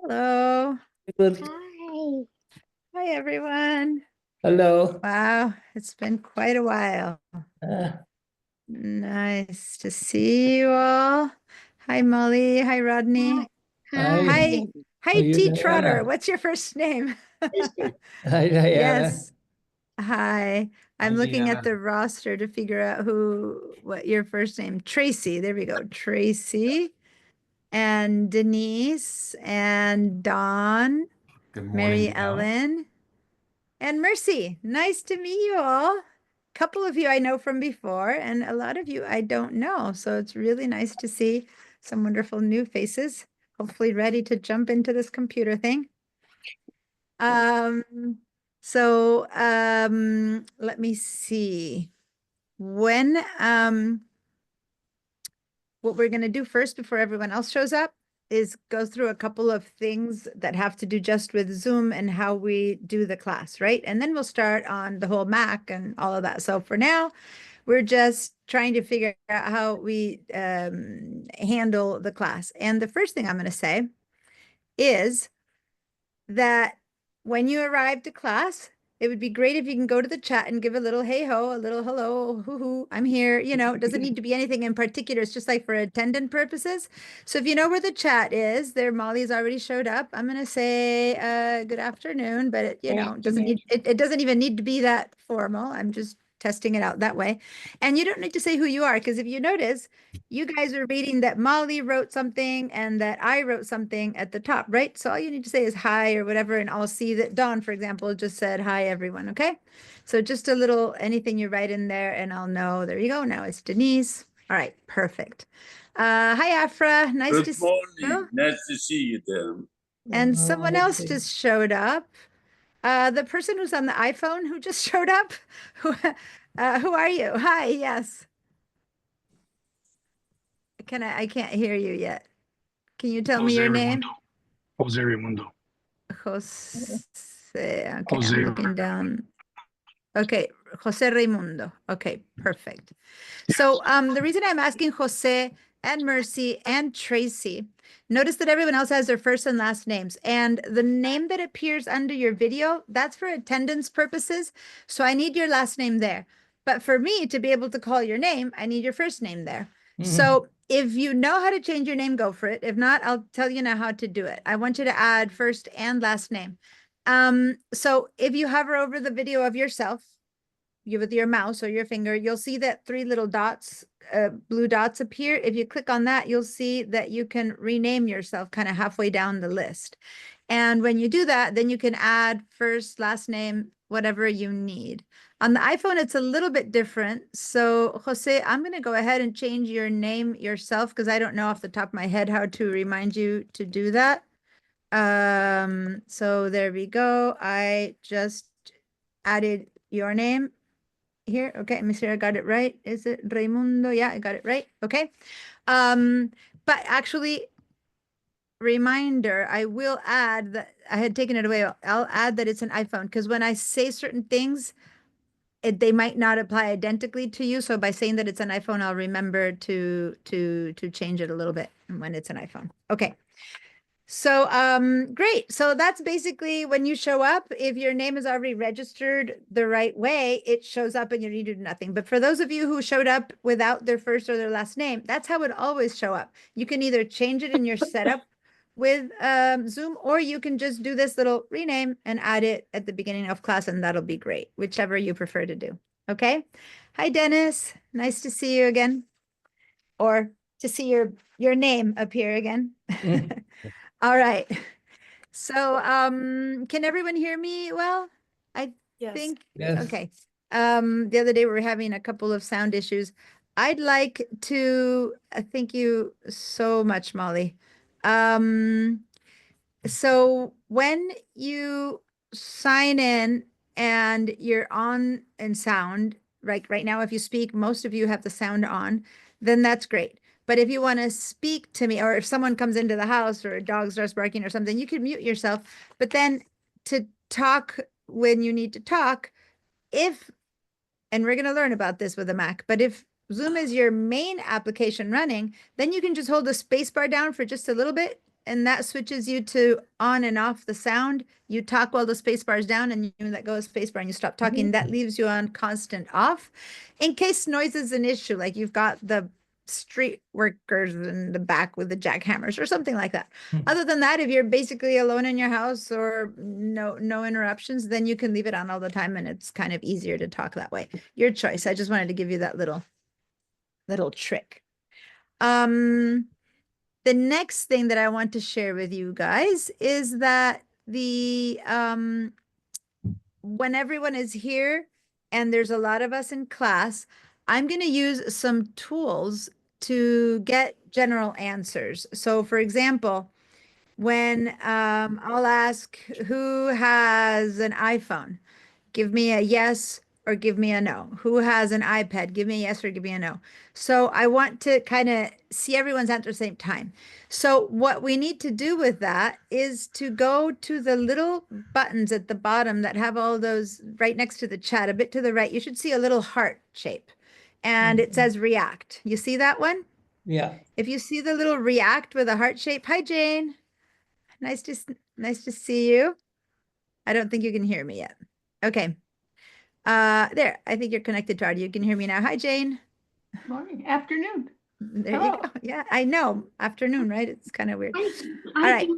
Hello. Good. Hi. Hi, everyone. Hello. Wow, it's been quite a while. Uh, Nice to see you all. Hi, Molly. Hi, Hi. Rodney. hi. Hi. Hi. How are Hi, you, T. Trotter. Diana? What's your first name? Hi, Diana. Yes. Hi. Hi, I'm looking at Diana. the roster to figure out what your first name. Tracy. There we go. Tracy and Denise and Dawn, Good morning, Mary Diana. Ellen. And Mercy, nice to meet you all. A couple of you I know from before, and a lot of you I don't know. So it's really nice to see some wonderful new faces, hopefully ready to jump into this computer thing. Um, let me see. What we're going to do first before everyone else shows up is go through a couple of things that have to do just with Zoom and how we do the class, right? And then we'll start on the whole Mac and all of that. So for now, we're just trying to figure out how we handle the class. And the first thing I'm going to say is that when you arrive to class, it would be great if you can go to the chat and give a little hey ho, a little hello, hoo hoo, I'm here. You know, it doesn't need to be anything in particular. It's just like for attendant purposes. So if you know where the chat is, there Molly's already showed up. I'm gonna say good afternoon, but it doesn't need it doesn't even need to be that formal. I'm just testing it out that way. And you don't need to say who you are, because if you notice, you guys are reading that Molly wrote something and that I wrote something at the top, right? So all you need to say is hi or whatever, and I'll see that Dawn, for example, just said hi, everyone. Okay. So just a little anything you write in there, and I'll know. There you go. Now it's Denise. All right. Perfect. Hi, Afra. Nice to Good see you. morning. Nice to see you then. And someone else Okay. just showed up. The person who's on the iPhone who just showed up. Who are you? Hi. Yes. I can't hear you yet. Can you tell me Jose your Raimundo. name? Jose Raimundo. Jose. Okay, Jose. I'm looking down. Okay, Jose Raimundo. Okay, perfect. So the reason I'm asking Jose and Mercy and Tracy, notice that everyone else has their first and last names. And the name that appears under your video, that's for attendance purposes. So I need your last name there. But for me to be able to call your name, I need your first name there. So if you know how to change your name, go for it. If not, I'll tell you now how to do it. I want you to add first and last name. So if you hover over the video of yourself, with your mouse or your finger, you'll see that three little dots, blue dots appear. If you click on that, you'll see that you can rename yourself kind of halfway down the list. And when you do that, then you can add first, last name, whatever you need. On the iPhone, it's a little bit different. So Jose, I'm going to go ahead and change your name yourself because I don't know off the top of my head how to remind you to do that. So there we go. I just added your name here. Okay, let me see, I got it right. Is it Raimundo? Yeah, I got it right. Okay. But actually, reminder, I will add that I had taken it away. I'll add that it's an iPhone because when I say certain things, they might not apply identically to you. So by saying that it's an iPhone, I'll remember to change it a little bit when it's an iPhone. Okay. So, great. So that's basically when you show up, if your name is already registered the right way, it shows up and you need to do nothing. But for those of you who showed up without their first or their last name, that's how it always show up. You can either change it in your setup with Zoom, or you can just do this little rename and add it at the beginning of class, and that'll be great, whichever you prefer to do. Okay. Hi, Dennis. Nice to see you again, or to see your name appear again. All right. So, can everyone hear me well? I Yes. think, Yes. okay. The other day we were having a couple of sound issues. I'd like to thank you so much, Molly. So when you sign in and you're on and sound, right now, if you speak, most of you have the sound on, then that's great. But if you want to speak to me, or if someone comes into the house or a dog starts barking or something, you can mute yourself. But then to talk when you need to talk, if, and we're going to learn about this with a Mac, but if Zoom is your main application running, then you can just hold the space bar down for just a little bit and that switches you to on and off the sound. You talk while the space bar is down, and you let go of space bar and you stop talking. That leaves you on constant off. In case noise is an issue, like you've got the street workers in the back with the jackhammers or something like that. Other than that, if you're basically alone in your house or no interruptions, then you can leave it on all the time, and it's kind of easier to talk that way. Your choice. I just wanted to give you that little trick. The next thing that I want to share with you guys is that when everyone is here and there's a lot of us in class, I'm going to use some tools to get general answers. So for example, when I'll ask who has an iPhone, give me a yes or give me a no. Who has an iPad? Give me a yes or give me a no. So I want to kind of see everyone's answer at the same time. So what we need to do with that is to go to the little buttons at the bottom that have all those right next to the chat, a bit to the right. You should see a little heart shape, and it says react. You see that one? Yeah. If you see the little react with a heart shape, hi Jane. Nice to see you. I don't think you can hear me yet. Okay. There, I think you're connected to audio. You can hear me now. Hi, Jane. Morning, afternoon. There you go. Yeah, I know. Afternoon, right? It's kind of weird. I right.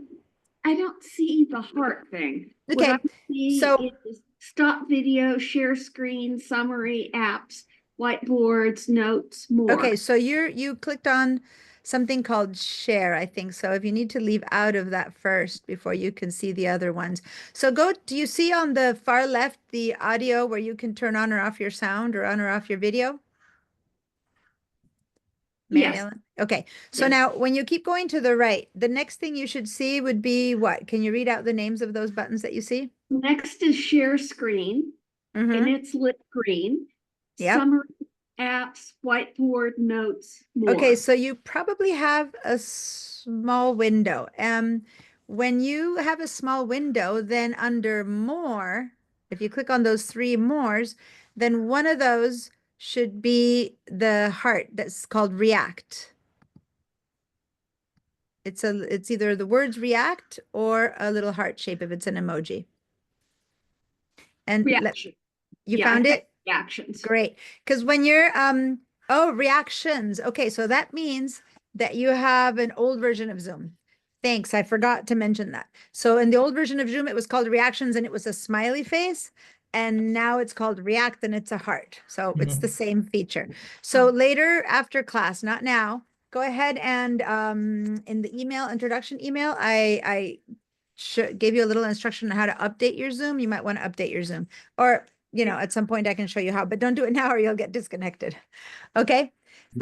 I don't see the heart thing. What Okay, I see so- is stop video, share screen, summary, apps, whiteboards, notes, more. Okay, so you clicked on something called share, I think. So if you need to leave out of that first before you can see the other ones. So do you see on the far left the audio where you can turn on or off your sound or on or off your video? Mary Yes. Ellen? Okay, so Yes. now when you keep going to the right, the next thing you should see would be what? Can you read out the names of those buttons that you see? Next is share screen, and Mhm. it's lit green. Yep. Summary, apps, whiteboard, notes, more. Okay, so you probably have a small window. When you have a small window, then under more, if you click on those three mores, then one of those should be the heart that's called react. It's either the words react or a little heart shape if it's an emoji. And Reaction. you Yeah, I found have it? Reactions. Great. Because when you're, reactions. Okay, so that means that you have an old version of Zoom. Thanks, I forgot to mention that. So in the old version of Zoom, it was called reactions and it was a smiley face. And now it's called react and it's a heart. So it's the same feature. So later after class, not now, go ahead and in the introduction email, I gave you a little instruction on how to update your Zoom. You might want to update your Zoom, or at some point I can show you how, but don't do it now or you'll get disconnected. Okay.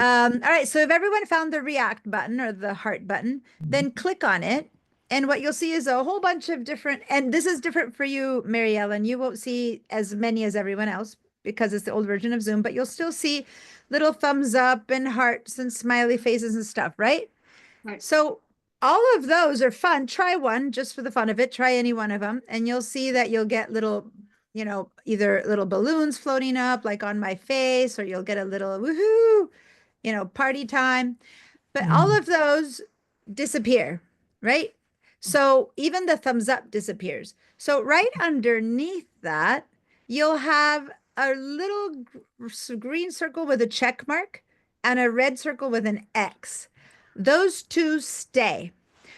All right. So if everyone found the react button or the heart button, then click on it. And what you'll see is a whole bunch of different, and this is different for you, Mary Ellen. You won't see as many as everyone else because it's the old version of Zoom, but you'll still see little thumbs up and hearts and smiley faces and stuff, right? Right. So all of those are fun. Try one just for the fun of it. Try any one of them. And you'll see that you'll get little, either little balloons floating up like on my face, or you'll get a little woohoo, party time. But all of those disappear, right? So even the thumbs up disappears. So right underneath that, you'll have a little green circle with a check mark and a red circle with an X. Those two stay.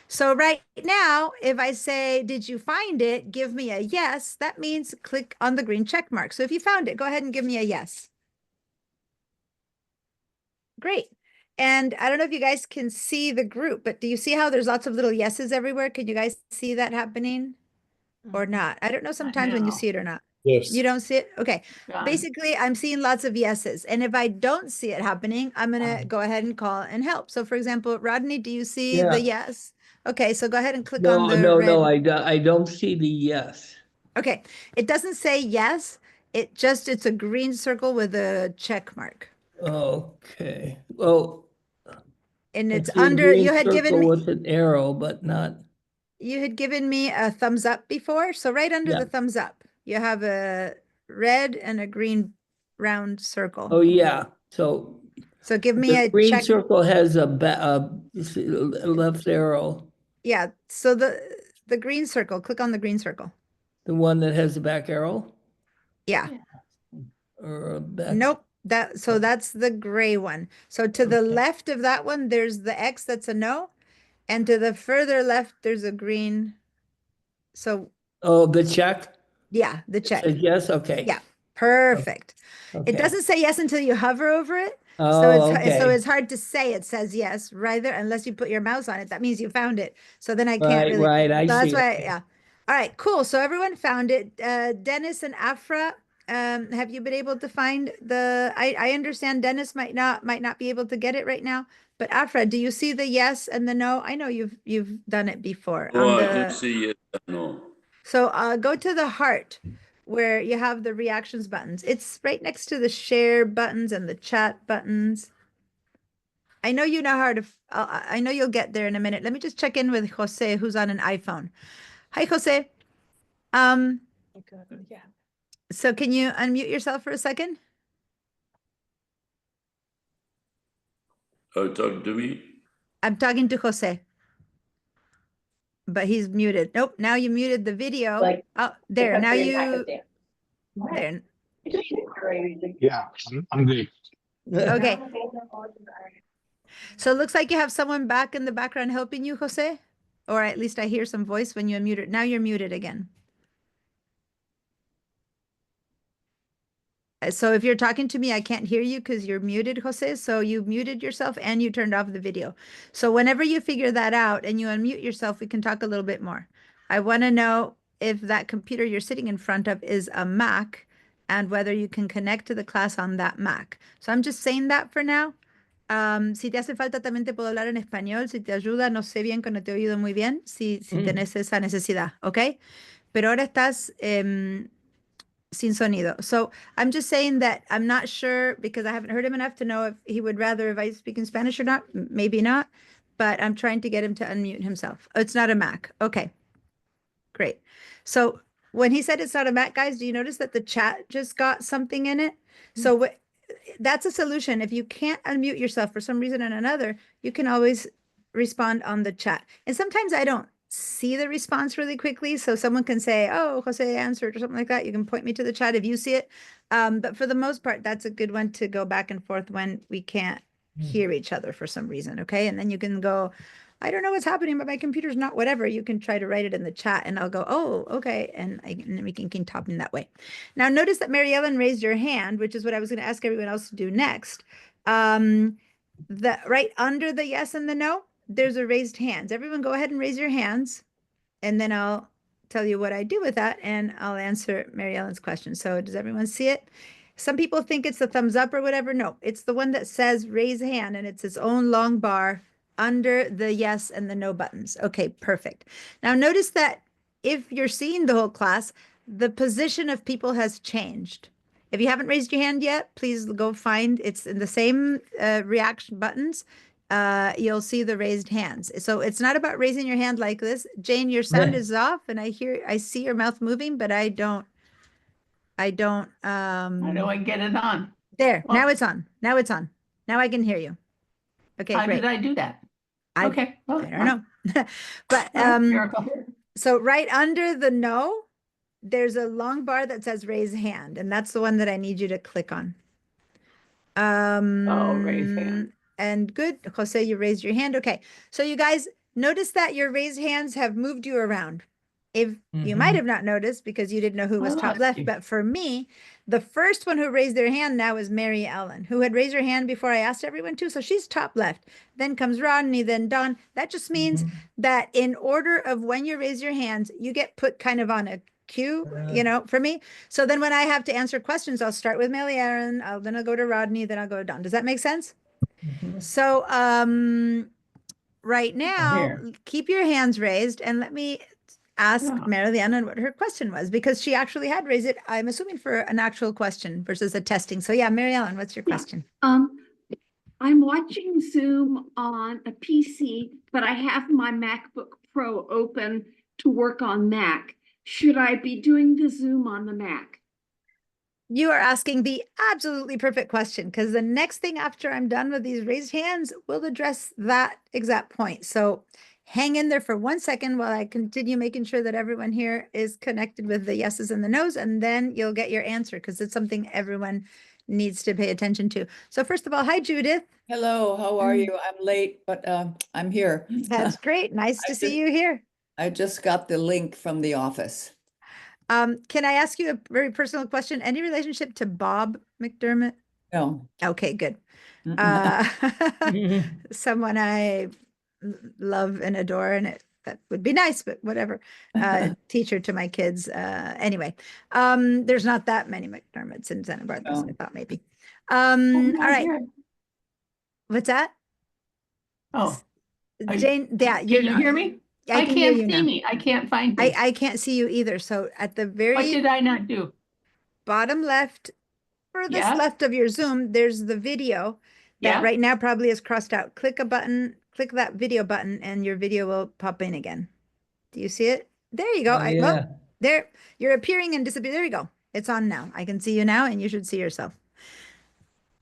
So right now, if I say, did you find it? Give me a yes. That means click on the green check mark. So if you found it, go ahead and give me a yes. Great. And I don't know if you guys can see the group, but do you see how there's lots of little yeses everywhere? Can you guys see that happening or not? I don't know sometimes when you now. see it or not. Yes. You don't see it? Okay. Done. Basically, I'm seeing lots of yeses. And if I don't see it happening, I'm going to go ahead and call and help. So for example, Rodney, do you see Yeah. the yes? Okay, so go ahead and click on No, the no, red. no, I don't see the yes. Okay, it doesn't say yes. It's a green circle with a check mark. Okay, well. And I it's see a under, green you had given circle me, with an arrow, but not, a thumbs up before. So right under Yeah. the thumbs up, you have a red and a green round circle. oh, yeah, so. So give me The a green check. circle has a left arrow. Yeah, so the green circle, click on the green circle. The one that has the back arrow Yeah, or back? nope, so that's the gray one. So to the Okay. left of that one, there's the X, that's a no. And to the further left, there's a green. So Oh, the check? yeah, the check. Says yes, okay. Yeah, perfect. It Okay. doesn't say yes until you hover over it. So Oh, it's so okay. it's hard to say it says yes right there unless you put your mouse on it. That means you found it. So then I can't Right, really. right, I So that's see. why, yeah. All right, cool. So everyone found it. Dennis and Afra, have you been able to find I understand Dennis might not be able to get it right now, but Afra, do you see the yes and the no? I know you've done it before. Oh, on I the don't see it. No. So go to the heart where you have the reactions buttons. It's right next to the share buttons and the chat buttons. I know you know how to, I know you'll get there in a minute. Let me just check in with Jose, who's on an iPhone. Hi, Jose. So can you unmute yourself for a second? Oh, talk to me. I'm talking to Jose. But he's muted. Nope, now you muted the video. Like, Oh, there, now you, there. there. Yeah, I'm good. Okay. So it looks like you have someone back in the background helping you, Jose? Or at least I hear some voice when you unmute it. Now you're muted again. So if you're talking to me, I can't hear you because you're muted, Jose. So you muted yourself and you turned off the video. So whenever you figure that out and you unmute yourself, we can talk a little bit more. I want to know if that computer you're sitting in front of is a Mac and whether you can connect to the class on that Mac. So I'm just saying that for now. Si te hace falta, también te puedo hablar en español. Si te ayuda, no sé bien, que no te he oído muy bien, si tenés esa necesidad, ¿ok? Pero ahora estás sin sonido. So I'm just saying that I'm not sure because I haven't heard him enough to know if he would rather if I speak in Spanish or not. Maybe not, but I'm trying to get him to unmute himself. Oh, it's not a Mac. Okay, great. So when he said it's not a Mac, guys, do you notice that the chat just got something in it? So that's a solution. If you can't unmute yourself for some reason or another, you can always respond on the chat. And sometimes I don't see the response really quickly. So someone can say, oh, Jose answered or something like that. You can point me to the chat if you see it. But for the most part, that's a good one to go back and forth when we can't hear each other for some reason. Okay. And then you can go, I don't know what's happening, but my computer's not whatever. You can try to write it in the chat and I'll go, oh, okay. And we can keep talking that way. Now, notice that Mary Ellen raised her hand, which is what I was going to ask everyone else to do next. Right under the yes and the no, there's a raised hands. Everyone go ahead and raise your hands. And then I'll tell you what I do with that and I'll answer Mary Ellen's question. So does everyone see it? Some people think it's the thumbs up or whatever. No, it's the one that says raise hand and it's its own long bar under the yes and the no buttons. Okay, perfect. Now notice that if you're seeing the whole class, the position of people has changed. If you haven't raised your hand yet, please go find, it's in the same reaction buttons. You'll see the raised hands. So it's not about raising your hand like this. Jane, your sound Yeah. is off and I see your mouth moving, but I don't, How do I get it on? there, now Well- it's on. Now it's on. Now I can hear you. Okay, How great. did I do that? I- Okay. well, I don't know. But well, miracle. so right under the no, there's a long bar that says raise hand, and that's the one that I need you to click on. raise hand. And good, Jose, you raised your hand. Okay, so you guys notice that your raised hands have moved you around. If you might Mhm. have not noticed because you didn't know who was Oh, top I left, see. but for me, the first one who raised their hand now is Mary Ellen, who had raised her hand before I asked everyone to. So she's top left. Then comes Rodney, then Don. That just means that in order of when you raise your hands, you get put kind of on a queue, for me. So then when I have to answer questions, I'll start with Mary Ellen, then I'll go to Rodney, then I'll go to Don. Does that make sense? So right now, Here. keep your hands raised and let me ask Yeah. Mary Ellen what her question was because she actually had raised it, I'm assuming for an actual question versus a testing. So yeah, Mary Ellen, what's your Yeah. question? I'm watching Zoom on a PC, but I have my MacBook Pro open to work on Mac. Should I be doing the Zoom on the Mac? You are asking the absolutely perfect question because the next thing after I'm done with these raised hands will address that exact point. So hang in there for 1 second while I continue making sure that everyone here is connected with the yeses and the nos, and then you'll get your answer because it's something everyone needs to pay attention to. So first of all, hi, Judith. Hello, how are Mm. you? I'm late, but I'm here. That's great. Nice to I see just- you here. I just got the link from the office. Can I ask you a very personal question? Any relationship to Bob McDermott? No. Okay, good. Mhm. Someone I love and adore, and that would be nice, but whatever. Teacher to my kids. Anyway, there's not that many McDermotts in Santa Barbara, so I Oh. thought maybe. Oh, All not right. here. What's that? Oh, Are you- Jane, yeah, can you hear me? I can hear can't you see now. me. I can't find me. I can't see you either. So at the What very did I not do? bottom left, furthest Yeah. left of your Zoom, there's the video that Yeah. right now probably is crossed out. Click a button, click that video button, and your video will pop in again. Do you see it? There you go. Oh, Well, yeah. there, you're appearing and disappearing. There you go. It's on now. I can see you now, and you should see yourself.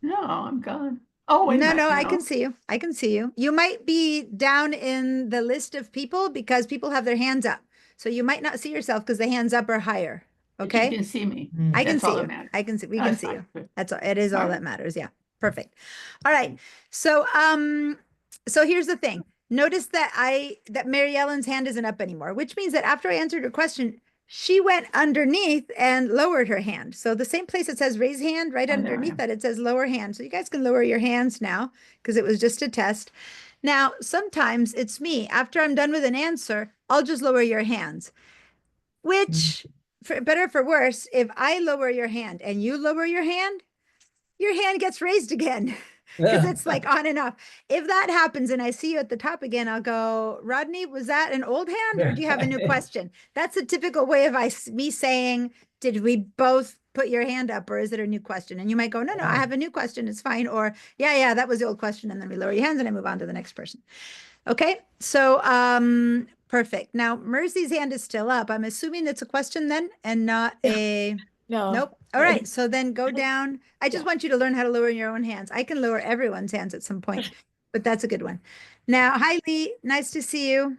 No, I'm gone. Oh, wait a No, minute. I can see you. I can see you. You might be down in the list of people because people have their hands up. So you might not see yourself because the hands up are higher. You Okay. can see me. I can That's all see that you. matters. I can see, we Oh, can that's see fine. you. Good. That's all, it is all All that right. matters. Yeah. Perfect. All right. So, so here's the thing. Notice that Mary Ellen's hand isn't up anymore, which means that after I answered her question, she went underneath and lowered her hand. So the same place it says raise hand, right Oh, there I underneath am. that, it says lower hand. So you guys can lower your hands now because it was just a test. Now, sometimes it's me. After I'm done with an answer, I'll just lower your hands, which for better or for worse, if I lower your hand and you lower your hand gets raised again. Because it's like on and off. If that happens and I see you at the top again, I'll go, Rodney, was that an old hand or do you have a new question? That's a typical way of me saying, did we both put your hand up or is it a new question? And you might go, no, I have a new question. It's fine. Or yeah, that was the old question. And then we lower your hands and I move on to the next person. Okay. So, perfect. Now Mercy's hand is still up. I'm assuming it's a question then and not a, No. nope. All right. So then go down. I just want you to learn how to lower your own hands. I can lower everyone's hands at some point, but that's a good one. Now, hi, Lee. Nice to see you.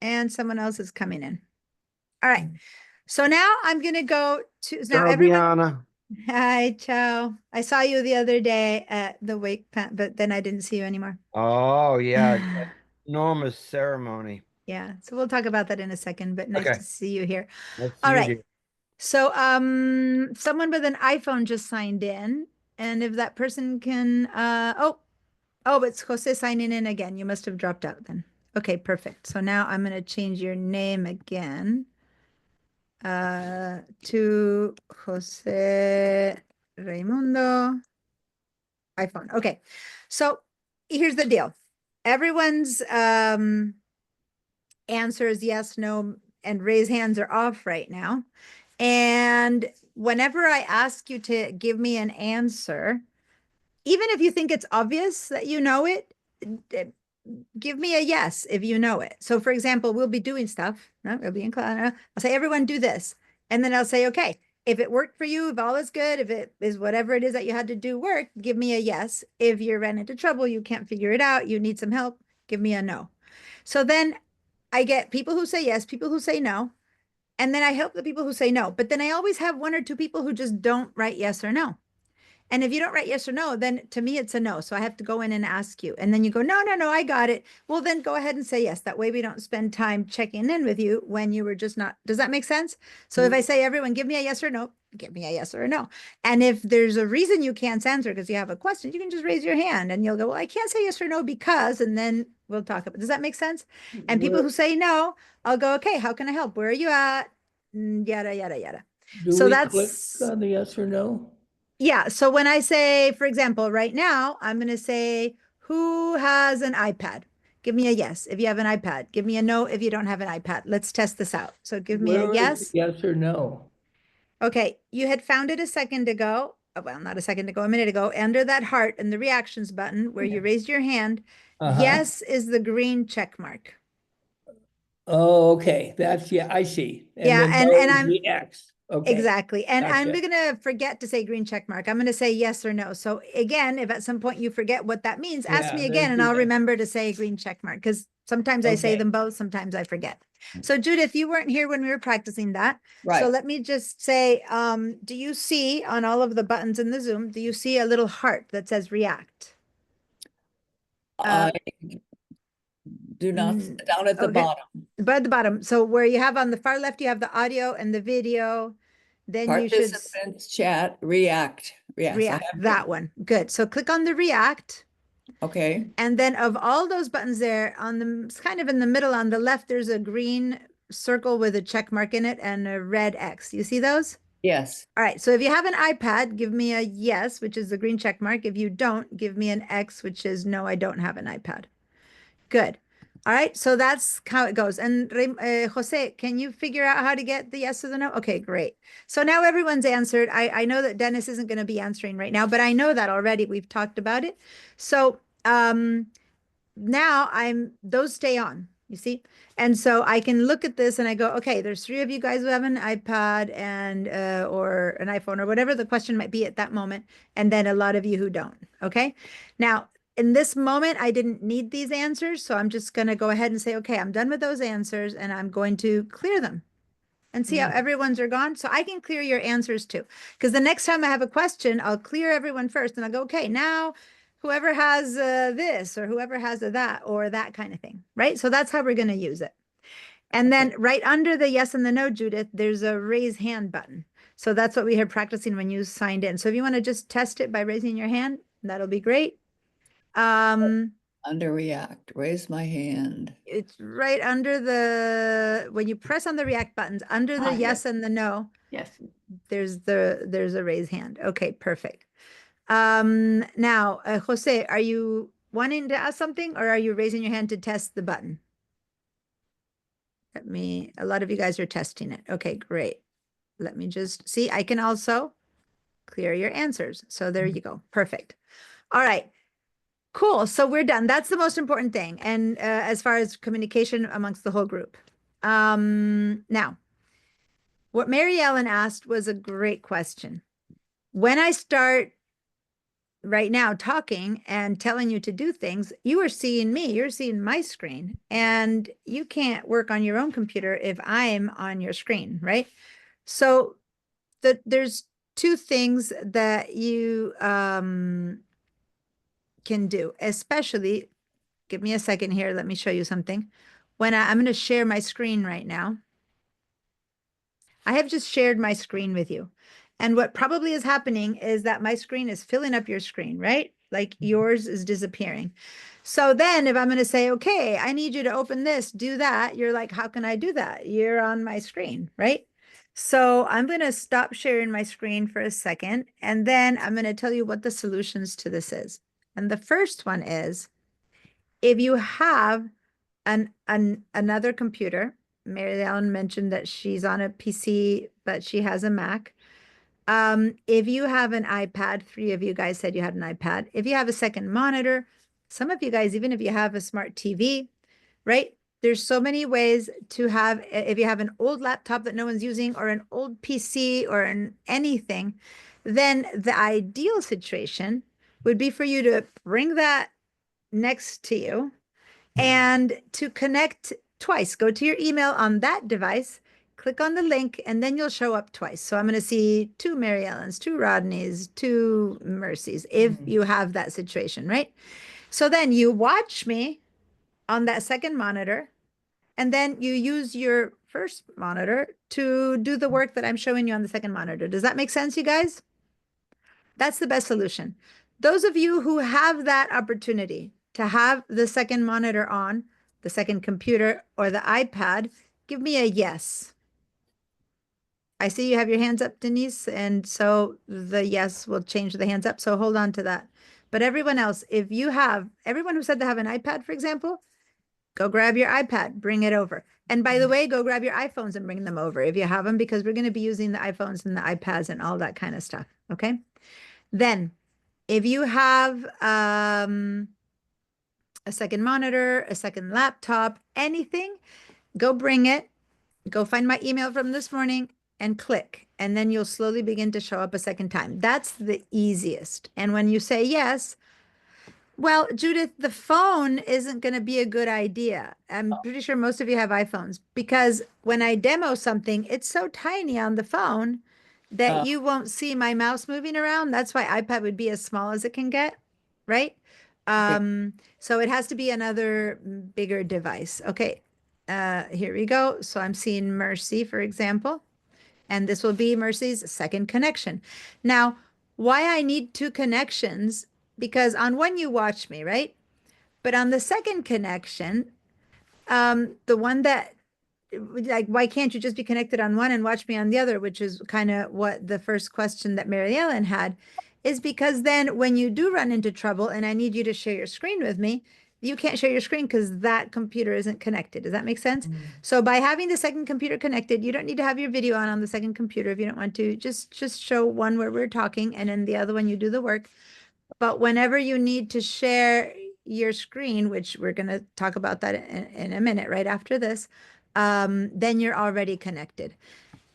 And someone else is coming in. All right. So now I'm going to go to now Ciao, everyone. Biana. Hi, ciao. I saw you the other day at the wake pen, but then I didn't see you anymore. Oh, yeah. Enormous ceremony. Yeah. So we'll talk about that in a second, but nice Okay. to see you here. Let's All see right. you. So, someone with an iPhone just signed in, and if that person can, oh, it's Jose signing in again. You must have dropped out then. Okay, perfect. So now I'm going to change your name again, to Jose Raimundo iPhone. Okay. So here's the deal. Everyone's, answer is yes, no, and raise hands are off right now. And whenever I ask you to give me an answer, even if you think it's obvious that you know it, give me a yes if you know it. So for example, we'll be doing stuff. No, we'll be in class. I'll say, everyone do this. And then I'll say, okay, if it worked for you, if all is good, if it is whatever it is that you had to do work, give me a yes. If you ran into trouble, you can't figure it out, you need some help, give me a no. So then I get people who say yes, people who say no. And then I help the people who say no. But then I always have one or two people who just don't write yes or no. And if you don't write yes or no, then to me, it's a no. So I have to go in and ask you. And then you go, no, I got it. Well, then go ahead and say yes. That way we don't spend time checking in with you when you were just not. Does that make sense? So if I say, everyone, give me a yes or no, give me a yes or a no. And if there's a reason you can't answer because you have a question, you can just raise your hand and you'll go, well, I can't say yes or no because, and then we'll talk about, does that make sense? And people who say no, I'll go, okay, how can I help? Where are you at? Yada, yada, yada. Do So we that's- click on the yes or no? Yeah. So when I say, for example, right now, I'm going to say, who has an iPad? Give me a yes if you have an iPad. Give me a no if you don't have an iPad. Let's test this out. So give me Where a is yes. Yes or no? Okay. You had found it a second ago. Well, not a second ago, a minute ago, under that heart and the reactions button where you raised your hand. Uh-huh. Yes is the green check mark. Oh, okay. That's, yeah, I see. Yeah, then and no is I'm- the X. Okay. Exactly. And I'm Gotcha. gonna forget to say green check mark. I'm gonna say yes or no. So again, if at some point you forget what that means, ask Yeah, me then again and do I'll that. remember to say green check mark because sometimes I say Okay. them both, sometimes I forget. So Judith, you weren't here when we were practicing that. So Right. let me just say, do you see on all of the buttons in the Zoom, do you see a little heart that says react? I do not, mm, down at the okay. bottom. But at the bottom, so where you have on the far left, you have the audio and the video, then you should Participants chat, react. Yes, I react, have that one. Good. So click on the react. Okay, And then of all those buttons there on the it's kind of in the middle on the left, there's a green circle with a check mark in it and a red X. You see those? yes. All right. So if you have an iPad, give me a yes, which is the green check mark. If you don't, give me an X, which is no, I don't have an iPad. Good. All right. So that's how it goes. And Jose, can you figure out how to get the yes or the no? Okay, great. So now everyone's answered. I know that Dennis isn't going to be answering right now, but I know that already. We've talked about it. So now those stay on, you see? And so I can look at this and I go, okay, there's 3 of you guys who have an iPad and or an iPhone or whatever the question might be at that moment, and then a lot of you who don't. Okay. Now, in this moment, I didn't need these answers, so I'm just going to go ahead and say, okay, I'm done with those answers and I'm going to clear them and see how everyone's are gone. So I can clear your answers too. Because the next time I have a question, I'll clear everyone first and I'll go, okay, now whoever has this or whoever has that or that kind of thing, right? So that's how we're going to use it. And then right under the yes and the no, Judith, there's a raise hand button. So that's what we were practicing when you signed in. So if you want to just test it by raising your hand, that'll be great. Under react, raise my hand. It's right under when you press on the react buttons, under the yes and the no, Yes. there's a raise hand. Okay, perfect. Now, Jose, are you wanting to ask something or are you raising your hand to test the button? A lot of you guys are testing it. Okay, great. Let me just see. I can also clear your answers. So there you go. Perfect. All right. Cool. So we're done. That's the most important thing. And as far as communication amongst the whole group. Now, what Mary Ellen asked was a great question. When I start right now talking and telling you to do things, you are seeing me, you're seeing my screen, and you can't work on your own computer if I'm on your screen, right? So there's 2 things that you can do, especially, give me a second here. Let me show you something. When I'm going to share my screen right now. I have just shared my screen with you. And what probably is happening is that my screen is filling up your screen, right? Like yours is disappearing. So then if I'm going to say, okay, I need you to open this, do that. You're like, how can I do that? You're on my screen, right? So I'm going to stop sharing my screen for a second. And then I'm going to tell you what the solutions to this is. And the first one is, if you have another computer, Mary Ellen mentioned that she's on a PC, but she has a Mac. If you have an iPad, 3 of you guys said you had an iPad. If you have a second monitor, some of you guys, even if you have a smart TV, right? There's so many ways to have, if you have an old laptop that no one's using or an old PC or anything, then the ideal situation would be for you to bring that next to you and to connect twice. Go to your email on that device, click on the link, and then you'll show up twice. So I'm going to see 2 Mary Ellens, 2 Rodneys, 2 Mercies, if you have that situation, right? So then you watch me on that second monitor, and then you use your first monitor to do the work that I'm showing you on the second monitor. Does that make sense, you guys? That's the best solution. Those of you who have that opportunity to have the second monitor on, the second computer or the iPad, give me a yes. I see you have your hands up, Denise, and so the yes will change the hands up, so hold on to that. But everyone else, if you have, everyone who said they have an iPad, for example, go grab your iPad, bring it over. And by the way, go grab your iPhones and bring them over if you have them, because we're going to be using the iPhones and the iPads and all that kind of stuff, okay? Then, if you have a second monitor, a second laptop, anything, go bring it, go find my email from this morning and click. and then you'll slowly begin to show up a second time. That's the easiest. And when you say yes, well, Judith, the phone isn't going to be a good idea. I'm pretty sure most of you have iPhones, because when I demo something, it's so tiny on the phone that you won't see my mouse moving around. That's why iPad would be as small as it can get, right? So it has to be another bigger device. Okay, here we go. So I'm seeing Mercy, for example, and this will be Mercy's second connection. Now, why I need two connections, because on one you watch me, right? But on the second connection, the one that, like, why can't you just be connected on one and watch me on the other, which is kind of what the first question that Mary Ellen had, is because then when you do run into trouble and I need you to share your screen with me, you can't share your screen because that computer isn't connected. Does that make sense? So by having the second computer connected, you don't need to have your video on the second computer if you don't want to. Just show one where we're talking, and then the other one you do the work. But whenever you need to share your screen, which we're going to talk about that in a minute, right after this, then you're already connected.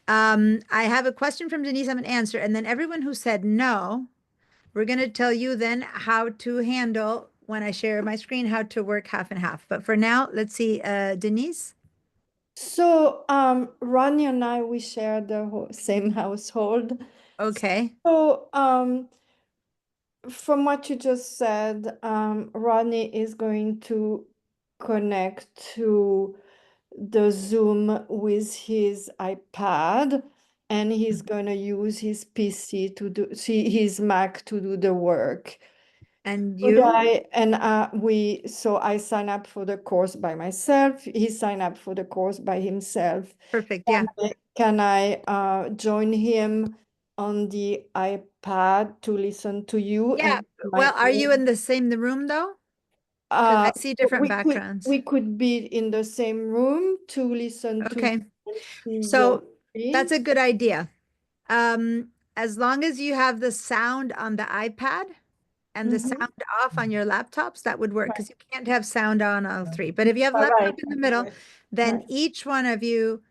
I have a question from Denise I'm going to answer, and then everyone who said no, we're going to tell you then how to handle when I share my screen, how to work half and half. But for now, let's see, Denise. So, Ronnie and I, we share the same household. Okay. So, from what you just said, Ronnie is going to connect to the Zoom with his iPad, and he's going to use his PC to do, his Mac to do the work. And you? So I sign up for the course by myself. He signed up for the course by himself. Perfect. Yeah. Can I join him on the iPad to listen to you? Yeah. Well, are you in the same room though? Because I see different backgrounds. We could be in the same room to listen to. Okay. So that's a good idea. As long as you have the sound on the iPad and the sound off on your laptops, that would work, because you can't have sound on all three. But if you have a laptop in the middle, then each one of you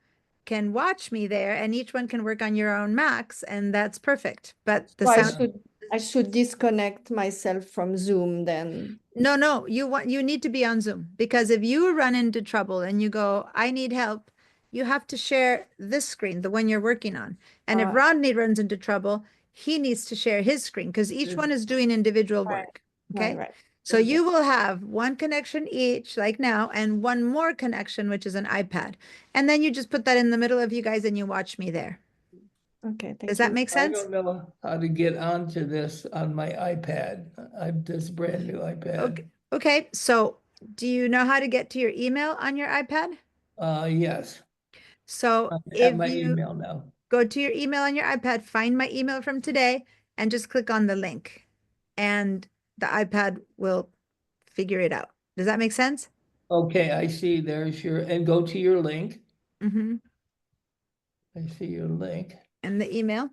can watch me there, and each one can work on your own Macs, and that's perfect. But the sound, I should disconnect myself from Zoom then. No, you need to be on Zoom, because if you run into trouble and you go, I need help, you have to share this screen, the one you're working on. And if Rodney runs into trouble, he needs to share his screen, because each one is doing individual work. Okay. Right. So you will have one connection each, like now, and one more connection, which is an iPad. And then you just put that in the middle of you guys and you watch me there. Okay. Does that make sense? I don't know how to get onto this on my iPad. I've this brand new iPad. Okay. So do you know how to get to your email on your iPad? Yes. So I have my email now. Go to your email on your iPad, find my email from today, and just click on the link, and the iPad will figure it out. Does that make sense? Okay, I see. There's and go to your link. Mm-hmm. I see your link. And the email,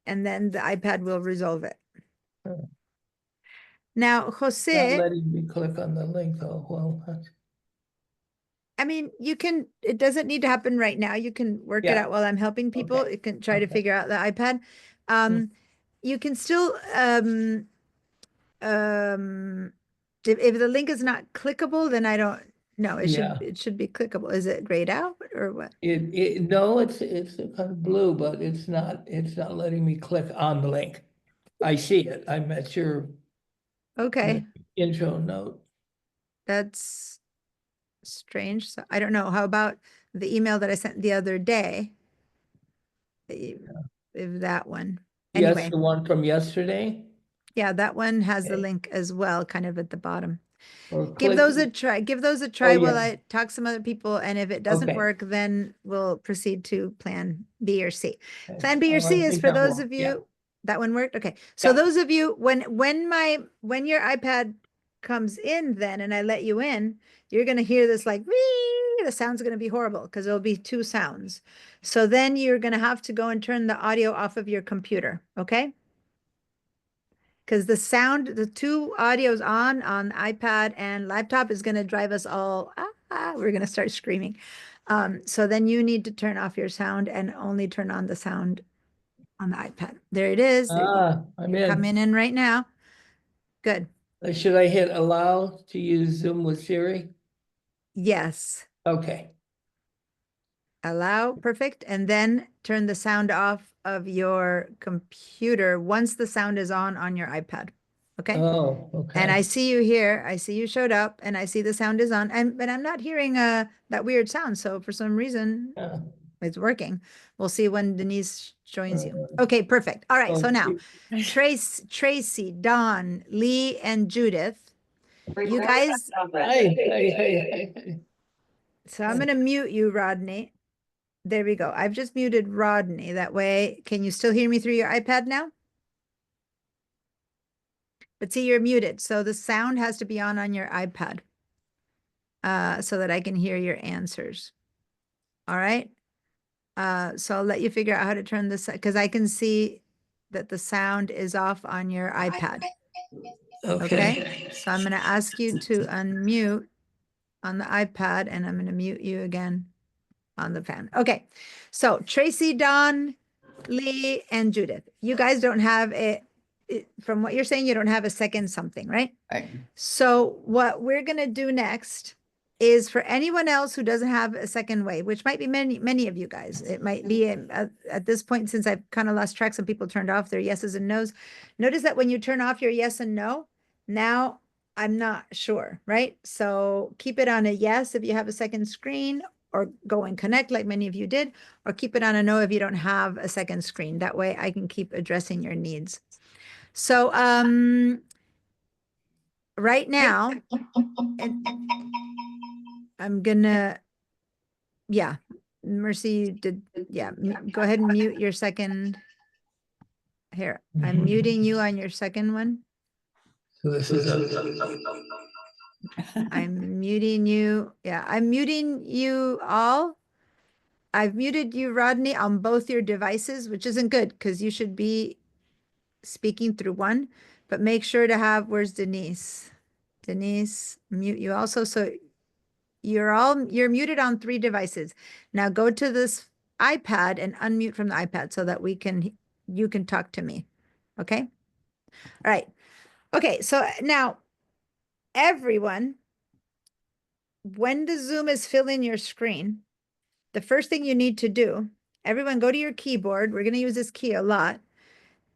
and then the iPad will resolve it. Now, Jose. Not letting me click on the link though. Well, I mean, you can, it doesn't need to happen right now. You can work it out while I'm helping people. Okay. You can try to figure out the iPad. You can still, if the link is not clickable, then I don't know. It should be clickable. Is it grayed out or what? No, it's kind of blue, but it's not letting me click on the link. I see it. I'm at your intro note. That's strange. So I don't know. How about the email that I sent the other day? If that one. Anyway. Yes, the one from yesterday. Yeah, that one has the link as well, kind of at the bottom. Give those a try. Give those a try while I talk to some other people. And if it doesn't work, then we'll proceed to plan B or C. Plan B or C is for those of you. That one worked? Okay. So those of you, when your iPad comes in then and I let you in, you're going to hear this like, wee! The sound's going to be horrible because there'll be two sounds. So then you're going to have to go and turn the audio off of your computer. Okay. Because the sound, the two audios on iPad and laptop is going to drive us all, we're going to start screaming. So then you need to turn off your sound and only turn on the sound on the iPad. There it is. There I'm you're coming in right now. Good. Should I hit allow to use Zoom with Siri? Yes. Okay. Allow, perfect. And then turn the sound off of your computer once the sound is on your iPad. Okay. Oh, okay. And I see you here. I see you showed up and I see the sound is on but I'm not hearing that weird sound. So for some reason Yeah. it's working. We'll see when Denise joins you. Okay, perfect. All right. So now Tracy, Dawn, Lee, and Judith, you guys, Hey. so I'm going to mute you, Rodney. There we go. I've just muted Rodney. That way, can you still hear me through your iPad now? But see, you're muted. So the sound has to be on your iPad so that I can hear your answers. All right. So I'll let you figure out how to turn this because I can see that the sound is off on your iPad. Okay. So I'm going to ask you to unmute on the iPad and I'm going to mute you again on the fan. Okay. So Tracy, Dawn, Lee, and Judith, you guys don't have from what you're saying, you don't have a second something, right? Right. So what we're going to do next is for anyone else who doesn't have a second way, which might be many of you guys. It might be at this point, since I've kind of lost track, some people turned off their yeses and nos. Notice that when you turn off your yes and no, now I'm not sure, right? So keep it on a yes if you have a second screen, or go and connect like many of you did, or keep it on a no if you don't have a second screen. That way I can keep addressing your needs. So right now, I'm gonna, yeah, Mercy did, yeah, go ahead and mute your second. Here, I'm muting you on your second one. So this is I'm muting you. Yeah, I'm muting you all. I've muted you, Rodney, on both your devices, which isn't good because you should be speaking through one, but make sure to have, where's Denise? Denise, mute you also. So you're muted on 3 devices. Now go to this iPad and unmute from the iPad so that you can talk to me. Okay. All right. Okay. So now everyone, when the Zoom is filling your screen, the first thing you need to do, everyone go to your keyboard. We're going to use this key a lot.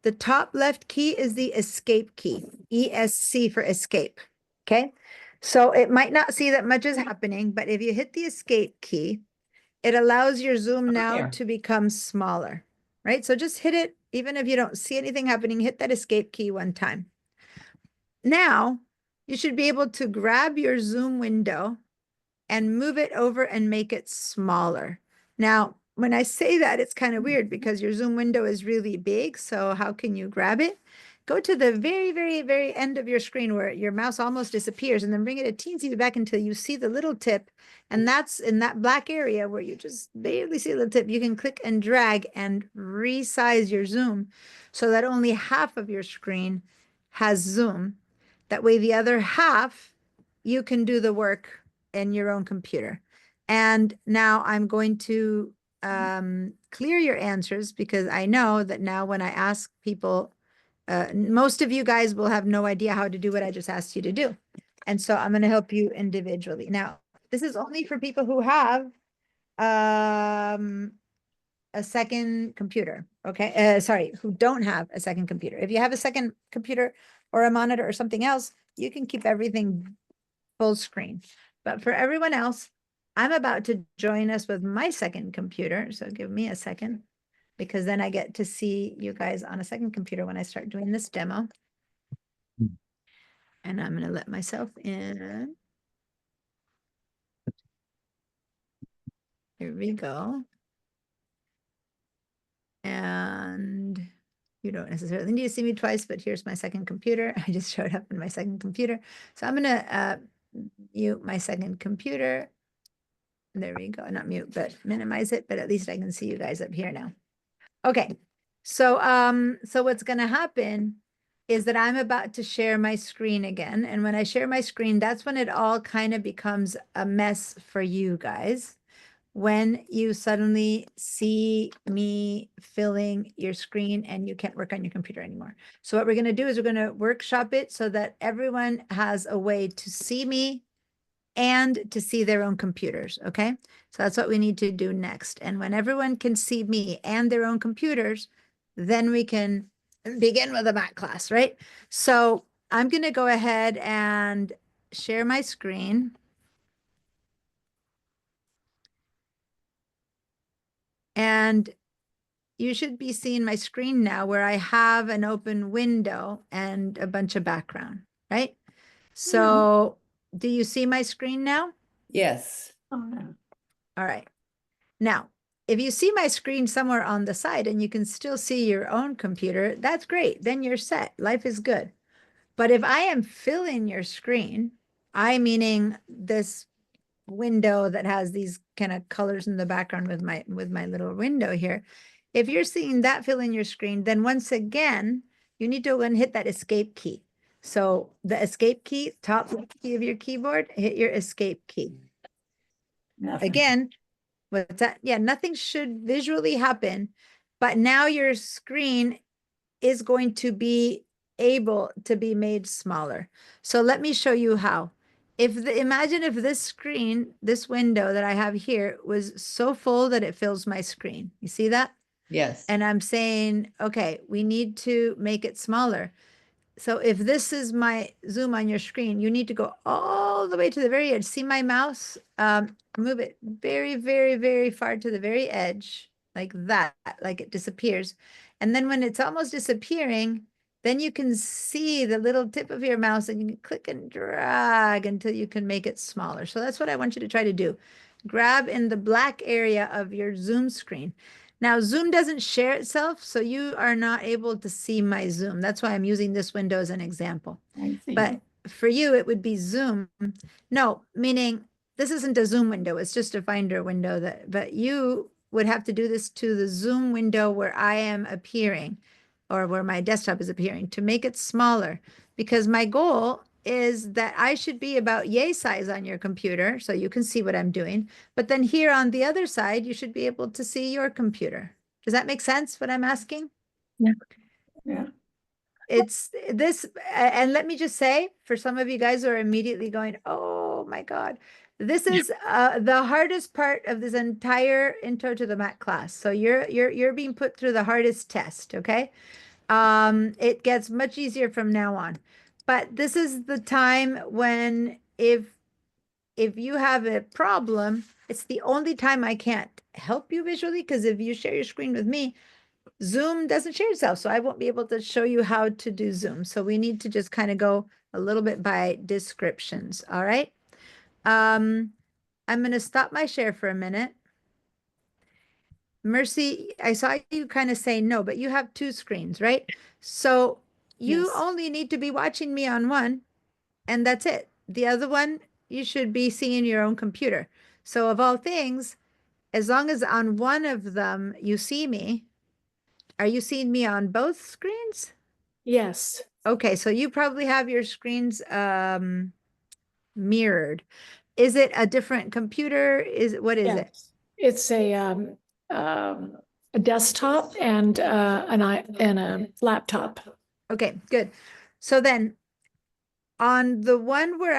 The top left key is the escape key, ESC for escape. Okay. So it might not see that much is happening, but if you hit the escape key, it allows your Zoom now There. to become smaller, right? So just hit it, even if you don't see anything happening, hit that escape key one time. Now you should be able to grab your Zoom window and move it over and make it smaller. Now, when I say that, it's kind of weird because your Zoom window is really big. So how can you grab it? Go to the very, very, very end of your screen where your mouse almost disappears and then bring it a teensy bit back until you see the little tip. And that's in that black area where you just barely see the little tip. You can click and drag and resize your Zoom so that only half of your screen has Zoom. That way the other half, you can do the work in your own computer. And now I'm going to clear your answers because I know that now when I ask people, most of you guys will have no idea how to do what I just asked you to do. And so I'm going to help you individually. Now, this is only for people who have a second computer. Okay. Sorry, who don't have a second computer. If you have a second computer or a monitor or something else, you can keep everything full screen. But for everyone else, I'm about to join us with my second computer. So give me a second, because then I get to see you guys on a second computer when I start doing this demo. And I'm going to let myself in. Here we go. And you don't necessarily need to see me twice, but here's my second computer. I just showed up in my second computer. So I'm going to mute my second computer. There we go. Not mute, but minimize it. But at least I can see you guys up here now. Okay. So what's going to happen is that I'm about to share my screen again. And when I share my screen, that's when it all kind of becomes a mess for you guys. when you suddenly see me filling your screen and you can't work on your computer anymore. So what we're going to do is we're going to workshop it so that everyone has a way to see me and to see their own computers. Okay. So that's what we need to do next. And when everyone can see me and their own computers, then we can begin with a math class, right? So I'm going to go ahead and share my screen. And you should be seeing my screen now where I have an open window and a bunch of background, right? So do you see my screen now? Yes. Oh, no. All right. Now, if you see my screen somewhere on the side and you can still see your own computer, that's great. Then you're set. Life is good. But if I am filling your screen, I meaning this window that has these kind of colors in the background with my little window here. If you're seeing that fill in your screen, then once again, you need to go and hit that escape key. So the escape key, top key of your keyboard, hit your escape key. Nothing. Again, what's that? Yeah, nothing should visually happen, but now your screen is going to be able to be made smaller. So let me show you how. Imagine if this screen, this window that I have here was so full that it fills my screen. You see that? Yes. And I'm saying, okay, we need to make it smaller. So if this is my zoom on your screen, you need to go all the way to the very edge. See my mouse? Move it very, very, very far to the very edge, like that, like it disappears. And then when it's almost disappearing, then you can see the little tip of your mouse and you can click and drag until you can make it smaller. So that's what I want you to try to do. Grab in the black area of your Zoom screen. Now, Zoom doesn't share itself, so you are not able to see my Zoom. That's why I'm using this window as an example. I see. But for you, it would be Zoom. No, meaning this isn't a Zoom window. It's just a Finder window but you would have to do this to the Zoom window where I am appearing or where my desktop is appearing to make it smaller, because my goal is that I should be about yay size on your computer so you can see what I'm doing. But then here on the other side, you should be able to see your computer. Does that make sense, what I'm asking? Yeah. It's this, and let me just say, for some of you guys who are immediately going, oh my God, this is the hardest part of this entire intro to the Mac class. So you're being put through the hardest test, okay? It gets much easier from now on. But this is the time when if you have a problem, it's the only time I can't help you visually, because if you share your screen with me, Zoom doesn't share itself, so I won't be able to show you how to do Zoom. So we need to just kind of go a little bit by descriptions, all right? I'm going to stop my share for a minute. Mercy, I saw you kind of say no, but you have two screens, right? So you Yes. only need to be watching me on one, and that's it. The other one, you should be seeing your own computer. So of all things, as long as on one of them you see me, are you seeing me on both screens? Yes. Okay, so you probably have your screens mirrored. Is it a different computer? What is it? Yes. It's a desktop and and a laptop. Okay, good. So then on the one where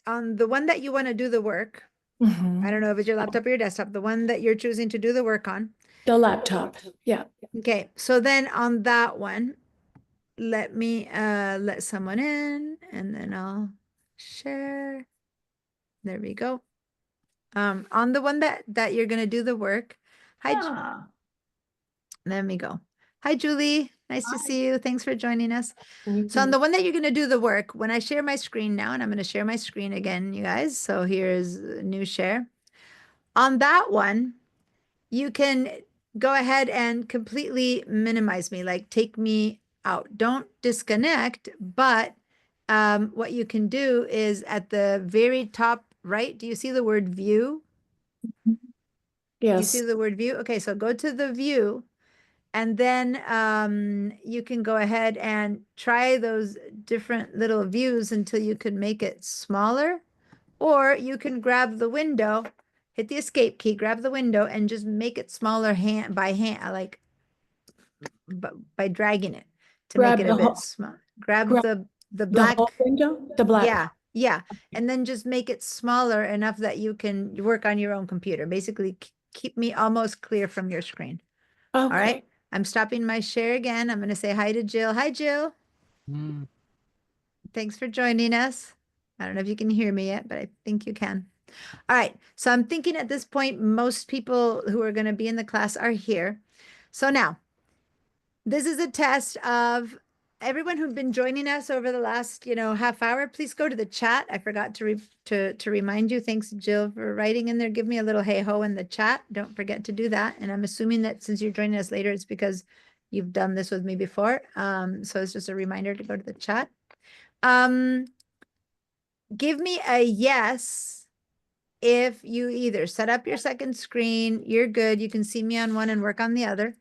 on the one that you want to do the work, Mhm. I don't know if it's your laptop or your desktop, the one that you're choosing to do the work on. The laptop, yeah. Okay, so then on that one, let me let someone in and then I'll share. There we go. On the one that you're gonna do the work. Hi, Ah, let me go. Hi, Julie. Nice to Hi. see you. Thanks for joining us. So on the one that you're gonna do the work, when I share my screen now, and I'm gonna share my screen again, you guys. So here's a new share. On that one, you can go ahead and completely minimize me, like take me out. Don't disconnect, but what you can do is at the very top right, do you see the word view? You Yes. see the word view? Okay, so go to the view and then you can go ahead and try those different little views until you can make it smaller, or you can grab the window, hit the escape key, grab the window and just make it smaller by hand, like by dragging it to Grab make it the a bit whole- small. Grab grab the The black, whole window, the black. yeah, yeah. And then just make it smaller enough that you can work on your own computer. Basically, keep me almost clear from your screen. All right. Okay. I'm stopping my share again. I'm going to say hi to Jill. Hi, Jill. Hmm. Thanks for joining us. I don't know if you can hear me yet, but I think you can. All right. So I'm thinking at this point, most people who are going to be in the class are here. So now, this is a test of everyone who've been joining us over the last, half hour. Please go to the chat. I forgot to remind you. Thanks, Jill, for writing in there. Give me a little hey ho in the chat. Don't forget to do that. And I'm assuming that since you're joining us later, it's because you've done this with me before. So it's just a reminder to go to the chat. Give me a yes if you either set up your second screen, you're good, you can see me on one and work on the other.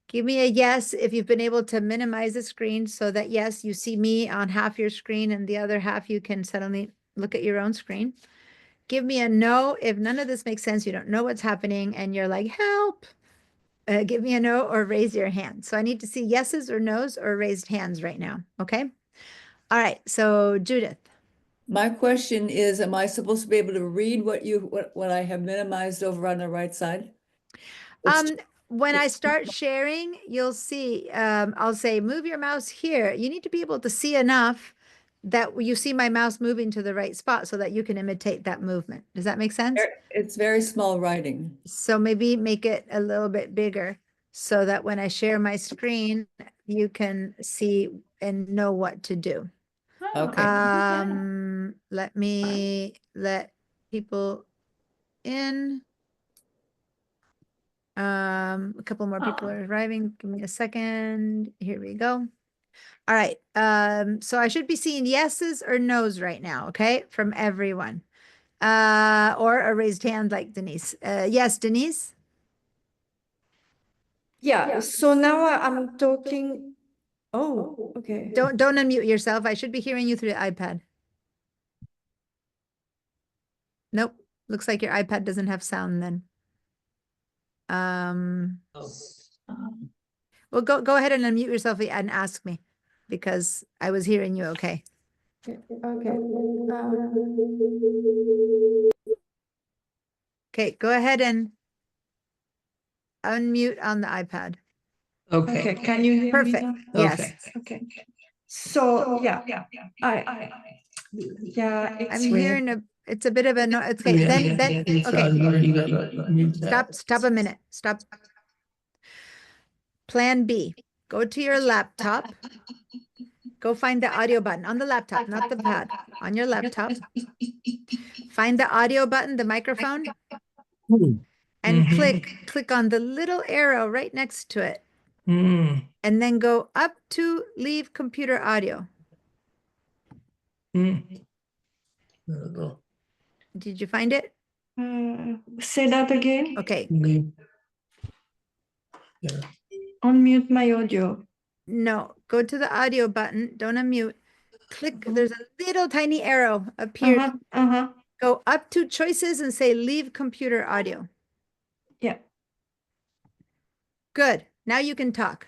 Give me a yes if you've been able to minimize the screen so that, yes, you see me on half your screen and the other half you can suddenly look at your own screen. Give me a no if none of this makes sense, you don't know what's happening and you're like, help. Give me a no or raise your hand. So I need to see yeses or nos or raised hands right now, okay? All right, so Judith. My question is, am I supposed to be able to read what I have minimized over on the right side? It's- When I start sharing, you'll see, I'll say, move your mouse here. You need to be able to see enough that you see my mouse moving to the right spot so that you can imitate that movement. Does that make sense? It's very small writing. So maybe make it a little bit bigger so that when I share my screen, you can see and know what to do. Okay. Let me let people in. A couple more people are arriving. Give me a second. Here we go. All right. So I should be seeing yeses or nos right now, okay? From everyone. Or a raised hand like Denise. Yes, Denise? Yeah, so now I'm talking. Oh, okay. Don't unmute yourself. I should be hearing you through the iPad. Nope. Looks like your iPad doesn't have sound then. Well, go ahead and unmute yourself and ask me because I was hearing you okay. Okay. Okay, go ahead and unmute on the iPad. Okay, can you hear me Perfect. now? Yes. Okay. So, yeah, I'm hearing it's a bit of a no. Okay, then okay. Stop a minute. Stop. Plan B. Go to your laptop. Go find the audio button on the laptop, not the pad. On your laptop. Find the audio button, the microphone, and click on the little arrow right next to it. And then go up to leave computer audio. Did you find it? say that again. Okay. Unmute my audio. No, go to the audio button. Don't unmute. Click. There's a little tiny arrow appears. Go up to choices and say leave computer audio. Yeah. Good. Now you can talk.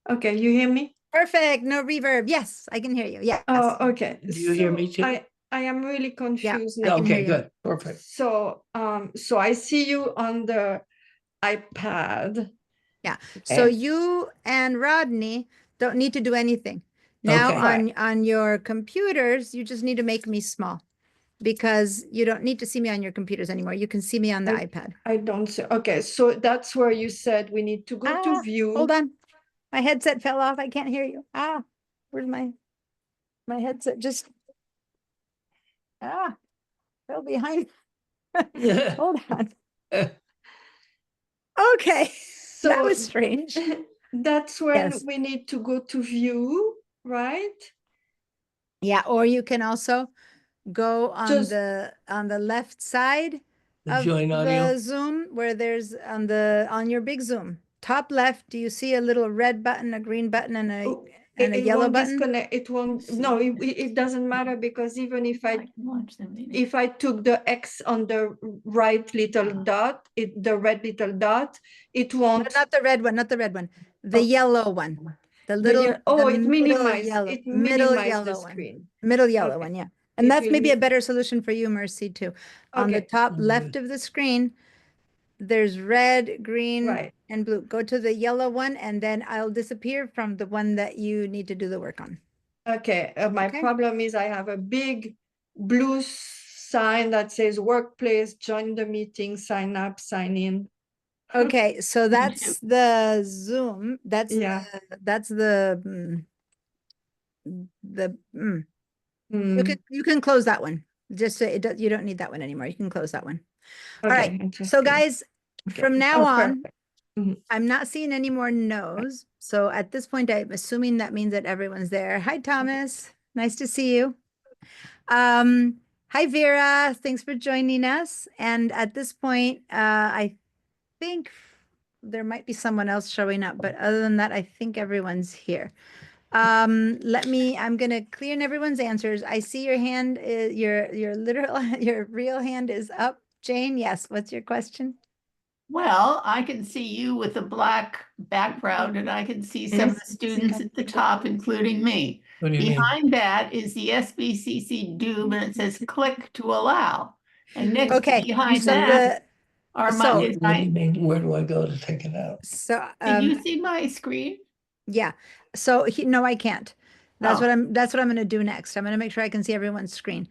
Okay, you hear me? Perfect. No reverb. Yes, I can hear you. Yes. Oh, okay. Do you hear me too? I am really confused I now. can hear Okay, you. good, perfect. So, so I see you on the iPad. So And- you and Rodney don't need to do anything. Now Okay. on your computers, you just need to make me small because you don't need to see me on your computers anymore. You can see me on the iPad. I don't see. Okay, so that's where you said we need to go to view. Hold on. My headset fell off. I can't hear you. Where's my headset? Just fell behind. Hold on. Okay. So That was strange. that's when Yes. we need to go to view, right? Yeah, or you can also go on Just- the left side The of join audio. the Zoom where there's on your big Zoom. Top left, do you see a little red button, a green button, and a Oh, and a it yellow won't button? disconnect, it won't, no, it doesn't matter because even if I Watch the meeting. if I took the X on the right little dot, the red little dot, it No, won't. not the red one, not the red one. The Oh. yellow one. The The little, ye- oh, the it middle minimize, yellow, it middle minimize the yellow one. screen. Middle yellow Okay. one, yeah. And It that's will maybe a mi- better solution for you, Mercy, too. On the Okay. top Mhm. left of the screen, there's red, green, Right. and blue. Go to the yellow one, and then I'll disappear from the one that you need to do the work on. Okay, my Okay. problem is I have a big blue sign that says workplace, join the meeting, sign up, sign in. Okay, so that's the Zoom. That's Yeah. that's the Hmm, you can close that one. Just so it does, you don't need that one anymore. You can close that one. All okay, right. So interesting. guys, Okay. from now Oh, on, perfect. Mhm. I'm not seeing any more no's. So at this point, I'm assuming that means that everyone's there. Hi, Thomas. Nice to see you. Hi, Vera. Thanks for joining us. And at this point, I think there might be someone else showing up, but other than that, I think everyone's here. I'm gonna clear in everyone's answers. I see your hand, your literal, your real hand is up. Jane, yes, what's your question? Well, I can see you with a black background and I can see some of the students at the top, including me. What do you mean? Behind that is the SBCC Doom and it says click to allow. And next Okay, behind so that are so- my, What is do you my, mean? Where do I go to take it out? so, can you see my screen? yeah, so no, I can't. That's Oh. what I'm gonna do next. I'm gonna make sure I can see everyone's screen.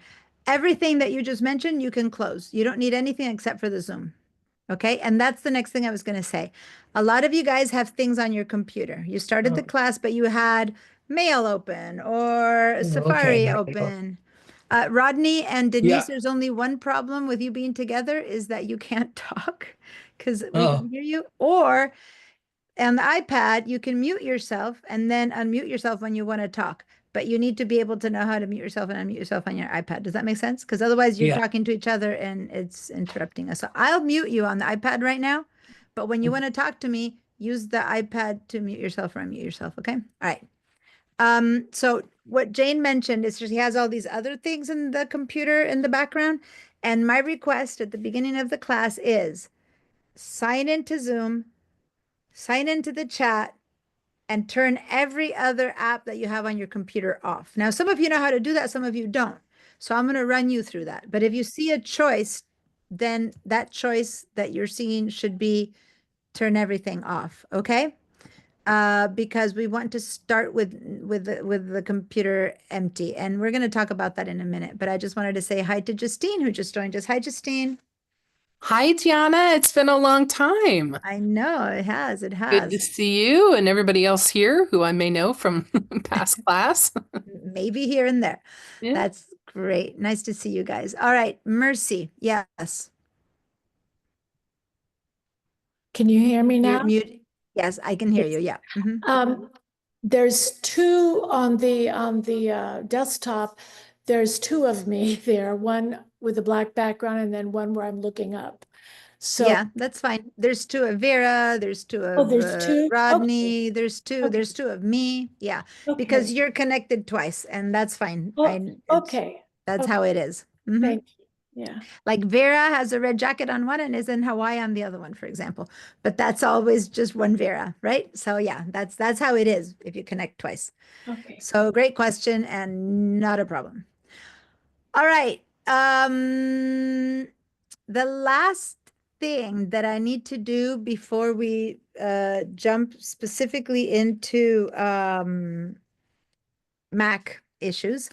Everything that you just mentioned, you can close. You don't need anything except for the Zoom. Okay, and that's the next thing I was gonna say. A lot of you guys have things on your computer. You started the Oh. class, but you had Mail open or Oh, Safari okay. open. Rodney and Denise, Yeah. there's only one problem with you being together is that you can't talk because we Oh. can hear you. Or on the iPad, you can mute yourself and then unmute yourself when you want to talk. But you need to be able to know how to mute yourself and unmute yourself on your iPad. Does that make sense? Because otherwise you're Yeah. talking to each other and it's interrupting us. So I'll mute you on the iPad right now. But when you want to talk to me, use the iPad to mute yourself or unmute yourself. Okay. All right. So what Jane mentioned is she has all these other things in the computer in the background. And my request at the beginning of the class is sign into Zoom, sign into the chat, and turn every other app that you have on your computer off. Now, some of you know how to do that, some of you don't. So I'm going to run you through that. But if you see a choice, then that choice that you're seeing should be turn everything off, okay? Because we want to start with the computer empty, and we're going to talk about that in a minute. But I just wanted to say hi to Justine, who just joined us. Hi, Justine. Hi, Tiana. It's been a long time. I know it has. It Good to has. see you and everybody else here who I may know from past class. Maybe here and there. Yeah. That's great. Nice to see you guys. All right, Mercy. Yes. Can you hear me You're now? mute. Yes, I can hear Yes. you. Yeah. Mhm. There's two on the desktop. There's two of me there, one with a black background and then one where I'm looking up. So Yeah, that's fine. There's two of Vera. There's two of there's two? Okay. Rodney. There's two. Okay. There's two of me. Yeah, because Okay. you're connected twice, and that's fine. Oh, It's- okay. That's how it is. Mhm. Thank you. Yeah. Like Vera has a red jacket on one and is in Hawaii on the other one, for example. But that's always just one Vera, right? So yeah, that's how it is if you connect twice. Okay. So great question and not a problem. All right. The last thing that I need to do before we jump specifically into Mac issues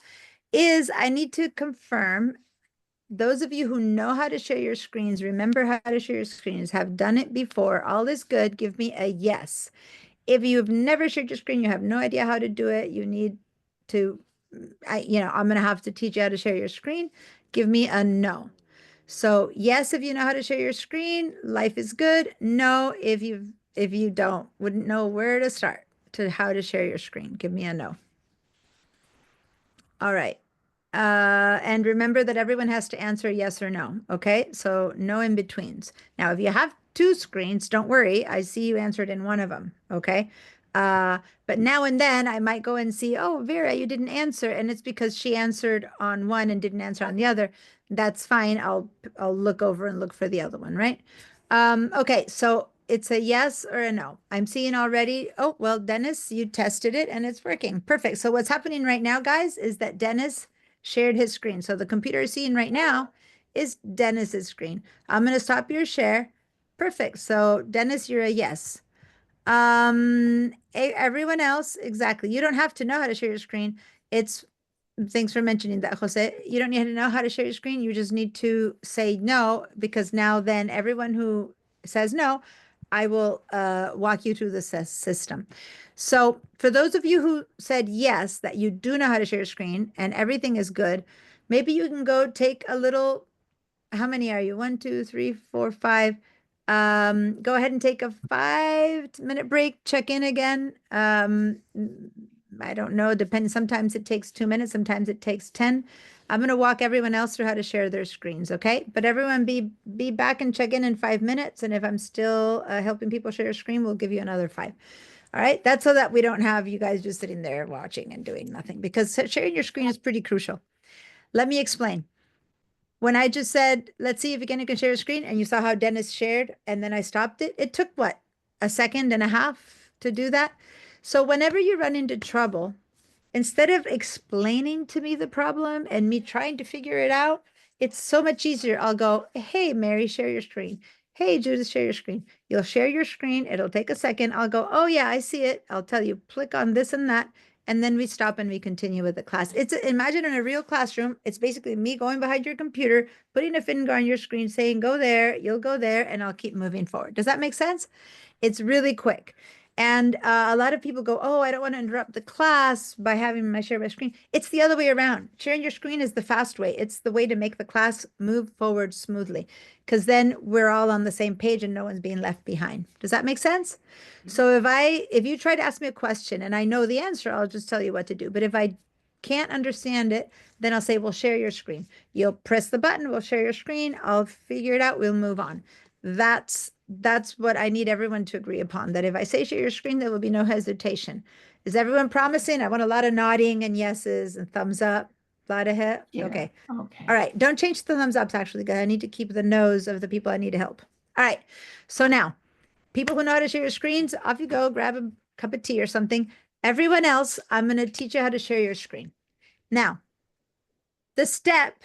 is I need to confirm those of you who know how to share your screens, remember how to share your screens, have done it before, all is good, give me a yes. If you've never shared your screen, you have no idea how to do it, you need to, I'm going to have to teach you how to share your screen, give me a no. So yes, if you know how to share your screen, life is good. No, if you wouldn't know where to start to how to share your screen, give me a no. All right. And remember that everyone has to answer yes or no. Okay. So no in betweens. Now, if you have two screens, don't worry. I see you answered in one of them. Okay. But now and then I might go and see, oh, Vera, you didn't answer. And it's because she answered on one and didn't answer on the other. That's fine. I'll look over and look for the other one, right? Okay, so it's a yes or a no. I'm seeing already. Oh, well, Dennis, you tested it and it's working. Perfect. So what's happening right now, guys, is that Dennis shared his screen. So the computer is seeing right now is Dennis's screen. I'm going to stop your share. Perfect. So Dennis, you're a yes. Everyone else, exactly. You don't have to know how to share your screen. Thanks for mentioning that, Jose. You don't need to know how to share your screen. You just need to say no, because now then everyone who says no, I will walk you through the system. So for those of you who said yes, that you do know how to share your screen and everything is good, maybe you can go take a little, how many are you? 1, 2, 3, 4, 5. Go ahead and take a 5-minute break, check in again. I don't know, depends. Sometimes it takes 2 minutes, sometimes it takes 10. I'm going to walk everyone else through how to share their screens, okay? But everyone be back and check in 5 minutes. And if I'm still helping people share a screen, we'll give you another 5. All right, that's so that we don't have you guys just sitting there watching and doing nothing, because sharing your screen is pretty crucial. Let me explain. When I just said, let's see if again you can share your screen, and you saw how Dennis shared, and then I stopped it, it took what, 1.5 seconds to do that? So whenever you run into trouble, instead of explaining to me the problem and me trying to figure it out, it's so much easier. I'll go, hey, Mary, share your screen. Hey, Judith, share your screen. You'll share your screen. It'll take a second. I'll go, oh yeah, I see it. I'll tell you, click on this and that. And then we stop and we continue with the class. Imagine in a real classroom, it's basically me going behind your computer, putting a finger on your screen, saying, go there, you'll go there, and I'll keep moving forward. Does that make sense? It's really quick. And a lot of people go, oh, I don't want to interrupt the class by having my share my screen. It's the other way around. Sharing your screen is the fast way. It's the way to make the class move forward smoothly, because then we're all on the same page and no one's being left behind. Does that make sense? So if you try to ask me a question and I know the answer, I'll just tell you what to do. But if I can't understand it, then I'll say, well, share your screen. You'll press the button, we'll share your screen. I'll figure it out. We'll move on. That's what I need everyone to agree upon, that if I say share your screen, there will be no hesitation. Is everyone promising? I want a lot of nodding and yeses and thumbs up. A lot of hit. Yeah, Okay. okay. All right. Don't change the thumbs ups, actually, because I need to keep the nose of the people I need to help. All right. So now, people who know how to share your screens, off you go, grab a cup of tea or something. Everyone else, I'm going to teach you how to share your screen. Now, the step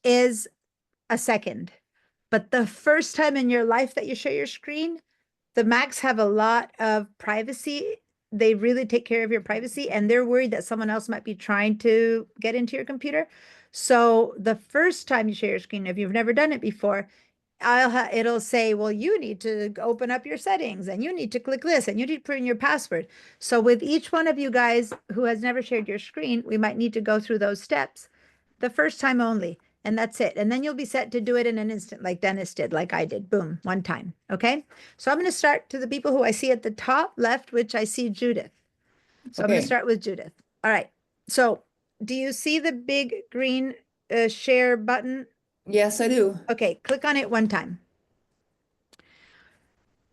is a second. But the first time in your life that you share your screen, the Macs have a lot of privacy. They really take care of your privacy, and they're worried that someone else might be trying to get into your computer. So the first time you share your screen, if you've never done it before, it'll say, well, you need to open up your settings and you need to click this and you need to put in your password. So with each one of you guys who has never shared your screen, we might need to go through those steps the first time only. And that's it. And then you'll be set to do it in an instant, like Dennis did, like I did. Boom, one time. Okay. So I'm going to start to the people who I see at the top left, which I see Judith. So I'm going to Okay. start with Judith. All right. So do you see the big green share button? Yes, I do. Okay. Click on it one time.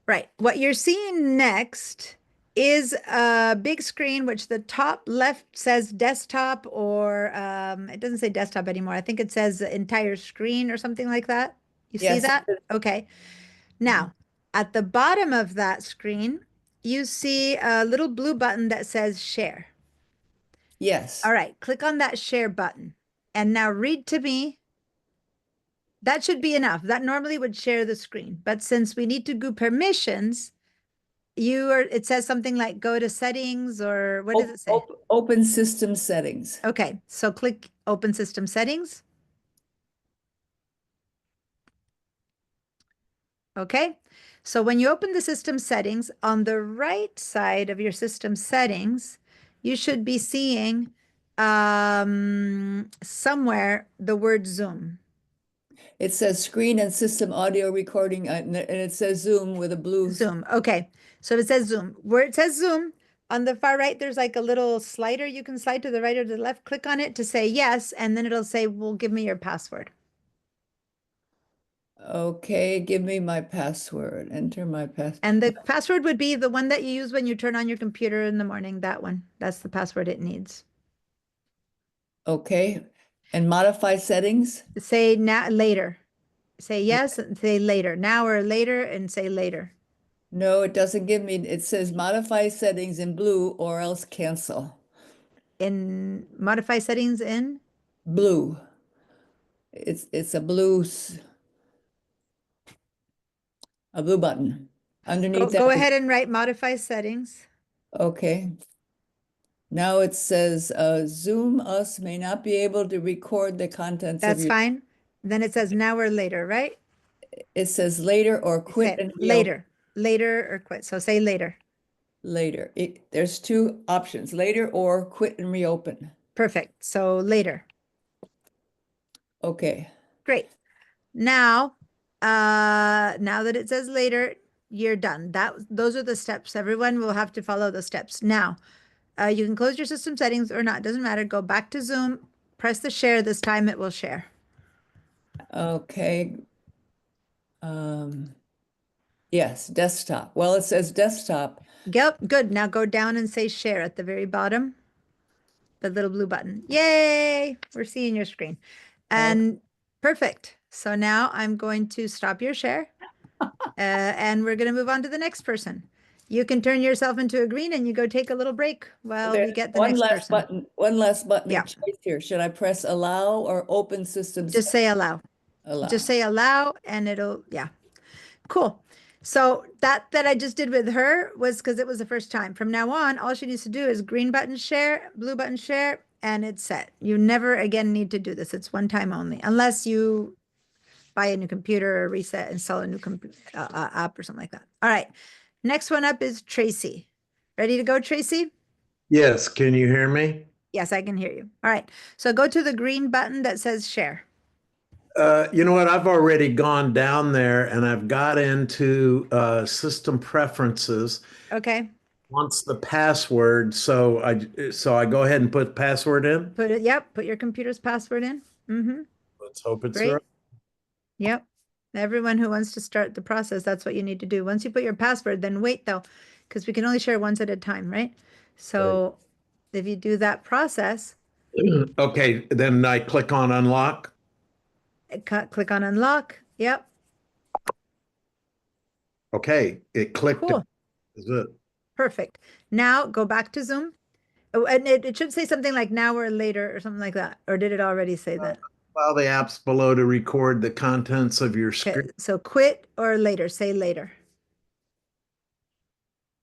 Right. What you're seeing next is a big screen, which the top left says desktop, or it doesn't say desktop anymore. I think it says entire screen or something like that. You see Yes. that? Okay. Now, at the bottom of that screen, you see a little blue button that says share. Yes. All right. Click on that share button. And now read to me. That should be enough. That normally would share the screen. But since we need to do permissions, it says something like go to settings, or what does it say? Open system settings. Okay, so click open system settings. Okay, so when you open the system settings, on the right side of your system settings, you should be seeing somewhere the word Zoom. It says screen and system audio recording, and it says Zoom with a blue. Zoom. Okay. So it says Zoom. Where it says Zoom, on the far right, there's like a little slider. You can slide to the right or the left. Click on it to say yes, and then it'll say, well, give me your password. Okay, give me my password. Enter my password. And the password would be the one that you use when you turn on your computer in the morning, that one. That's the password it needs. Okay, and modify settings? Say now, later. Say yes, and say later. Now or later, and say later. No, it doesn't give me, it says modify settings in blue or else cancel. In modify settings in, Blue. It's a blue button. Underneath go that, ahead and write modify settings. okay. Now it says, Zoom us may not be able to record the contents of That's your. fine. Then it says now or later, right? It says later or quit Say and reopen later or quit. So say later. later. There's two options, later or quit and reopen. Perfect. So later. Okay. Great. Now that it says later, you're done. Those are the steps. Everyone will have to follow the steps. Now, you can close your system settings or not, doesn't matter. Go back to Zoom, press the share. This time it will share. Okay. Yes, desktop. Well, it says desktop. Yep, good. Now go down and say share at the very bottom. The little blue button. Yay! We're seeing your screen. And perfect. So now I'm going to stop your share. And we're going to move on to the next person. You can turn yourself into a green and you go take a little break while we There's get the one next last person. button, one last button Yeah. of choice here. Should I press allow or open systems? Just say allow. Allow. Just say allow and it'll, yeah. Cool. So that I just did with her was because it was the first time. From now on, all she needs to do is green button share, blue button share, and it's set. You never again need to do this. It's one time only, unless you buy a new computer or reset, install a new app or something like that. All right. Next one up is Tracy. Ready to go, Tracy? Yes, can you hear me? Yes, I can hear you. All right. So go to the green button that says share. You know what? I've already gone down there and I've got into system preferences. Okay. Wants the password, so I go ahead and put password in. Put it. Yep. Put your computer's password in. Mm-hmm. Let's hope it's Great. right. Yep. Everyone who wants to start the process, that's what you need to do. Once you put your password, then wait though, because we can only share once at a time, right? So if you do that process, Okay, then I click on unlock. click on unlock. Yep. Okay, it clicked. Cool. Is it? Perfect. Now go back to Zoom. Oh, and it should say something like now or later or something like that. Or did it already say that? Allow the apps below to record the contents of your Okay, screen. so quit or later. Say later.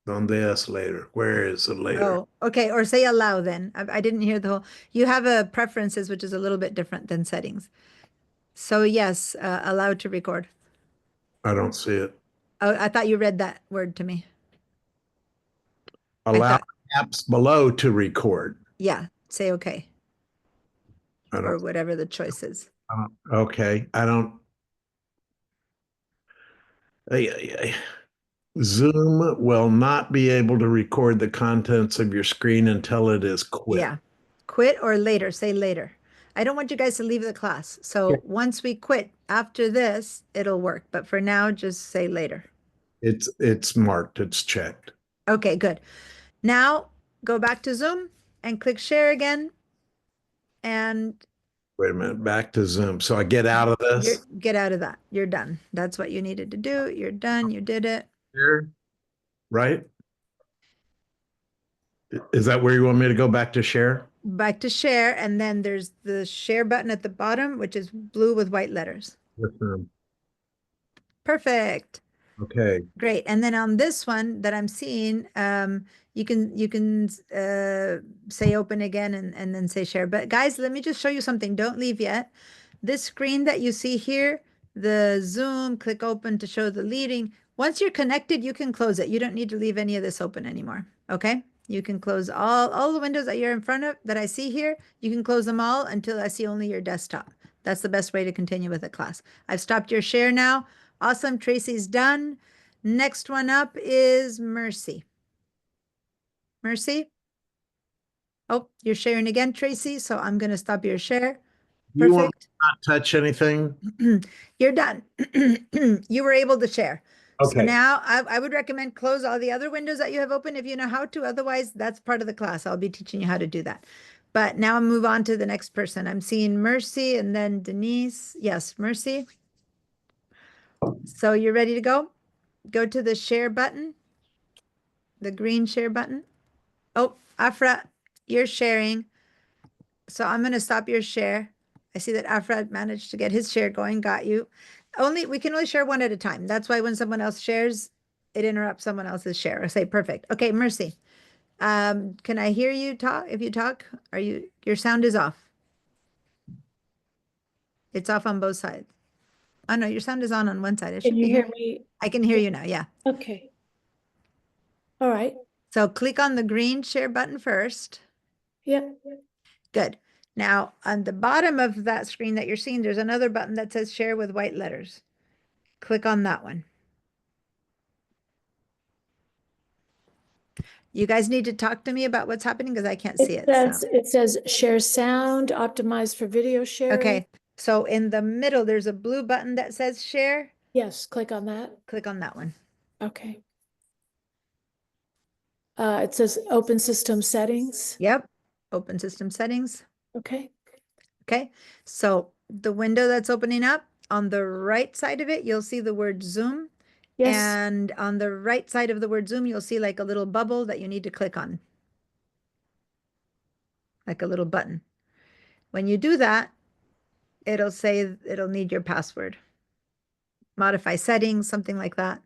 On this later. Where is it later? Oh, okay. Or say allow then. I didn't hear the whole. You have a preferences, which is a little bit different than settings. So yes, allow to record. I don't see it. Oh, I thought you read that word to me. Allow thought- apps below to record. Yeah, say okay. I Or don't, whatever the choice is. okay, I don't. Zoom will not be able to record the contents of your screen until it is quit. Yeah, quit or later. Say later. I don't want you guys to leave the class. So once we quit after this, it'll work. But for now, just say later. It's marked. It's checked. Okay, good. Now go back to Zoom and click share again. And Wait a minute. Back to Zoom. So I get out of this. get out of that. You're done. That's what you needed to do. You're done. You did it. Here, right? Is that where you want me to go back to share? Back to share. And then there's the share button at the bottom, which is blue with white letters. Yes, ma'am. Perfect. Okay. Great. And then on this one that I'm seeing, you can say open again and then say share. But guys, let me just show you something. Don't leave yet. This screen that you see here, the Zoom, click open to show the leading. Once you're connected, you can close it. You don't need to leave any of this open anymore. Okay. You can close all the windows that you're in front of that I see here. You can close them all until I see only your desktop. That's the best way to continue with the class. I've stopped your share now. Awesome. Tracy's done. Next one up is Mercy. Mercy. Oh, you're sharing again, Tracy. So I'm going to stop your share. You want me Perfect. to not touch anything? You're done. You were able to share. So Okay. now I would recommend close all the other windows that you have open if you know how to. Otherwise, that's part of the class. I'll be teaching you how to do that. But now I'll move on to the next person. I'm seeing Mercy and then Denise. Yes, Mercy. So you're ready to go? Go to the share button, the green share button. Oh, Afra, you're sharing. So I'm going to stop your share. I see that Afra managed to get his share going, got you. We can only share one at a time. That's why when someone else shares, it interrupts someone else's share. I say, perfect. Okay, Mercy. Can I hear you talk? If you talk, your sound is off. It's off on both sides. Oh no, your sound is on one side. It Can should you be hear here. me? I can hear you now. Yeah. Okay. All right. So click on the green share button first. Yep. Good. Now, on the bottom of that screen that you're seeing, there's another button that says share with white letters. Click on that one. You guys need to talk to me about what's happening because I can't see it. It says share sound, optimized for video sharing. Okay. So in the middle, there's a blue button that says share. Yes, click on that. Click on that one. Okay. It says open system settings. Yep. Open system settings. Okay. Okay. So the window that's opening up on the right side of it, you'll see the word Zoom. Yes. And on the right side of the word Zoom, you'll see like a little bubble that you need to click on. Like a little button. When you do that, it'll say it'll need your password. Modify settings, something like that.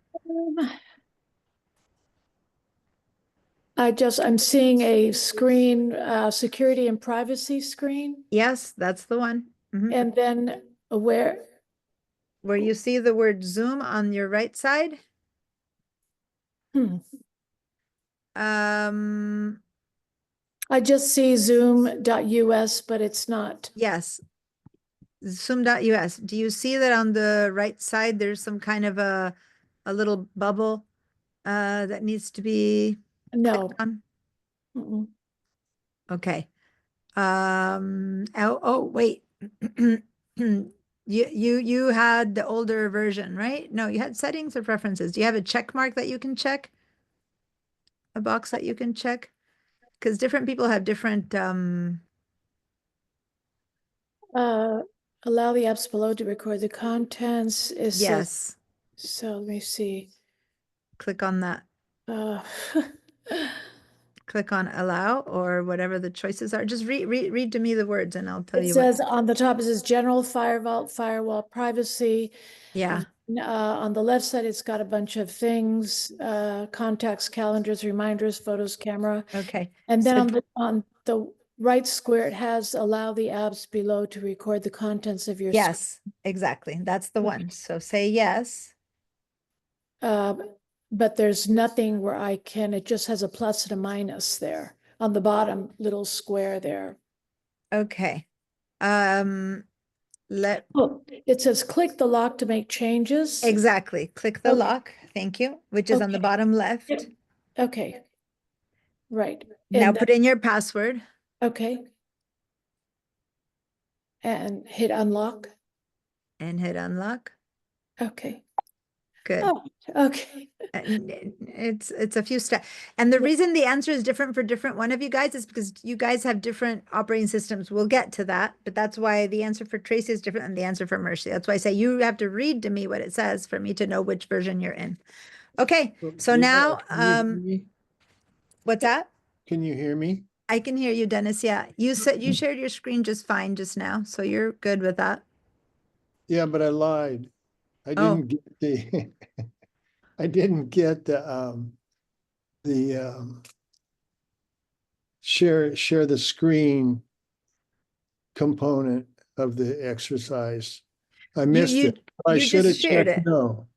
I'm seeing a screen, security and privacy screen. Yes, that's the one. Mhm. And then where you see the word Zoom on your right side. I just see zoom.us, but it's not. Yes. Zoom.us. Do you see that on the right side, there's some kind of a little bubble that needs to be No. on? Mm-mm. Okay. Wait. You had the older version, right? No, you had settings or preferences. Do you have a check mark that you can check? A box that you can check? Because different people have different Allow the apps below to record the contents. yes. So let me see. Click on that. Click on allow or whatever the choices are. Just read to me the words and I'll tell It you says on the top, it says general firewall privacy. Yeah. On the left side, it's got a bunch of things, contacts, calendars, reminders, photos, camera. Okay. And then So- on the right square, it has allow the apps below to record the contents of your yes, exactly. That's the one. So say yes. But there's nothing where it just has a plus and a minus there on the bottom little square there. Okay. It says click the lock to make changes. Exactly. Click the lock. Thank you. Which is on the Okay. bottom left. Yep. Okay. Right. Now And put in your password. okay. And hit unlock. And hit unlock. Okay. Good. Oh, okay. It's a few steps. And the reason the answer is different for different one of you guys is because you guys have different operating systems. We'll get to that, but that's why the answer for Tracy is different than the answer for Mercy. That's why I say you have to read to me what it says for me to know which version you're in. Okay, so now, what's that? Can you hear me? I can hear you, Dennis. Yeah, you said you shared your screen just fine just now, so you're good with that. Yeah, but I lied. I didn't get the I didn't get the share the screen component of the exercise. I missed it. I should have shared checked it. no.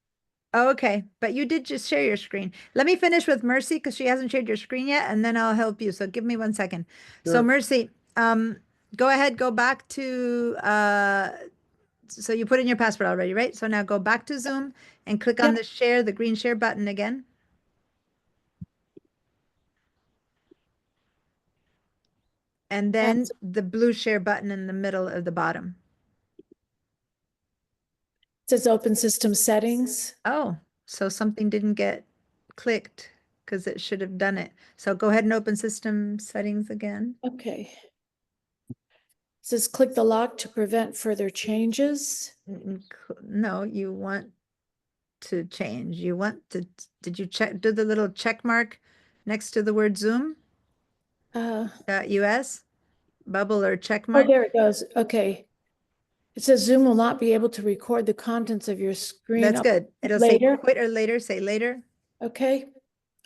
Oh, okay, but you did just share your screen. Let me finish with Mercy because she hasn't shared your screen yet, and then I'll help you. So give me 1 second. So Sure. Mercy, go ahead, go back to so you put in your password already, right? So now go back to Zoom and click on the green share button again. And then s- the blue share button in the middle of the bottom. It says open system settings. Oh, so something didn't get clicked because it should have done it. So go ahead and open system settings again. Okay. It says click the lock to prevent further changes. No, you want to change. You want to, did you do the little check mark next to the word Zoom? .us, bubble or check Oh, mark? there it goes. Okay. It says Zoom will not be able to record the contents of your screen. That's good. It'll later. say quit or later, say later. Okay.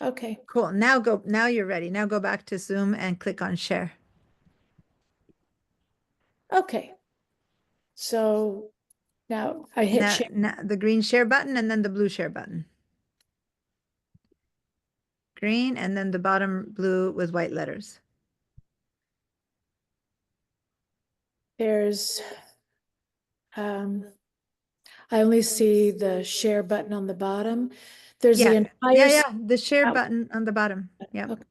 Okay. Cool. Now you're ready. Now go back to Zoom and click on share. Okay. So now I hit share. Now the green share button and then the blue share button. Green and then the bottom blue with white letters. There's, I only see the share button on the bottom. There's the entire. The share button on the bottom. Yeah. Okay.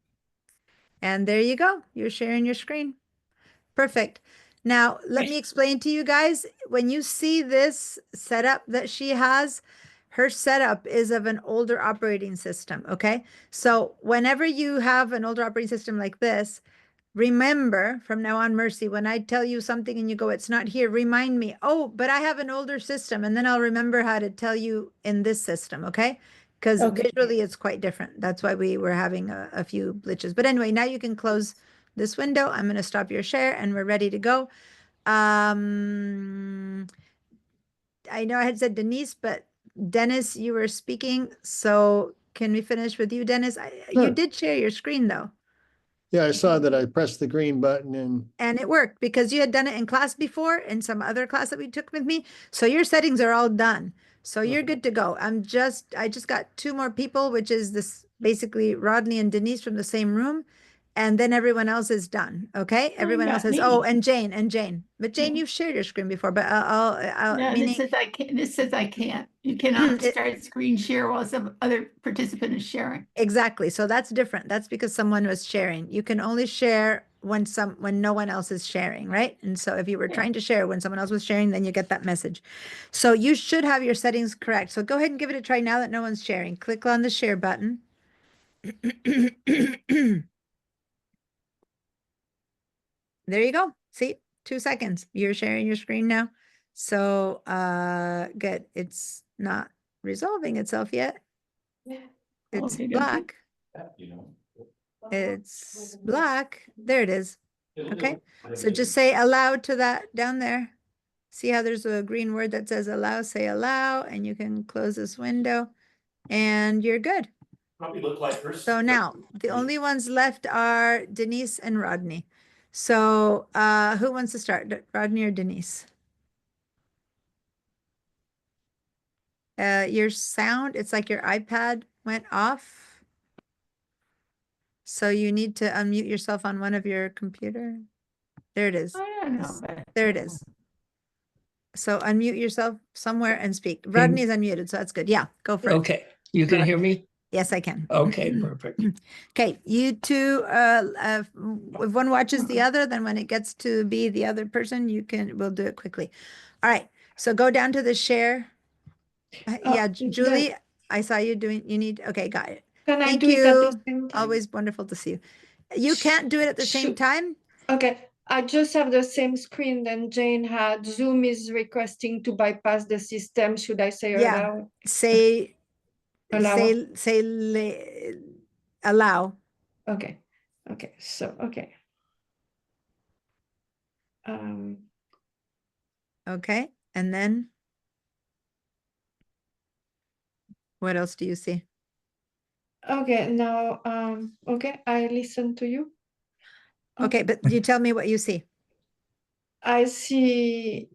And there you go. You're sharing your screen. Perfect. Now, let me explain to you guys, when you see this setup that she has, her setup is of an older operating system, okay? So whenever you have an older operating system like this, remember from now on, Mercy, when I tell you something and you go, it's not here, remind me, oh, but I have an older system, and then I'll remember how to tell you in this system, okay? Because visually it's quite different. That's why we were having a few glitches. But anyway, now you can close this window. I'm going to stop your share and we're ready to go. I know I had said Denise, but Dennis, you were speaking. So can we finish with you, Dennis? You did share your screen though. Yeah, I saw that I pressed the green button and it worked because you had done it in class before, in some other class that we took with me. So your settings are all done. So you're good to go. I just got 2 more people, which is this basically Rodney and Denise from the same room. And then everyone else is done. Okay. Everyone else is, and Jane. But Jane, you've shared your screen before, but No, meaning, this says I can't, this says I can't. You cannot start screen share while some other participant is sharing. exactly. So that's different. That's because someone was sharing. You can only share when no one else is sharing, right? And so if you were trying to share when someone else was sharing, then you get that message. So you should have your settings correct. So go ahead and give it a try now that no one's sharing. Click on the share button. There you go. See, 2 seconds. You're sharing your screen now. So good. It's not resolving itself yet. It's black. It's black. There it is. Okay. So just say allow to that down there. See how there's a green word that says allow, say allow, and you can close this window and you're good. Probably look like her. So now the only ones left are Denise and Rodney. So who wants to start, Rodney or Denise? Your sound, it's like your iPad went off. So you need to unmute yourself on one of your computer. There it is. I don't know. There it is. So unmute yourself somewhere and speak. Rodney's unmuted, so that's good. Yeah, go for it. Okay, you can hear me? Yes, I can. Okay, perfect. Okay, you two, if one watches the other, then when it gets to be the other person, we'll do it quickly. All right, so go down to the share. Yeah, Julie, I saw you okay, got it. Can I Thank do it at you. the same time? Always wonderful to see you. You can't do it at the same time? Okay, I just have the same screen than Jane had. Zoom is requesting to bypass the system. Should I say allow? Say Allow. allow. Okay, so, okay. Okay, and then what else do you see? Okay, now, okay, I listen to you. Okay, but you tell me what you see. I see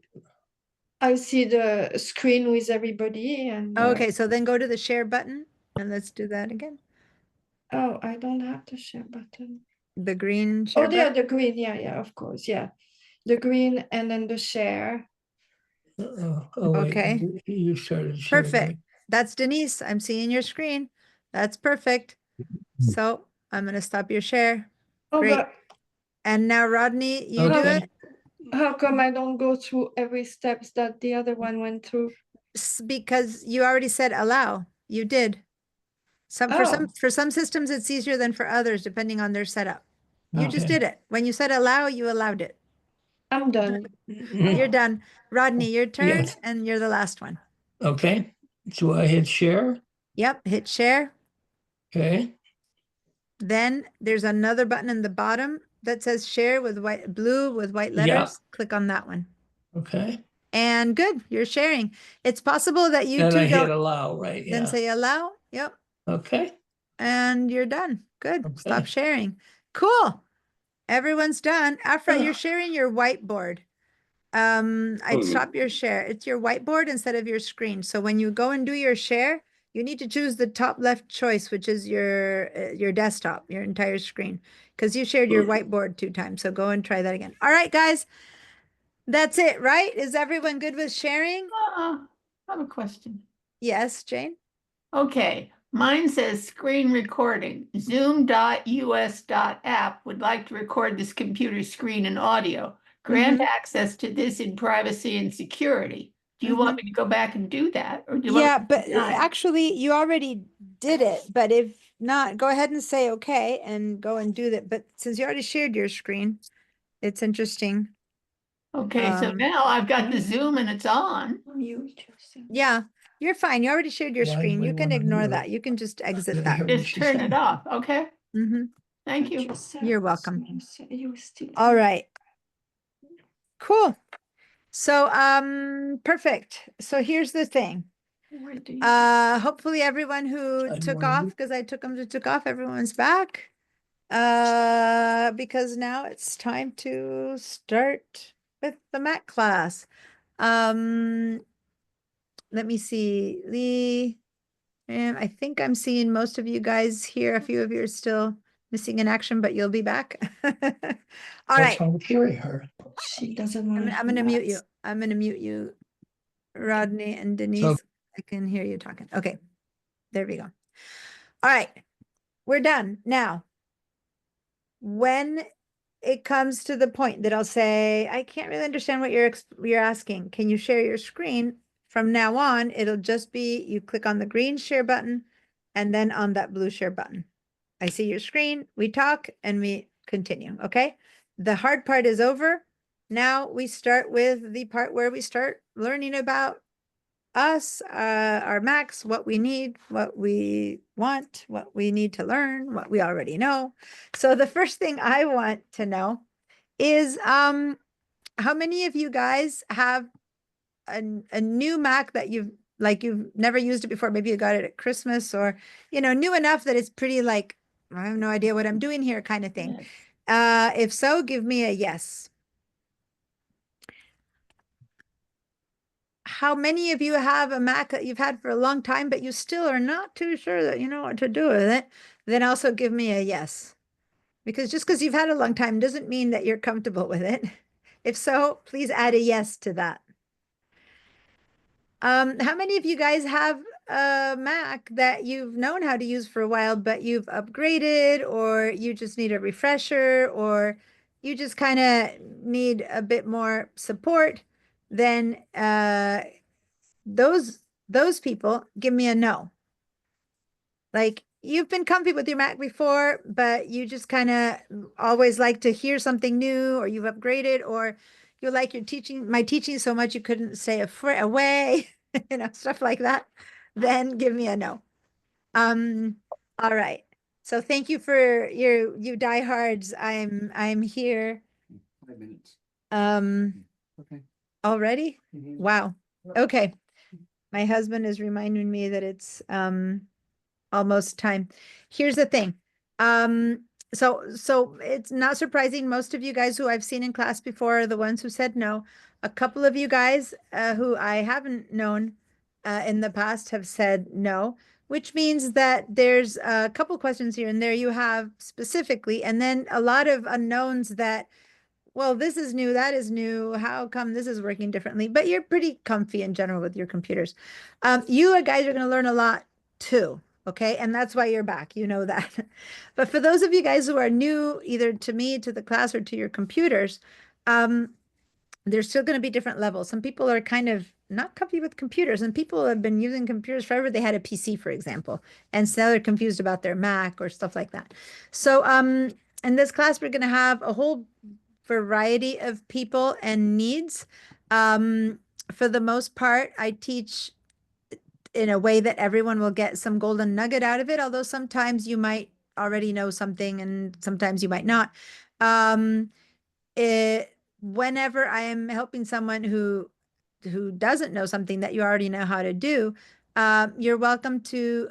the screen with everybody and. Okay, so then go to the share button and let's do that again. Oh, I don't have the share button. The green share Oh, there, button? the green, yeah, of course, yeah. The green and then the share. Okay. You started sharing. Perfect. That's Denise. I'm seeing your screen. That's perfect. So I'm going to stop your share. Oh, Great. but And now Rodney, you do Okay. it How come I don't go through every steps that the other one went through? because you already said allow. You did. Oh. For some systems, it's easier than for others, depending on their setup. You just Okay. did it. When you said allow, you allowed it. I'm done. You're done. Rodney, your turn, Yes. and you're the last one. Okay, so I hit share. Yep, hit share. Okay, Then there's another button in the bottom that says share with blue with white letters. Yeah. Click on that one. okay. And good, you're sharing. It's possible that you And I two hit don't allow, right? then Yeah. say allow. Yep. Okay. And you're done. Good. Stop Okay. sharing. Cool. Everyone's done. Afra, you're Ugh. sharing your whiteboard. I'd stop your share. It's your whiteboard instead of your screen. So when you go and do your share, you need to choose the top left choice, which is your desktop, your entire screen, because you shared your whiteboard 2 times. So go and try that again. All right, guys. That's it, right? Is everyone good with sharing? I have a question. Yes, Jane? Okay, mine says screen recording. Zoom.us.app would like to record this computer screen and audio. Grant access to this in privacy and security. Do you want me to go back and do that? Or do you want Yeah, me to but deny it? actually you already did it, but if not, go ahead and say okay and go and do that. But since you already shared your screen, it's interesting. Okay, so now I've got the Zoom and it's on. Yeah, you're fine. You already shared your Why screen. would You I can wanna ignore do that. it? You can just exit Did I that. hear what Just she turn said? it off, okay? Mm-hmm. Thank you. You're welcome. All right. Cool. So, perfect. So here's the thing. Hopefully everyone who I don't took wanna off, do- because I took them to took off, everyone's back. Because now it's time to start with the Mac class. Let me see, Lee. And I think I'm seeing most of you guys here. A few of you are still missing in action, but you'll be back. All What's right. wrong with hearing her? She doesn't want I'm gonna mute you. I'm gonna mute you, Rodney and Denise. I can hear you talking. Okay, there we go. All right, we're done. Now, when it comes to the point that I'll say, I can't really understand what you're asking. Can you share your screen? From now on, it'll just be, you click on the green share button and then on that blue share button. I see your screen, we talk and we continue, okay? The hard part is over. Now we start with the part where we start learning about us, our Macs, what we need, what we want, what we need to learn, what we already know. So the first thing I want to know is how many of you guys have a new Mac that you've never used it before? Maybe you got it at Christmas, or new enough that it's pretty like, I have no idea what I'm doing here kind of thing. If so, give me a yes. How many of you have a Mac that you've had for a long time, but you still are not too sure that you know what to do with it? Then also give me a yes. Because just because you've had a long time doesn't mean that you're comfortable with it. If so, please add a yes to that. How many of you guys have a Mac that you've known how to use for a while, but you've upgraded, or you just need a refresher, or you just kind of need a bit more support? Then those people, give me a no. Like, you've been comfy with your Mac before, but you just kind of always like to hear something new, or you've upgraded, or you like my teaching so much you couldn't stay away, stuff like that. Then give me a no. All right. So thank you for you diehards. I'm here. 5 minutes. Okay. Already? Wow. Okay. My husband is reminding me that it's almost time. Here's the thing. So it's not surprising. Most of you guys who I've seen in class before are the ones who said no. A couple of you guys who I haven't known in the past have said no, which means that there's a couple questions here and there you have specifically, and then a lot of unknowns that, well, this is new, that is new, how come this is working differently? But you're pretty comfy in general with your computers. You guys are going to learn a lot too. Okay, and that's why you're back. You know that. But for those of you guys who are new, either to me, to the class, or to your computers, there's still going to be different levels. Some people are kind of not comfy with computers, and people have been using computers forever. They had a PC, for example, and so they're confused about their Mac or stuff like that. So in this class, we're going to have a whole variety of people and needs. For the most part, I teach in a way that everyone will get some golden nugget out of it, although sometimes you might already know something and sometimes you might not. Whenever I am helping someone who doesn't know something that you already know how to do, you're welcome to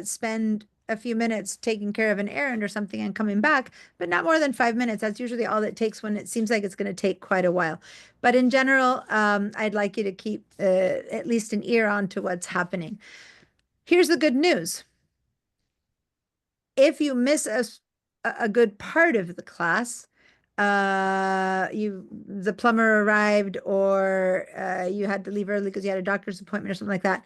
spend a few minutes taking care of an errand or something and coming back, but not more than 5 minutes. That's usually all it takes when it seems like it's going to take quite a while. But in general, I'd like you to keep at least an ear on to what's happening. Here's the good news. If you miss a good part of the class, the plumber arrived, or you had to leave early because you had a doctor's appointment or something like that,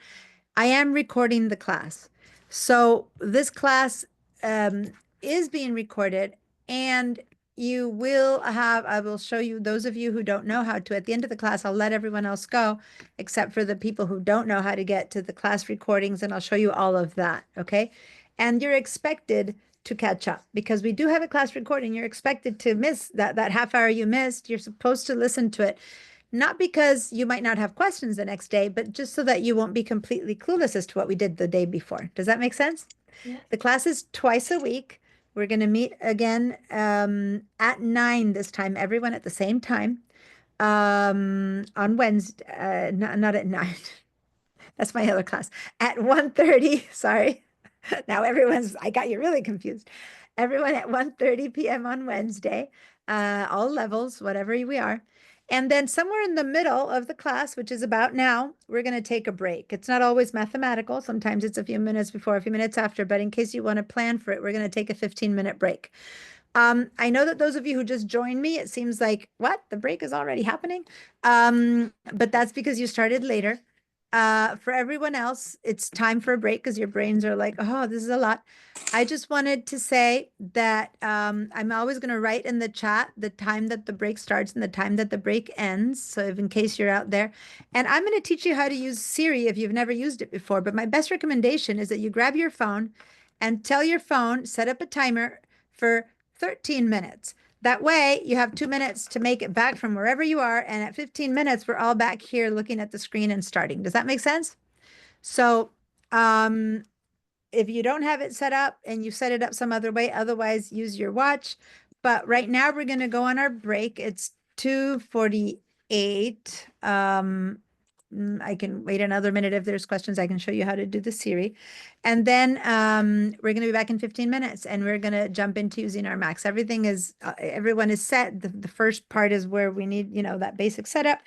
I am recording the class. So this class is being recorded, and you will have, I will show you, those of you who don't know how to, at the end of the class, I'll let everyone else go, except for the people who don't know how to get to the class recordings, and I'll show you all of that, okay? And you're expected to catch up because we do have a class recording. You're expected to miss that half hour you missed. You're supposed to listen to it. Not because you might not have questions the next day, but just so that you won't be completely clueless as to what we did the day before. Does that make sense? Yeah. The class is twice a week. We're going to meet again at 9 this time, everyone at the same time on Wednesday, not at 9. That's my other class. At 1:30, sorry. Now I got you really confused. Everyone at 1:30 p.m. on Wednesday, all levels, whatever we are. And then somewhere in the middle of the class, which is about now, we're going to take a break. It's not always mathematical. Sometimes it's a few minutes before, a few minutes after, but in case you want to plan for it, we're going to take a 15-minute break. I know that those of you who just joined me, it seems like, what? The break is already happening? But that's because you started later. For everyone else, it's time for a break because your brains are like, oh, this is a lot. I just wanted to say that I'm always going to write in the chat the time that the break starts and the time that the break ends. So if in case you're out there, and I'm going to teach you how to use Siri if you've never used it before. But my best recommendation is that you grab your phone and tell your phone, set up a timer for 13 minutes. That way you have 2 minutes to make it back from wherever you are. And at 15 minutes, we're all back here looking at the screen and starting. Does that make sense? So if you don't have it set up and you set it up some other way, otherwise use your watch. But right now we're going to go on our break. It's 2:48. I can wait another minute. If there's questions, I can show you how to do the Siri. And then we're going to be back in 15 minutes and we're going to jump into using our Macs. Everything is, everyone is set. The first part is where we need, that basic setup.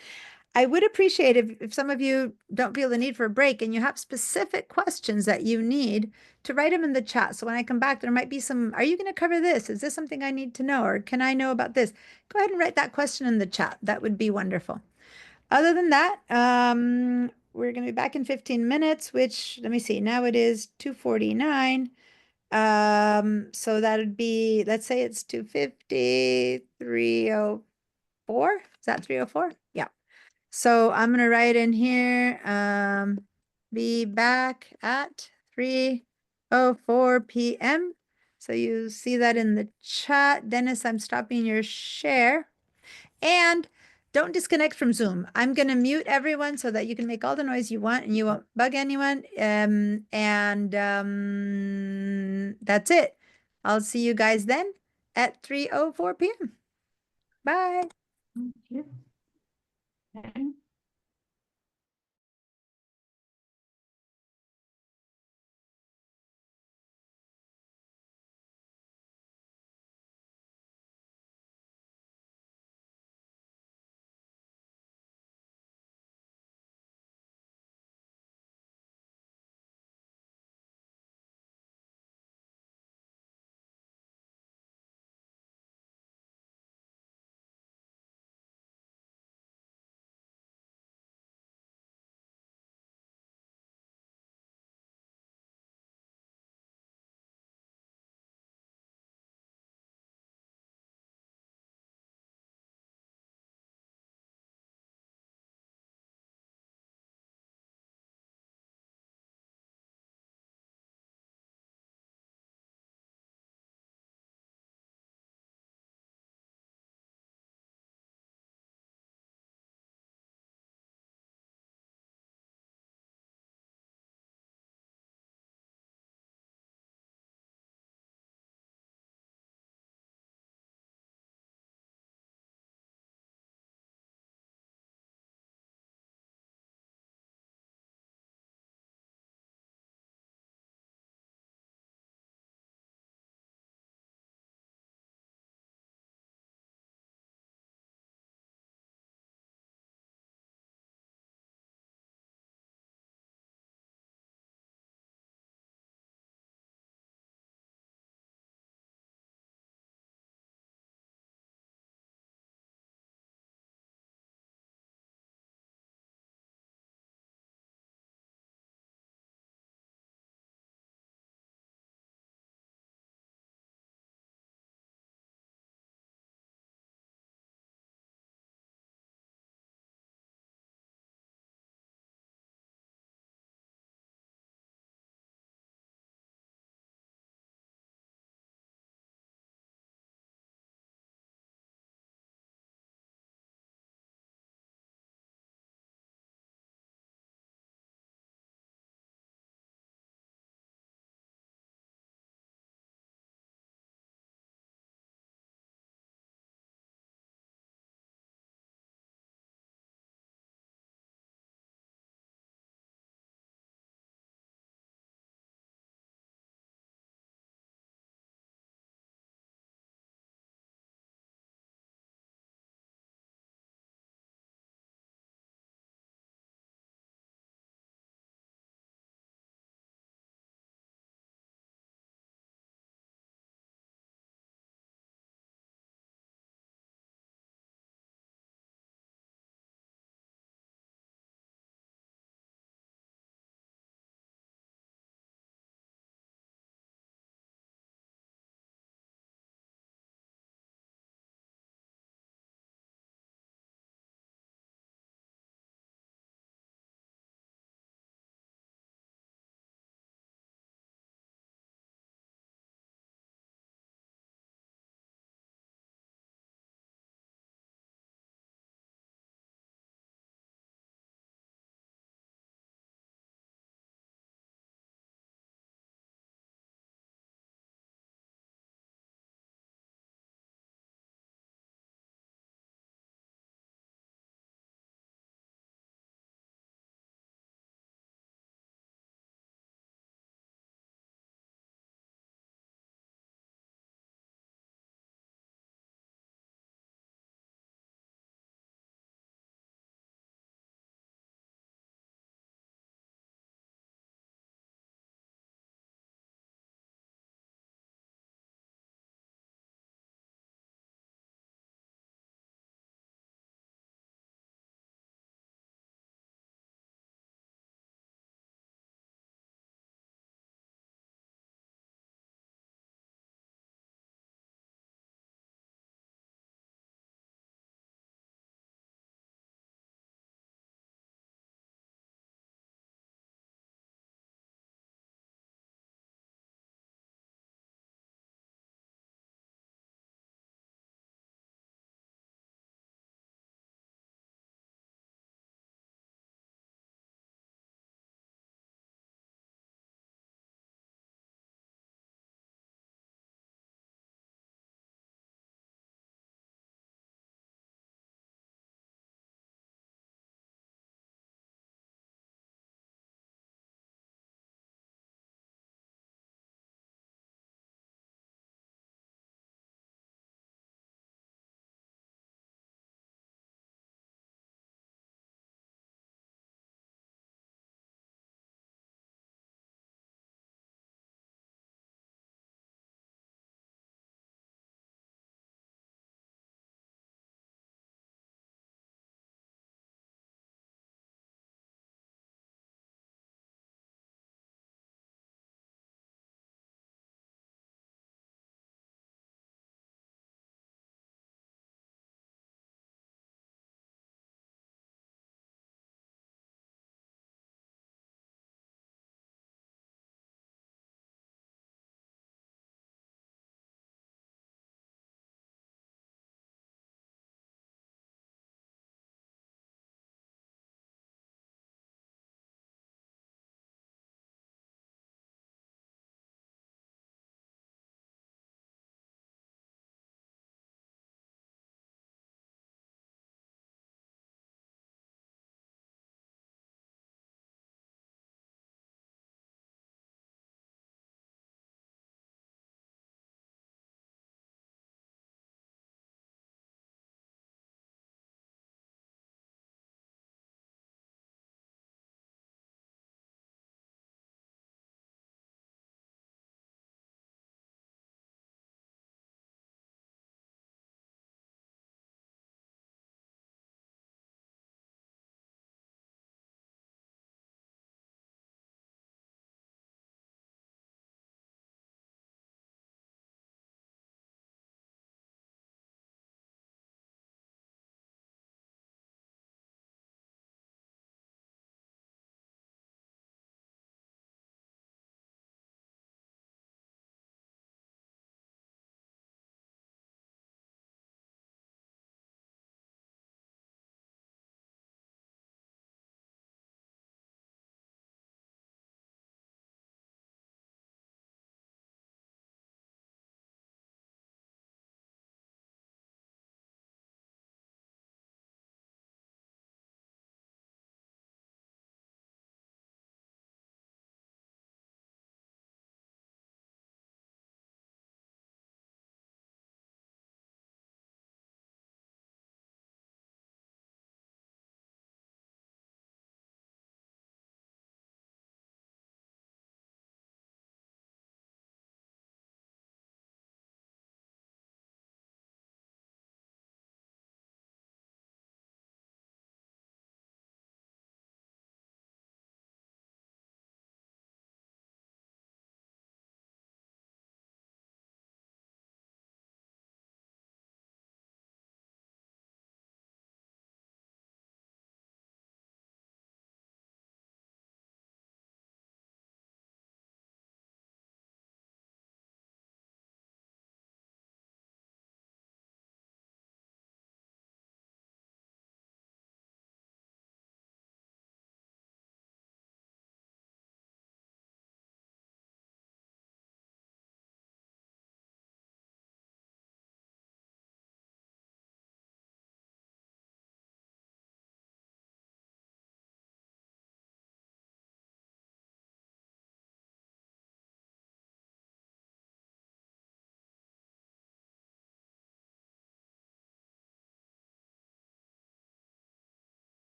I would appreciate if some of you don't feel the need for a break and you have specific questions that you need to write them in the chat. So when I come back, there might be some, are you going to cover this? Is this something I need to know? Or can I know about this? Go ahead and write that question in the chat. That would be wonderful. Other than that, we're going to be back in 15 minutes, which, let me see, now it is 2:49. So that would be, let's say it's 2:50, 3:04. Is that 3:04? Yeah. So I'm going to write in here, be back at 3:04 p.m. So you see that in the chat. Dennis, I'm stopping your share. And don't disconnect from Zoom. I'm going to mute everyone so that you can make all the noise you want and you won't bug anyone. That's it. I'll see you guys then at 3:04 p.m. Bye. Okay.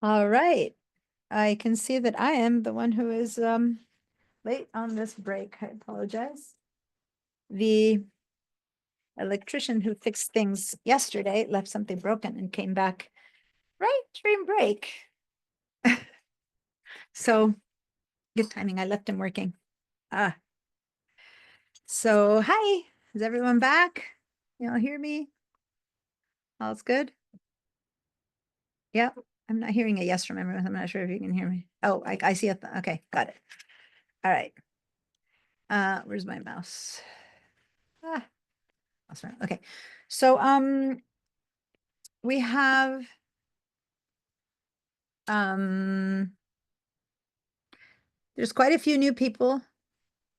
All right. I can see that I am the one who is late on this break. I apologize. The electrician who fixed things yesterday left something broken and came back right during break. So good timing. I left him working. So hi, is everyone back? Y'all hear me? All's good? Yep, I'm not hearing a yes from everyone. I'm not sure if you can hear me. Oh, I see it. Okay, got it. All right. Where's my mouse? Mouse around. Okay. So we have there's quite a few new people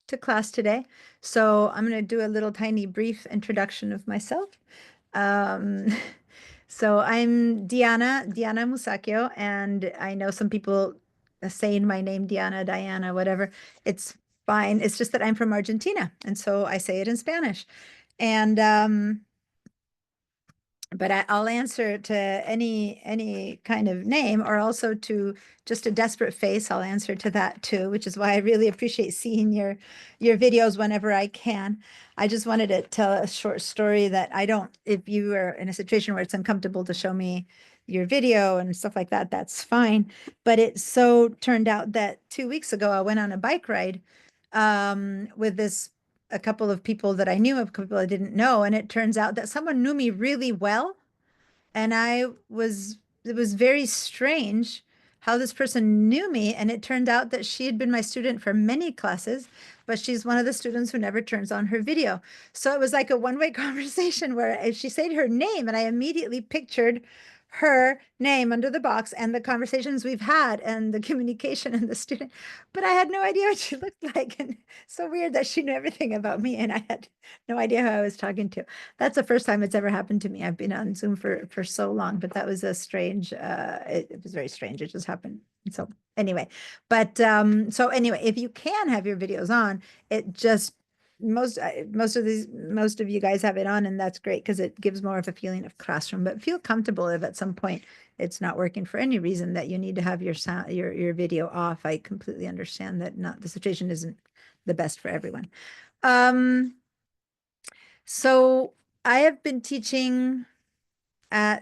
to class today. So I'm going to do a little tiny brief introduction of myself. So I'm Diana Musacchio, and I know some people saying my name, Diana, whatever. It's fine. It's just that I'm from Argentina, and so I say it in Spanish. And but I'll answer to any kind of name, or also to just a desperate face. I'll answer to that too, which is why I really appreciate seeing your videos whenever I can. I just wanted to tell a short story that I don't, if you are in a situation where it's uncomfortable to show me your video and stuff like that, that's fine. But it so turned out that 2 weeks ago, I went on a bike ride with a couple of people that I knew, a couple I didn't know, and it turns out that someone knew me really well, and it was very strange how this person knew me, and it turned out that she had been my student for many classes, but she's one of the students who never turns on her video. So it was like a one-way conversation where she said her name, and I immediately pictured her name under the box and the conversations we've had and the communication and the student, but I had no idea what she looked like. And so weird that she knew everything about me and I had no idea who I was talking to. That's the first time it's ever happened to me. I've been on Zoom for so long, but that was a strange, it was very strange. It just happened. So anyway, but so anyway, if you can have your videos on, it just most of you guys have it on, and that's great because it gives more of a feeling of classroom. But feel comfortable if at some point it's not working for any reason that you need to have your sound, your video off. I completely understand that the situation isn't the best for everyone. So I have been teaching at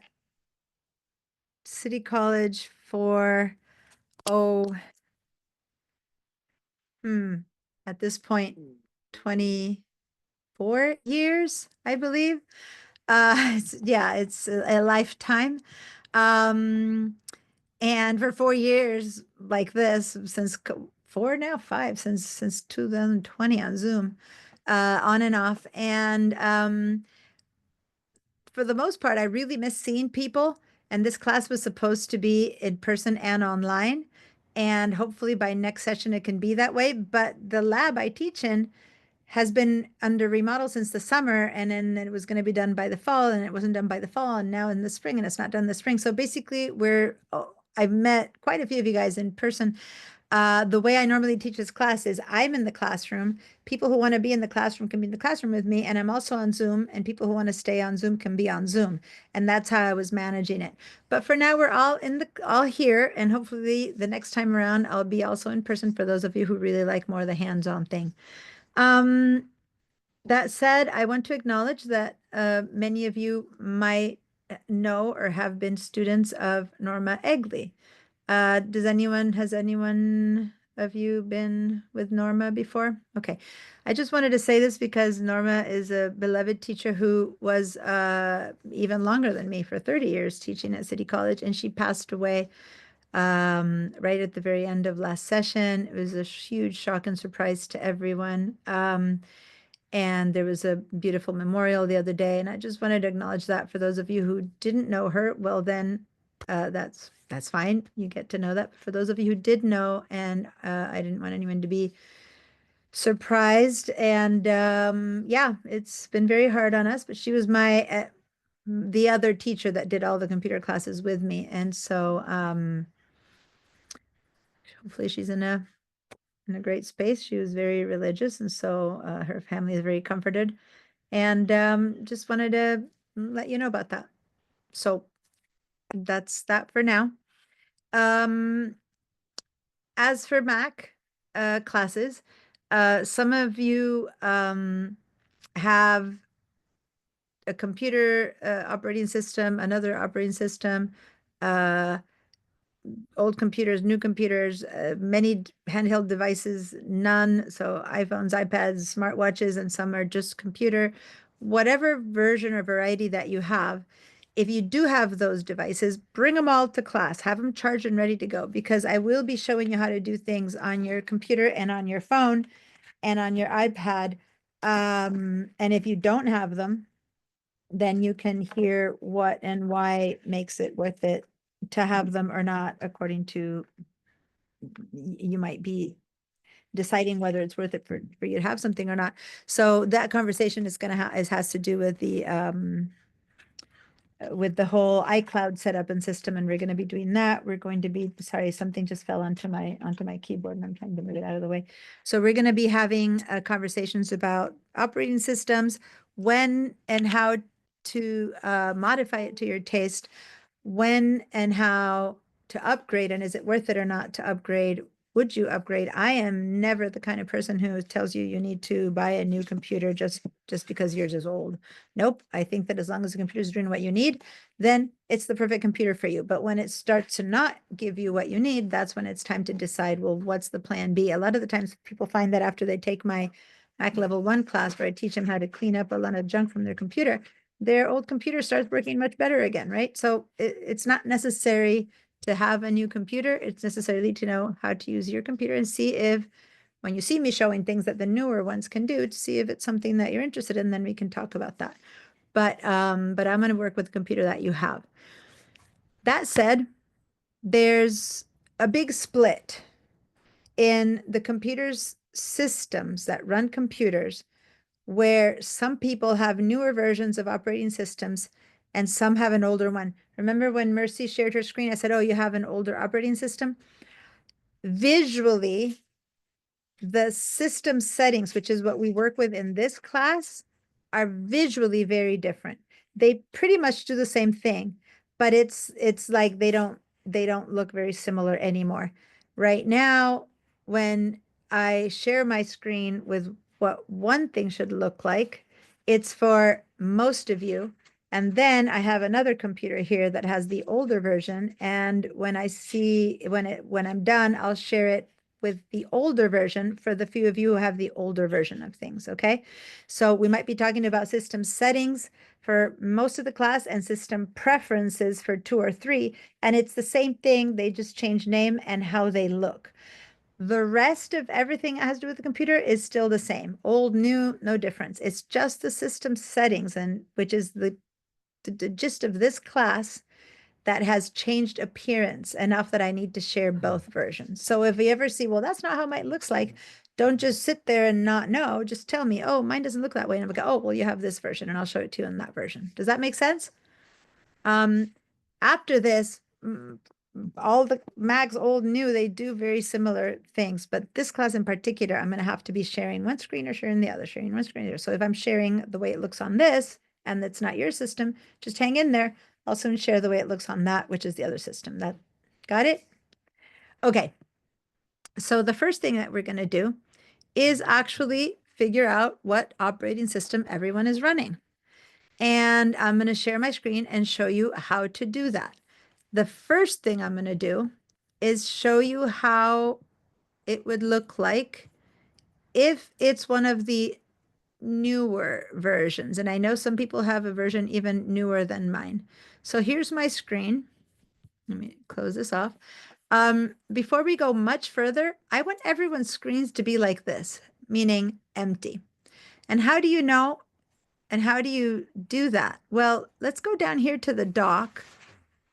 City College for at this point 24 years, I believe. It's a lifetime. And for 4 years like this, since 5 since 2020 on Zoom, on and off. And for the most part, I really miss seeing people. And this class was supposed to be in person and online. And hopefully by next session, it can be that way. But the lab I teach in has been under remodel since the summer, and then it was going to be done by the fall, and it wasn't done by the fall, and now in the spring, and it's not done this spring. So basically, I've met quite a few of you guys in person. The way I normally teach this class is I'm in the classroom. People who want to be in the classroom can be in the classroom with me, and I'm also on Zoom, and people who want to stay on Zoom can be on Zoom. And that's how I was managing it. But for now, we're all here, and hopefully the next time around, I'll be also in person for those of you who really like more of the hands-on thing. That said, I want to acknowledge that many of you might know or have been students of Norma Egley. Has anyone of you been with Norma before? Okay. I just wanted to say this because Norma is a beloved teacher who was even longer than me for 30 years teaching at City College, and she passed away right at the very end of last session. It was a huge shock and surprise to everyone. And there was a beautiful memorial the other day, and I just wanted to acknowledge that for those of you who didn't know her, well then, that's fine. You get to know that. But for those of you who did know, and I didn't want anyone to be surprised. And yeah, it's been very hard on us, but she was the other teacher that did all the computer classes with me. And so hopefully she's in a great space. She was very religious, and so her family is very comforted. And just wanted to let you know about that. So that's that for now. As for Mac classes, some of you have a computer operating system, another operating system, old computers, new computers, many handheld devices, none. So iPhones, iPads, smartwatches, and some are just computer. Whatever version or variety that you have, if you do have those devices, bring them all to class. Have them charged and ready to go, because I will be showing you how to do things on your computer and on your phone and on your iPad. And if you don't have them, then you can hear what and why makes it worth it to have them or not, according to, you might be deciding whether it's worth it for you to have something or not. So that conversation is gonna has to do with the whole iCloud setup and system, and we're going to be doing that. We're going to be, sorry, something just fell onto my keyboard and I'm trying to move it out of the way. So we're going to be having conversations about operating systems, when and how to modify it to your taste, when and how to upgrade, and is it worth it or not to upgrade? Would you upgrade? I am never the kind of person who tells you you need to buy a new computer just because yours is old. Nope. I think that as long as the computer is doing what you need, then it's the perfect computer for you. But when it starts to not give you what you need, that's when it's time to decide, well, what's the plan B? A lot of the times people find that after they take my Mac Level 1 class, where I teach them how to clean up a lot of junk from their computer, their old computer starts working much better again, right? So it's not necessary to have a new computer. It's necessarily to know how to use your computer and see if, when you see me showing things that the newer ones can do, to see if it's something that you're interested in, then we can talk about that. But I'm going to work with the computer that you have. That said, there's a big split in the computer's systems that run computers, where some people have newer versions of operating systems and some have an older one. Remember when Mercy shared her screen, I said, oh, you have an older operating system? Visually, the system settings, which is what we work with in this class, are visually very different. They pretty much do the same thing, but it's like they don't look very similar anymore. Right now, when I share my screen with what one thing should look like, it's for most of you. And then I have another computer here that has the older version. And when I'm done, I'll share it with the older version for the few of you who have the older version of things, okay? So we might be talking about system settings for most of the class and system preferences for 2 or 3, and it's the same thing, they just change name and how they look. The rest of everything that has to do with the computer is still the same. Old, new, no difference. It's just the system settings, and which is the gist of this class, that has changed appearance enough that I need to share both versions. So if you ever see, well, that's not how mine looks like, don't just sit there and not know. Just tell me, oh, mine doesn't look that way. And I'll go, oh, well, you have this version, and I'll show it to you in that version. Does that make sense? After this, all the Macs, old, new, they do very similar things. But this class in particular, I'm going to have to be sharing one screen or sharing the other, sharing one screen or the other. So if I'm sharing the way it looks on this, and it's not your system, just hang in there. I'll soon share the way it looks on that, which is the other system. That got it? Okay. So the first thing that we're going to do is actually figure out what operating system everyone is running. And I'm going to share my screen and show you how to do that. The first thing I'm going to do is show you how it would look like if it's one of the newer versions. And I know some people have a version even newer than mine. So here's my screen. Let me close this off. Before we go much further, I want everyone's screens to be like this, meaning empty. And how do you know? And how do you do that? Well, let's go down here to the dock.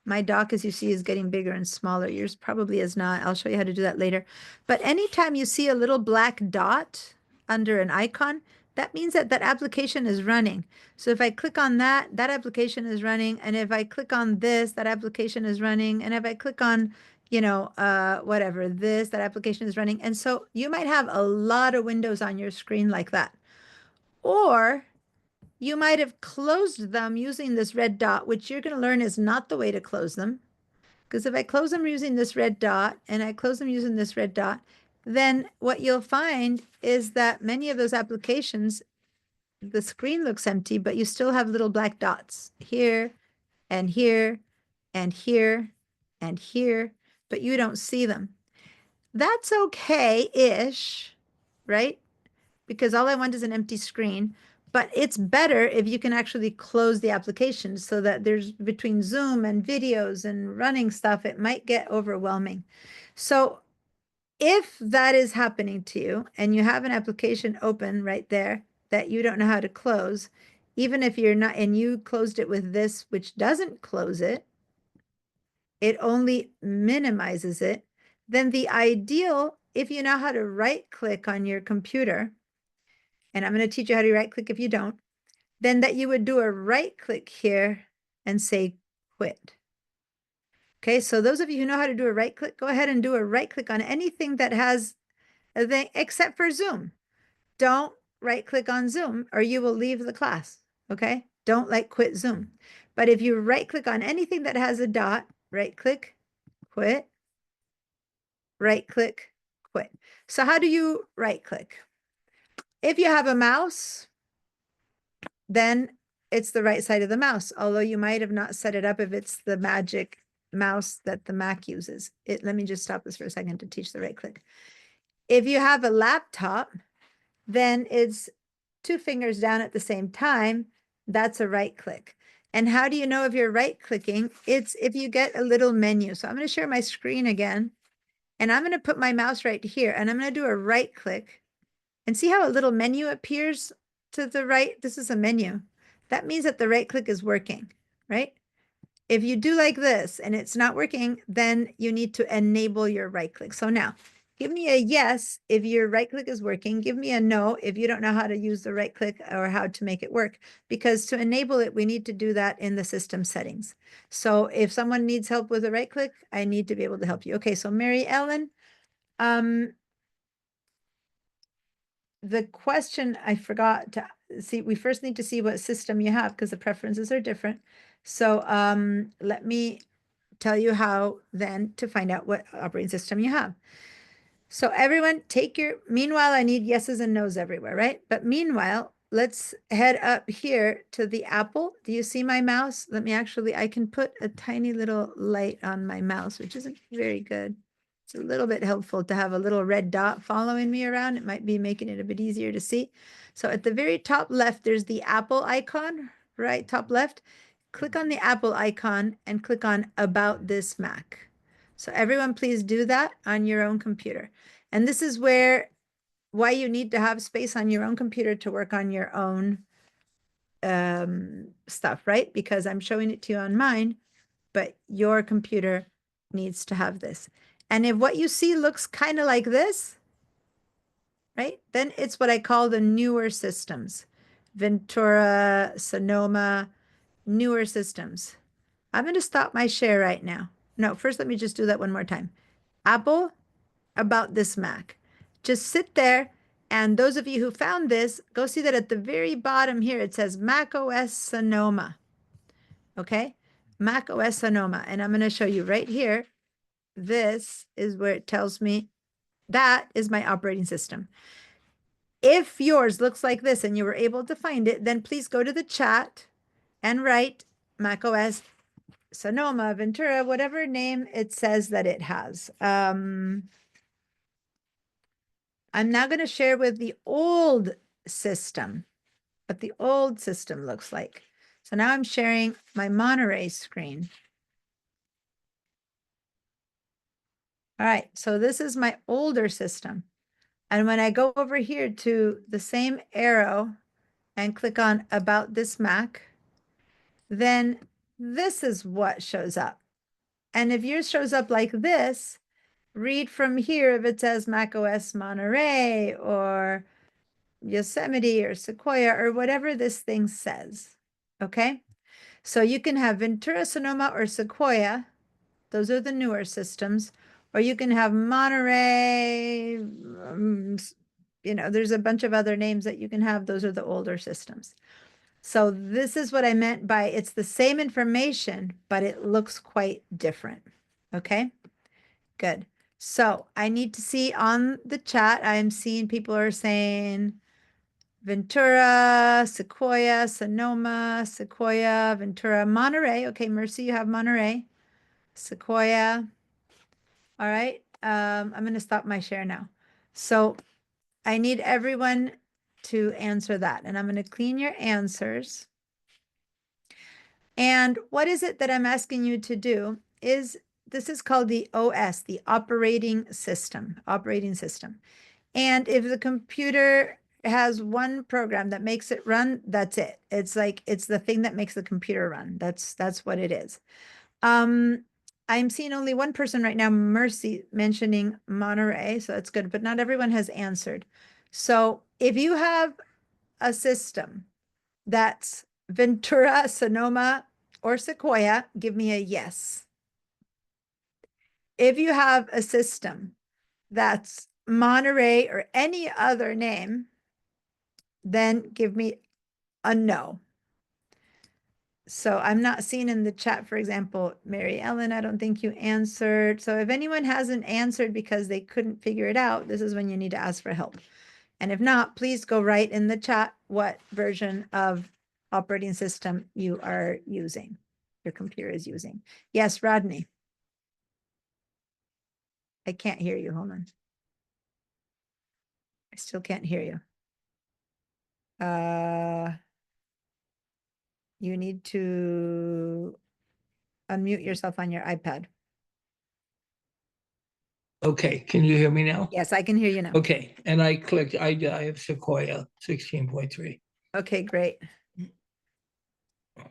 My dock, as you see, is getting bigger and smaller. Yours probably is not. I'll show you how to do that later. But anytime you see a little black dot under an icon, that means that that application is running. So if I click on that, that application is running. And if I click on this, that application is running. And if I click on, whatever, this, that application is running. And so you might have a lot of windows on your screen like that. Or you might have closed them using this red dot, which you're going to learn is not the way to close them. Because if I close them using this red dot and I close them using this red dot, then what you'll find is that many of those applications, the screen looks empty, but you still have little black dots here and here and here and here, but you don't see them. That's okay-ish, right? Because all I want is an empty screen, but it's better if you can actually close the application so that there's between Zoom and videos and running stuff, it might get overwhelming. So if that is happening to you and you have an application open right there that you don't know how to close, even if you're not, and you closed it with this, which doesn't close it, it only minimizes it, then the ideal, if you know how to right click on your computer, and I'm going to teach you how to right click if you don't, then that you would do a right click here and say quit. Okay, so those of you who know how to do a right click, go ahead and do a right click on anything that has a thing except for Zoom. Don't right click on Zoom or you will leave the class. Okay, don't like quit Zoom. But if you right click on anything that has a dot, right click, quit, right click, quit. So how do you right click? If you have a mouse, then it's the right side of the mouse, although you might have not set it up if it's the magic mouse that the Mac uses. Let me just stop this for a second to teach the right click. If you have a laptop, then it's 2 fingers down at the same time. That's a right click. And how do you know if you're right clicking? It's if you get a little menu. So I'm going to share my screen again, and I'm going to put my mouse right here, and I'm going to do a right click. And see how a little menu appears to the right? This is a menu. That means that the right click is working, right? If you do like this and it's not working, then you need to enable your right click. So now, give me a yes if your right click is working. Give me a no if you don't know how to use the right click or how to make it work. Because to enable it, we need to do that in the system settings. So if someone needs help with the right click, I need to be able to help you. Okay, so Mary Ellen, the question I forgot to see, we first need to see what system you have because the preferences are different. So let me tell you how then to find out what operating system you have. So everyone take meanwhile, I need yeses and nos everywhere, right? But meanwhile, let's head up here to the Apple. Do you see my mouse? I can put a tiny little light on my mouse, which isn't very good. It's a little bit helpful to have a little red dot following me around. It might be making it a bit easier to see. So at the very top left, there's the Apple icon, right? Top left. Click on the Apple icon and click on About This Mac. So everyone please do that on your own computer. And this is why you need to have space on your own computer to work on your own stuff, right? Because I'm showing it to you on mine, but your computer needs to have this. And if what you see looks kind of like this, right, then it's what I call the newer systems. Ventura, Sonoma, newer systems. I'm going to stop my share right now. No, first let me just do that one more time. Apple, About This Mac. Just sit there, and those of you who found this, go see that at the very bottom here, it says Mac OS Sonoma. Okay? Mac OS Sonoma. And I'm going to show you right here. This is where it tells me that is my operating system. If yours looks like this and you were able to find it, then please go to the chat and write macOS Sonoma, Ventura, whatever name it says that it has. I'm now going to share with the old system, what the old system looks like. So now I'm sharing my Monterey screen. All right, so this is my older system. And when I go over here to the same arrow and click on About This Mac, then this is what shows up. And if yours shows up like this, read from here if it says macOS Monterey or Yosemite or Sequoia or whatever this thing says, okay? So you can have Ventura, Sonoma, or Sequoia. Those are the newer systems. Or you can have Monterey, there's a bunch of other names that you can have. Those are the older systems. So this is what I meant by it's the same information, but it looks quite different. Okay, good. So I need to see on the chat, I'm seeing people are saying Ventura, Sequoia, Sonoma, Sequoia, Ventura, Monterey. Okay, Mercy, you have Monterey. Sequoia. All right. I'm going to stop my share now. So I need everyone to answer that. And I'm going to clean your answers. And what is it that I'm asking you to do is this is called the OS, the operating system. And if the computer has one program that makes it run, that's it. It's like it's the thing that makes the computer run. That's what it is. I'm seeing only one person right now, Mercy, mentioning Monterey, so that's good, but not everyone has answered. So if you have a system that's Ventura, Sonoma, or Sequoia, give me a yes. If you have a system that's Monterey or any other name, then give me a no. So I'm not seeing in the chat, for example, Mary Ellen, I don't think you answered. So if anyone hasn't answered because they couldn't figure it out, this is when you need to ask for help. And if not, please go write in the chat what version of operating system you are using, your computer is using. Yes, Rodney. I can't hear you. Hold on. I still can't hear you. You need to unmute yourself on your iPad. Okay, can you hear me now? Yes, I can hear you now. Okay, and I clicked, I have Sequoia 16.3. Okay, great.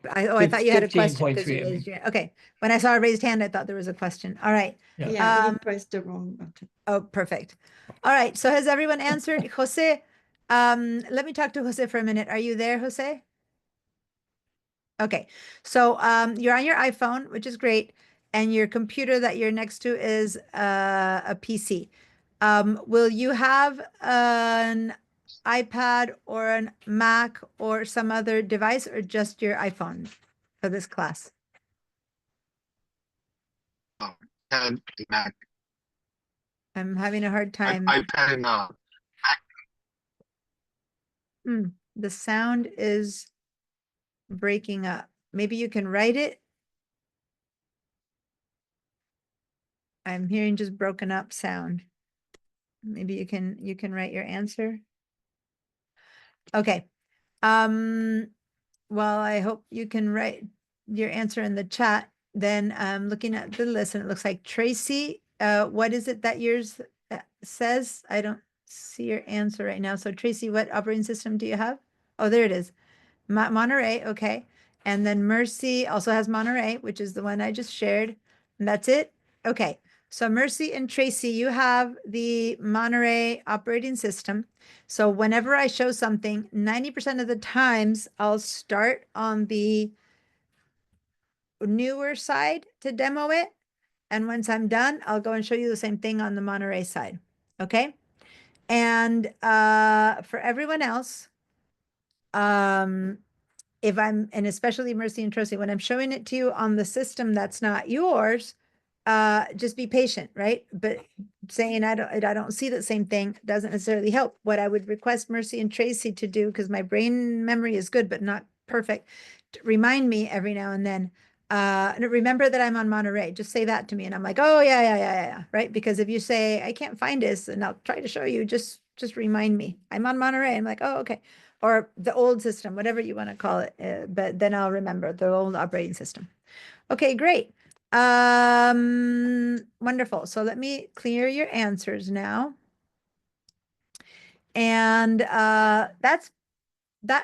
I thought you had a question because 15.3, you I mean. raised your, okay. When I saw a raised hand, I thought there was a question. All right. Yeah. Yeah, you pressed the wrong button. Oh, perfect. All right. So has everyone answered? Jose, let me talk to Jose for a minute. Are you there, Jose? Okay. So you're on your iPhone, which is great. And your computer that you're next to is a PC. Will you have an iPad or an Mac or some other device or just your iPhone for this class? And Mac, I'm having a hard time. iPad and The sound is breaking up. Maybe you can write it. I'm hearing just broken up sound. Maybe you can write your answer. Okay. Well, I hope you can write your answer in the chat. Then I'm looking at the list and it looks like Tracy, what is it that yours says? I don't see your answer right now. So Tracy, what operating system do you have? Oh, there it is. Monterey, okay. And then Mercy also has Monterey, which is the one I just shared. And that's it? Okay. So Mercy and Tracy, you have the Monterey operating system. So whenever I show something, 90% of the times I'll start on the newer side to demo it. And once I'm done, I'll go and show you the same thing on the Monterey side. Okay. And for everyone else, if I'm, and especially Mercy and Tracy, when I'm showing it to you on the system that's not yours, just be patient, right? But saying I don't see the same thing doesn't necessarily help. What I would request Mercy and Tracy to do, because my brain memory is good but not perfect, to remind me every now and then. Remember that I'm on Monterey. Just say that to me, and I'm like, oh yeah, right? Because if you say I can't find this, and I'll try to show you, just remind me I'm on Monterey. I'm like, oh okay. Or the old system, whatever you want to call it, but then I'll remember the old operating system. Okay, great. Wonderful. So let me clear your answers now. And that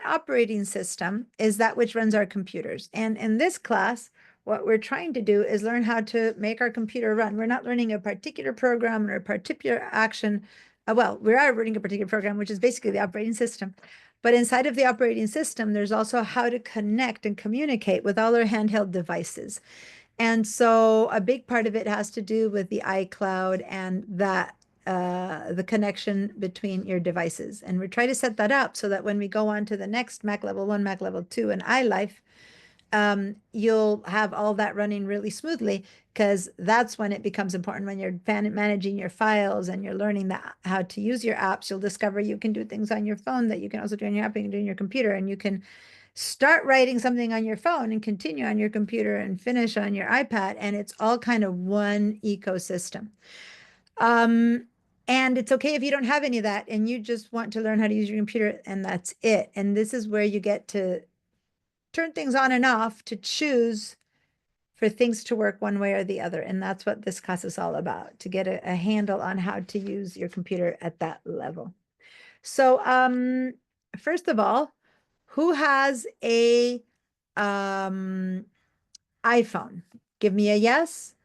operating system is that which runs our computers. And in this class, what we're trying to do is learn how to make our computer run. We're not learning a particular program or a particular action. Well, we are learning a particular program, which is basically the operating system. But inside of the operating system, there's also how to connect and communicate with all our handheld devices. And so a big part of it has to do with the iCloud and that the connection between your devices. And we're trying to set that up so that when we go on to the next Mac Level 1, Mac Level 2, and iLife, you'll have all that running really smoothly, because that's when it becomes important. When you're managing your files and you're learning that how to use your apps, you'll discover you can do things on your phone that you can also do on your app, you can do on your computer, and you can start writing something on your phone and continue on your computer and finish on your iPad, and it's all kind of one ecosystem. And it's okay if you don't have any of that and you just want to learn how to use your computer, and that's it. And this is where you get to turn things on and off to choose for things to work one way or the other. And that's what this class is all about, to get a handle on how to use your computer at that level. So first of all, who has a iPhone? Give me a yes.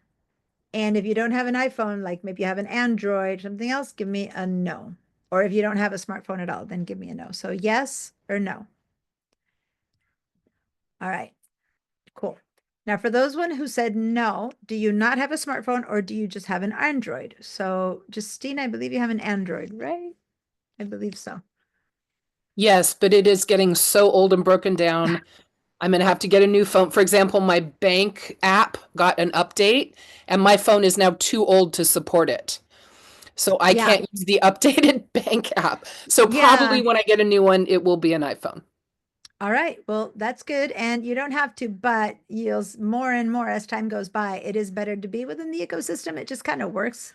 And if you don't have an iPhone, like maybe you have an Android, something else, give me a no. Or if you don't have a smartphone at all, then give me a no. So yes or no. All right, cool. Now for those one who said no, do you not have a smartphone or do you just have an Android? So Justine, I believe you have an Android, right? I believe so. Yes, but it is getting so old and broken down. I'm going to have to get a new phone. For example, my bank app got an update and my phone is now too old to support it. So I can't use the updated bank app. So probably when I get a new one, it will be an iPhone. All right, well, that's good. And you don't have to, but you'll more and more as time goes by, it is better to be within the ecosystem. It just kind of works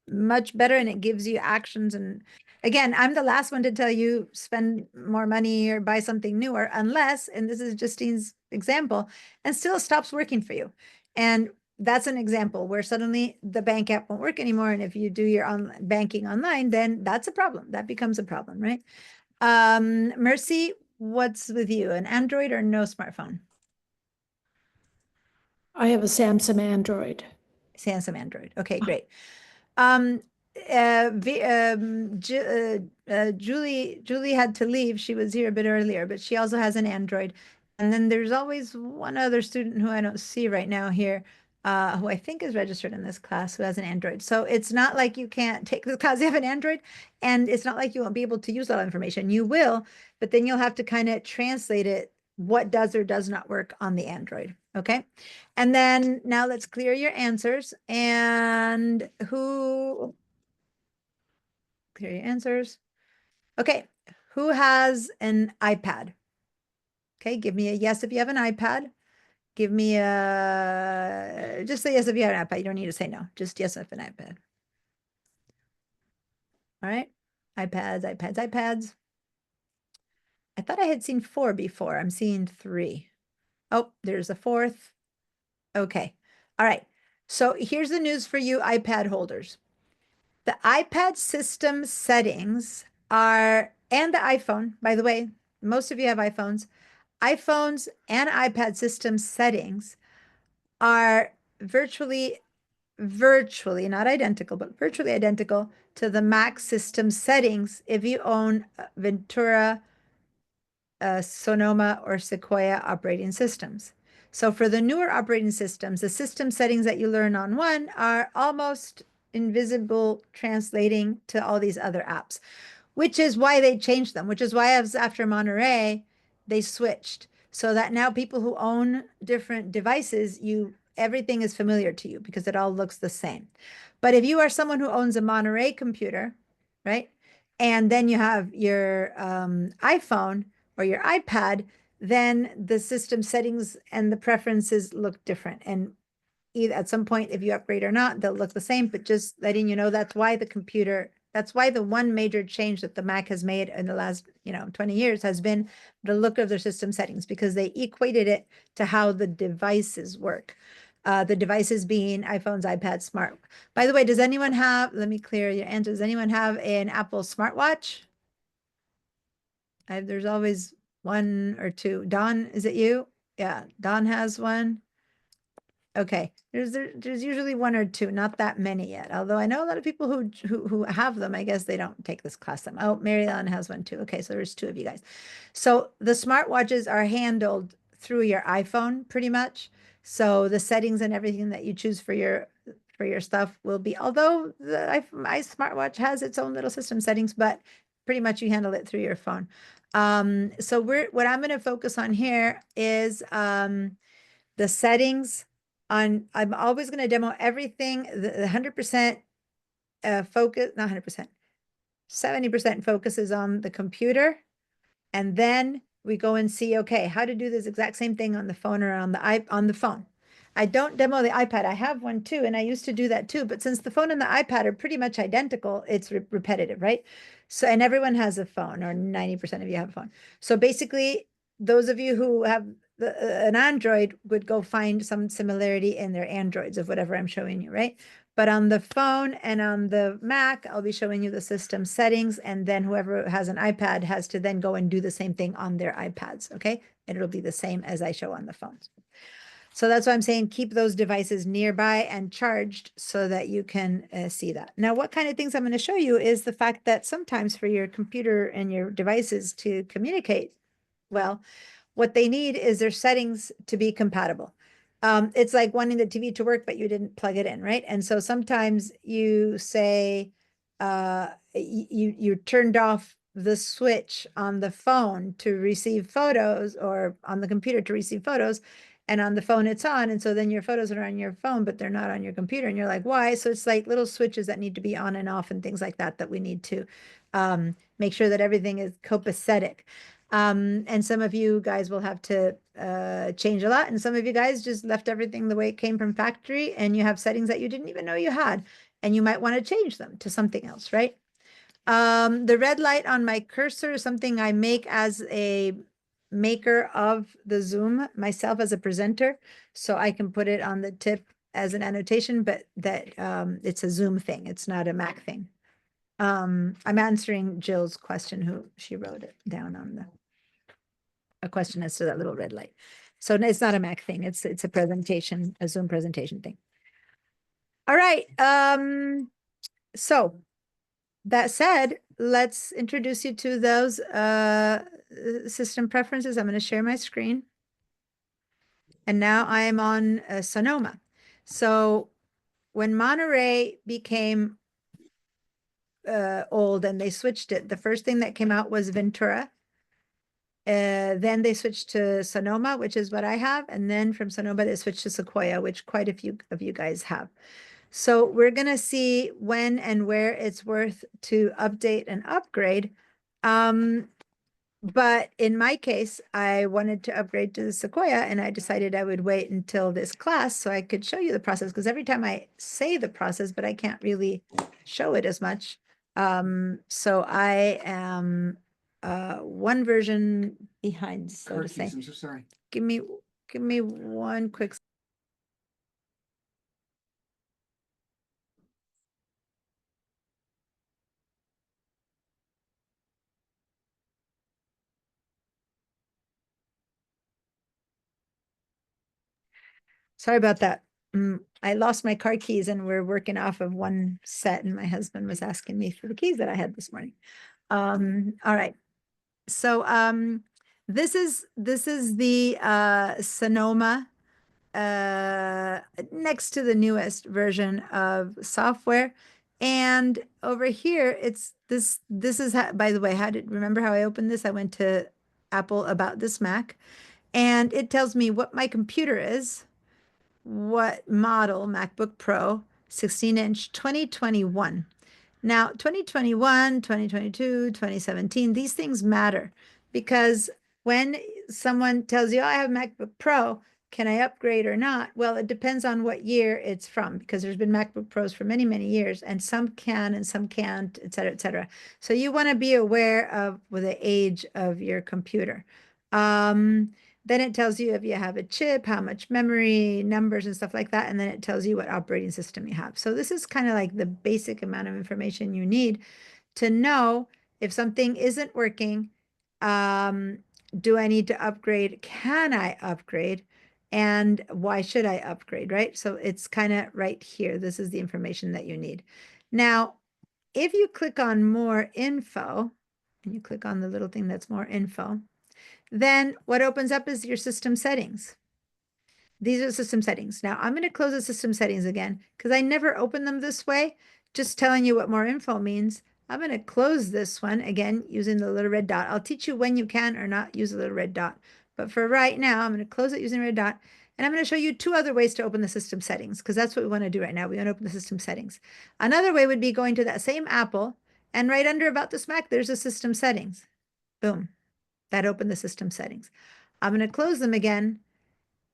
much better and it gives you actions. And again, I'm the last one to tell you spend more money or buy something newer unless, and this is Justine's example, and still stops working for you. And that's an example where suddenly the bank app won't work anymore. And if you do your banking online, then that's a problem. That becomes a problem, right? Mercy, what's with you? An Android or no smartphone? I have a Samsung Android. Samsung Android. Okay, great. Julie had to leave. She was here a bit earlier, but she also has an Android. And then there's always one other student who I don't see right now here, who I think is registered in this class, who has an Android. So it's not like you can't take this class, you have an Android, and it's not like you won't be able to use all that information. You will, but then you'll have to kind of translate it, what does or does not work on the Android. Okay. And then now let's clear your answers. And who clear your answers? Okay. Who has an iPad? Okay. Give me a yes if you have an iPad. Give me a, just say yes if you have an iPad. You don't need to say no. Just yes if an iPad. All right. iPads. I thought I had seen 4 before. I'm seeing 3. Oh, there's a 4th. Okay. All right. So here's the news for you iPad holders. The iPad system settings are, and the iPhone, by the way, most of you have iPhones. iPhones and iPad system settings are virtually, not identical, but virtually identical to the Mac system settings if you own Ventura, Sonoma, or Sequoia operating systems. So for the newer operating systems, the system settings that you learn on one are almost invisible translating to all these other apps, which is why they changed them, which is why after Monterey, they switched so that now people who own different devices, everything is familiar to you because it all looks the same. But if you are someone who owns a Monterey computer, right, and then you have your iPhone or your iPad, then the system settings and the preferences look different. And either at some point, if you upgrade or not, they'll look the same, but just letting you know, that's why the one major change that the Mac has made in the last, 20 years has been the look of their system settings, because they equated it to how the devices work. The devices being iPhones, iPads, smart. By the way, does anyone have, let me clear your answer. Does anyone have an Apple smartwatch? There's always 1 or 2. Don, is it you? Yeah, Don has one. Okay, there's usually 1 or 2, not that many yet. Although I know a lot of people who have them. I guess they don't take this class. Oh, Mary Ellen has one too. Okay, so there's 2 of you guys. So the smartwatches are handled through your iPhone pretty much. So the settings and everything that you choose for your stuff will be, although my smartwatch has its own little system settings, but pretty much you handle it through your phone. So what I'm going to focus on here is the settings on, I'm always going to demo everything, the 100% focus, not 100%, 70% focus is on the computer. And then we go and see, okay, how to do this exact same thing on the phone or on the phone. I don't demo the iPad. I have one too, and I used to do that too. But since the phone and the iPad are pretty much identical, it's repetitive, right? So, and everyone has a phone, or 90% of you have a phone. So basically, those of you who have an Android would go find some similarity in their Androids of whatever I'm showing you, right? But on the phone and on the Mac, I'll be showing you the system settings, and then whoever has an iPad has to then go and do the same thing on their iPads, okay? And it'll be the same as I show on the phones. So that's why I'm saying keep those devices nearby and charged so that you can see that. Now, what kind of things I'm going to show you is the fact that sometimes for your computer and your devices to communicate well, what they need is their settings to be compatible. It's like wanting the TV to work, but you didn't plug it in, right? And so sometimes you say you turned off the switch on the phone to receive photos, or on the computer to receive photos, and on the phone it's on. And so then your photos are on your phone, but they're not on your computer. And you're like, why? So it's like little switches that need to be on and off and things like that, that we need to make sure that everything is copacetic. And some of you guys will have to change a lot. And some of you guys just left everything the way it came from factory, and you have settings that you didn't even know you had, and you might want to change them to something else, right? The red light on my cursor is something I make as a maker of the Zoom myself as a presenter. So I can put it on the tip as an annotation, but that it's a Zoom thing. It's not a Mac thing. I'm answering Jill's question, who she wrote it down on a question as to that little red light. So it's not a Mac thing. It's a presentation, a Zoom presentation thing. All right. So that said, let's introduce you to those system preferences. I'm going to share my screen. And now I am on Sonoma. So when Monterey became old and they switched it, the first thing that came out was Ventura. Then they switched to Sonoma, which is what I have. And then from Sonoma, they switched to Sequoia, which quite a few of you guys have. So we're going to see when and where it's worth to update and upgrade. But in my case, I wanted to upgrade to the Sequoia, and I decided I would wait until this class so I could show you the process, because every time I say the process, but I can't really show it as much. So I am one version behind, so to say. I'm so sorry. Give me one quick. Sorry about that. I lost my car keys, and we're working off of one set, and my husband was asking me for the keys that I had this morning. All right. So this is the Sonoma next to the newest version of software. And over here, it's this is how, by the way, remember how I opened this? I went to Apple About This Mac, and it tells me what my computer is, what model, MacBook Pro, 16-inch, 2021. Now, 2021, 2022, 2017, these things matter, because when someone tells you, oh, I have a MacBook Pro, can I upgrade or not? Well, it depends on what year it's from, because there's been MacBook Pros for many, many years, and some can and some can't, et cetera, et cetera. So you want to be aware of the age of your computer. Then it tells you if you have a chip, how much memory, numbers and stuff like that. And then it tells you what operating system you have. So this is kind of like the basic amount of information you need to know if something isn't working. Do I need to upgrade? Can I upgrade? And why should I upgrade, right? So it's kind of right here. This is the information that you need. Now, if you click on more info, and you click on the little thing that's more info, then what opens up is your system settings. These are the system settings. Now I'm going to close the system settings again, because I never open them this way. Just telling you what more info means I'm going to close this one again using the little red dot. I'll teach you when you can or not use the little red dot. But for right now, I'm going to close it using red dot. And I'm going to show you two other ways to open the system settings, because that's what we want to do right now. We want to open the system settings. Another way would be going to that same Apple, and right under About This Mac, there's a system settings. Boom. That opened the system settings. I'm going to close them again.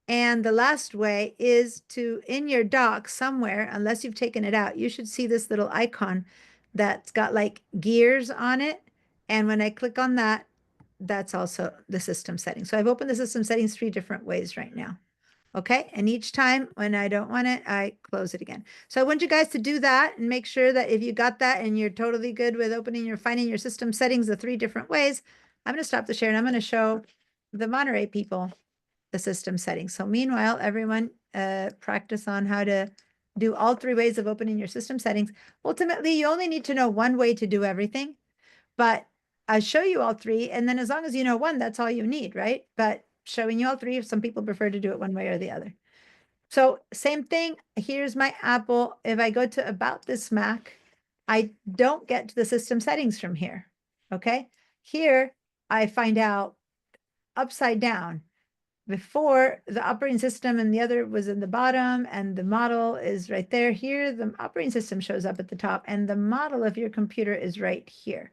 And the last way is to, in your dock somewhere, unless you've taken it out, you should see this little icon that's got like gears on it. And when I click on that, that's also the system settings. So I've opened the system settings 3 different ways right now. Okay, and each time when I don't want it, I close it again. So I want you guys to do that and make sure that if you got that and you're totally good with finding your system settings the 3 different ways, I'm going to stop the share and I'm going to show the Monterey people the system settings. So meanwhile, everyone practice on how to do all 3 ways of opening your system settings. Ultimately, you only need to know one way to do everything, but I'll show you all 3. And then as long as you know one, that's all you need, right? But showing you all 3, if some people prefer to do it one way or the other. So same thing, here's my Apple. If I go to About This Mac, I don't get to the system settings from here, okay? Here, I find out upside down. Before, the operating system and the other was in the bottom, and the model is right there. Here, the operating system shows up at the top, and the model of your computer is right here.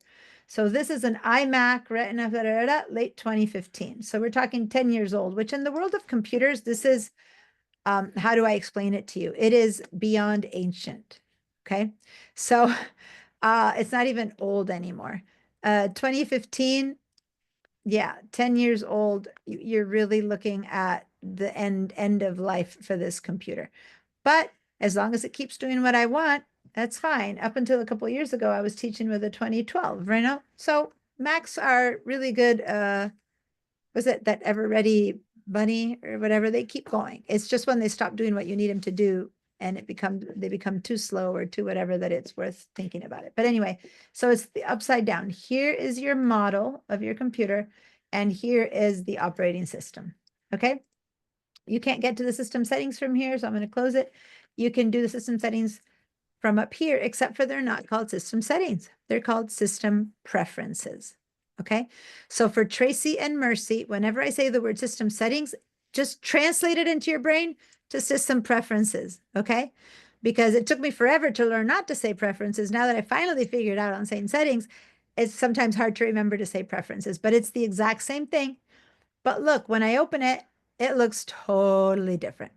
So this is an iMac Retina late 2015. So we're talking 10 years old, which in the world of computers, this is, how do I explain it to you? It is beyond ancient, okay? So it's not even old anymore. 2015, yeah, 10 years old, you're really looking at the end of life for this computer. But as long as it keeps doing what I want, that's fine. Up until a couple of years ago, I was teaching with a 2012, right now. So Macs are really good. Was it that Ever Ready Bunny or whatever? They keep going. It's just when they stop doing what you need them to do and they become too slow or too whatever that it's worth thinking about it. But anyway, so it's the upside down. Here is your model of your computer, and here is the operating system. Okay. You can't get to the system settings from here, so I'm going to close it. You can do the system settings from up here, except for they're not called system settings. They're called system preferences. Okay. So for Tracy and Mercy, whenever I say the word system settings, just translate it into your brain to system preferences. Okay. Because it took me forever to learn not to say preferences. Now that I finally figured out on saying settings, it's sometimes hard to remember to say preferences, but it's the exact same thing. But look, when I open it, it looks totally different.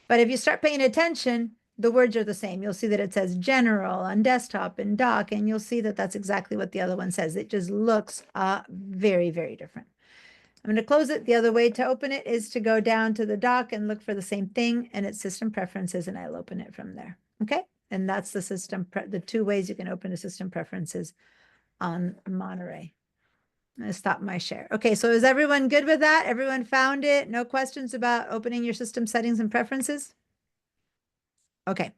But if you start paying attention, the words are the same. You'll see that it says general on desktop and dock, and you'll see that that's exactly what the other one says. It just looks very, very different. I'm going to close it. The other way to open it is to go down to the dock and look for the same thing, and it's system preferences, and I'll open it from there. Okay. And that's the the 2 ways you can open the system preferences on Monterey. I'm going to stop my share. Okay, so is everyone good with that? Everyone found it? No questions about opening your system settings and preferences? Okay.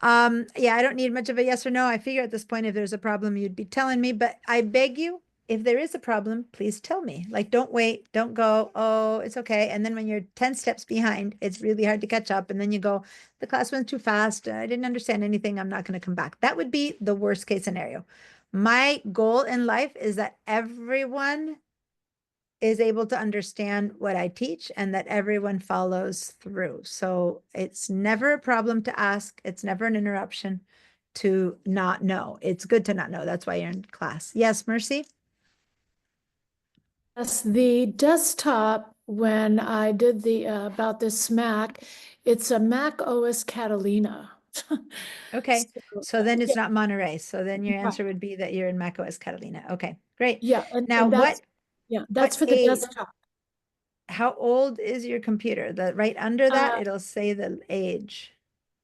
Yeah, I don't need much of a yes or no. I figure at this point, if there's a problem, you'd be telling me, but I beg you, if there is a problem, please tell me. Like, don't wait, don't go, oh, it's okay. And then when you're 10 steps behind, it's really hard to catch up. And then you go, the class went too fast. I didn't understand anything. I'm not going to come back. That would be the worst case scenario. My goal in life is that everyone is able to understand what I teach and that everyone follows through. So it's never a problem to ask. It's never an interruption to not know. It's good to not know. That's why you're in class. Yes, Mercy? Yes, the desktop, when I did the About This Mac, it's a Mac OS Catalina. Okay, so then it's yeah. not Monterey. So then your Right. answer would be that you're in macOS Catalina. Okay, great. Yeah, and Now that's, yeah, that's for the age- desktop. How old is your computer? Right under that, it'll say the age.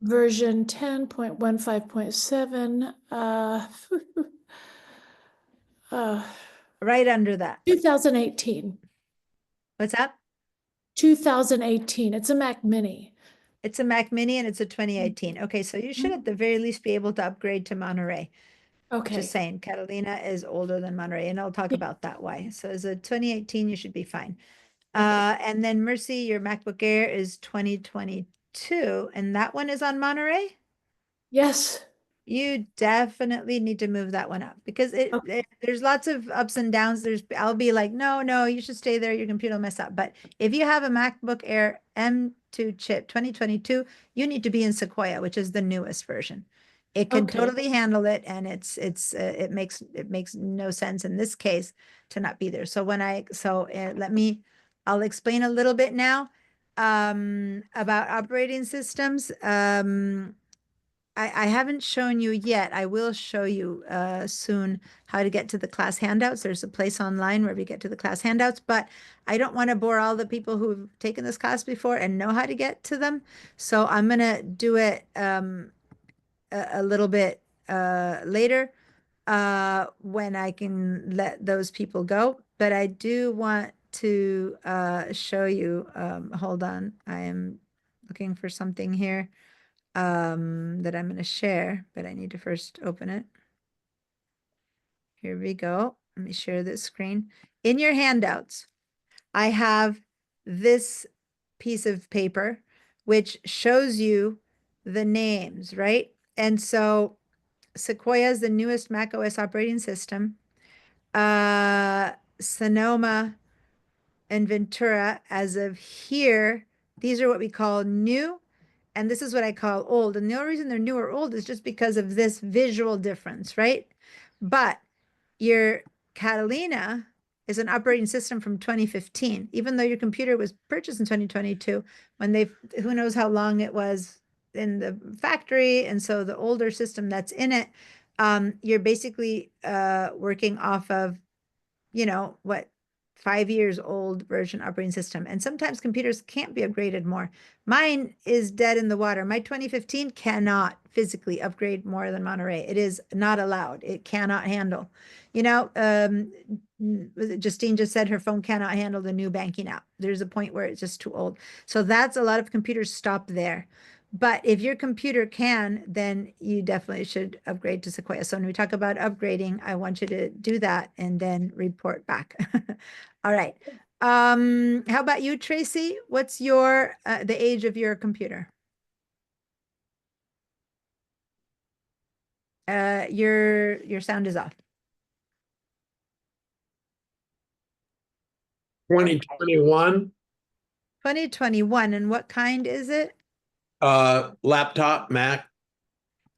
Version 10.15.7. Right under that. 2018. What's that? 2018. It's a Mac Mini. It's a Mac Mini and it's a 2018. Okay, so you should at the very least be able to upgrade to Monterey. Okay. Just saying, Catalina is older than Monterey, and I'll talk about that why. So as a 2018, you should be fine. And then Mercy, your MacBook Air is 2022, and that one is on Monterey? Yes. You definitely need to move that one up because there's lots of ups and downs. I'll be like, no, you should stay there. Your computer will mess up. But if you have a MacBook Air M2 chip 2022, you need to be in Sequoia, which is the newest version. It can Okay. totally handle it, and it makes no sense in this case to not be there. So I'll explain a little bit now about operating systems. I haven't shown you yet. I will show you soon how to get to the class handouts. There's a place online where we get to the class handouts, but I don't want to bore all the people who've taken this class before and know how to get to them. So I'm going to do it a little bit later when I can let those people go. But I do want to show you, hold on, I am looking for something here that I'm going to share, but I need to first open it. Here we go. Let me share this screen. In your handouts, I have this piece of paper, which shows you the names, right? And so Sequoia is the newest Mac OS operating system. Sonoma and Ventura, as of here, these are what we call new. And this is what I call old. And the only reason they're new or old is just because of this visual difference, right? But your Catalina is an operating system from 2015, even though your computer was purchased in 2022, when who knows how long it was in the factory. And so the older system that's in it, you're basically working off of, what 5 years old version operating system. And sometimes computers can't be upgraded more. Mine is dead in the water. My 2015 cannot physically upgrade more than Monterey. It is not allowed. It cannot handle. Justine just said her phone cannot handle the new banking app. There's a point where it's just too old. So that's a lot of computers stop there. But if your computer can, then you definitely should upgrade to Sequoia. So when we talk about upgrading, I want you to do that and then report back. All right. How about you, Tracy? What's the age of your computer? Your sound is off. 2021. 2021. And what kind is it? Laptop, Mac.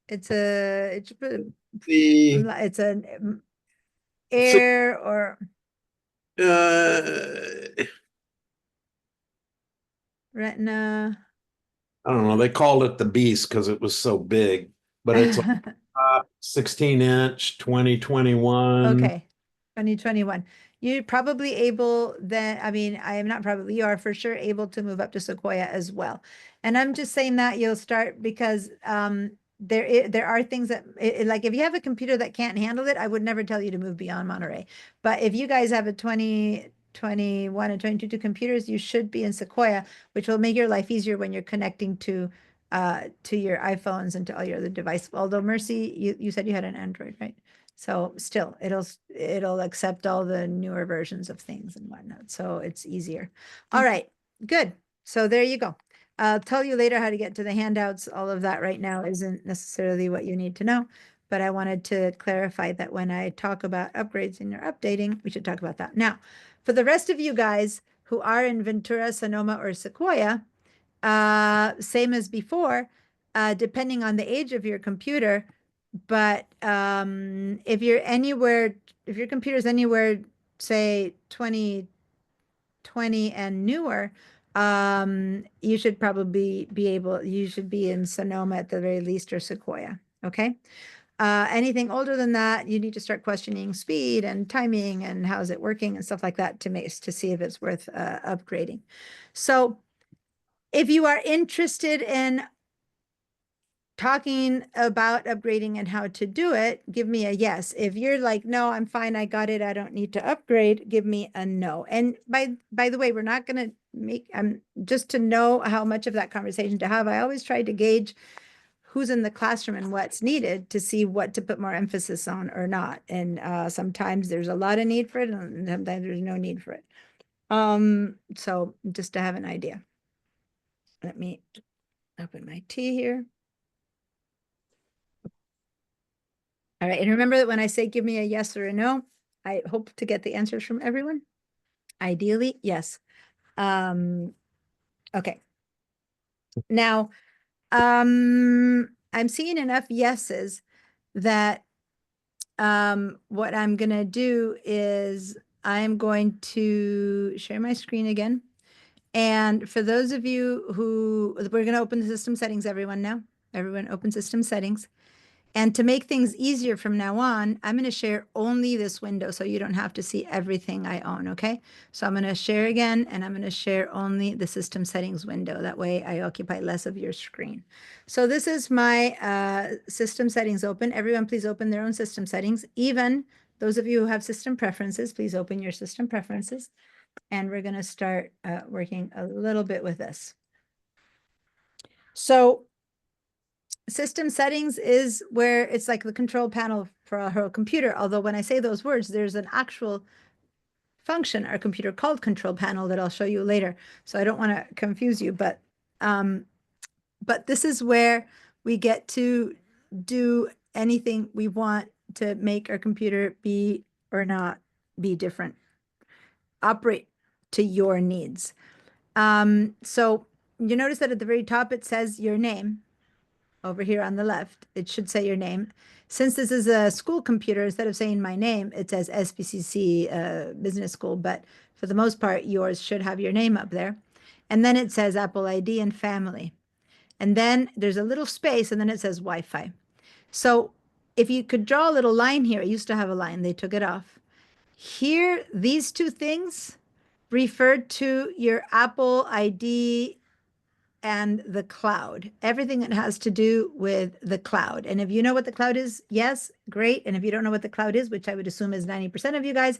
It's an Air or Retina. I don't know. They called it the Beast because it was so big, but it's a 16-inch 2021. Okay, 2021. You're probably able then, I mean, I am not probably, you are for sure able to move up to Sequoia as well. And I'm just saying that you'll start because there are things that, like if you have a computer that can't handle it, I would never tell you to move beyond Monterey. But if you guys have a 2021 and 22 computers, you should be in Sequoia, which will make your life easier when you're connecting to your iPhones and to all your other devices. Although Mercy, you said you had an Android, right? So still, it'll accept all the newer versions of things and whatnot. So it's easier. All right, good. So there you go. I'll tell you later how to get to the handouts. All of that right now isn't necessarily what you need to know, but I wanted to clarify that when I talk about upgrades and your updating, we should talk about that. Now, for the rest of you guys who are in Ventura, Sonoma, or Sequoia, same as before, depending on the age of your computer, but if your computer's anywhere, say 2020 and newer, you should probably you should be in Sonoma at the very least, or Sequoia, okay? Anything older than that, you need to start questioning speed and timing and how's it working and stuff like that to see if it's worth upgrading. So if you are interested in talking about upgrading and how to do it, give me a yes. If you're like, no, I'm fine, I got it, I don't need to upgrade, give me a no. And by the way, we're not going to make, just to know how much of that conversation to have, I always try to gauge who's in the classroom and what's needed to see what to put more emphasis on or not. And sometimes there's a lot of need for it and sometimes there's no need for it. So just to have an idea. Let me open my tea here. All right, and remember that when I say give me a yes or a no, I hope to get the answers from everyone. Ideally, yes. Okay. Now, I'm seeing enough yeses that what I'm gonna do is I'm going to share my screen again. And for those of you who, we're gonna open the system settings, everyone now. Everyone open system settings. And to make things easier from now on, I'm going to share only this window so you don't have to see everything I own, okay? So I'm going to share again, and I'm going to share only the system settings window. That way I occupy less of your screen. So this is my system settings open. Everyone please open their own system settings. Even those of you who have system preferences, please open your system preferences. And we're going to start working a little bit with this. So system settings is where it's like the control panel for a whole computer. Although when I say those words, there's an actual function our computer called control panel that I'll show you later. So I don't want to confuse you, but this is where we get to do anything we want to make our computer be or not be different, operate to your needs. So you notice that at the very top, it says your name. Over here on the left, it should say your name. Since this is a school computer, instead of saying my name, it says SPCC Business School, but for the most part, yours should have your name up there. And then it says Apple ID and family. And then there's a little space, and then it says Wi-Fi. So if you could draw a little line here, it used to have a line, they took it off. Here, these two things refer to your Apple ID and the cloud, everything that has to do with the cloud. And if you know what the cloud is, yes, great. And if you don't know what the cloud is, which I would assume is 90% of you guys,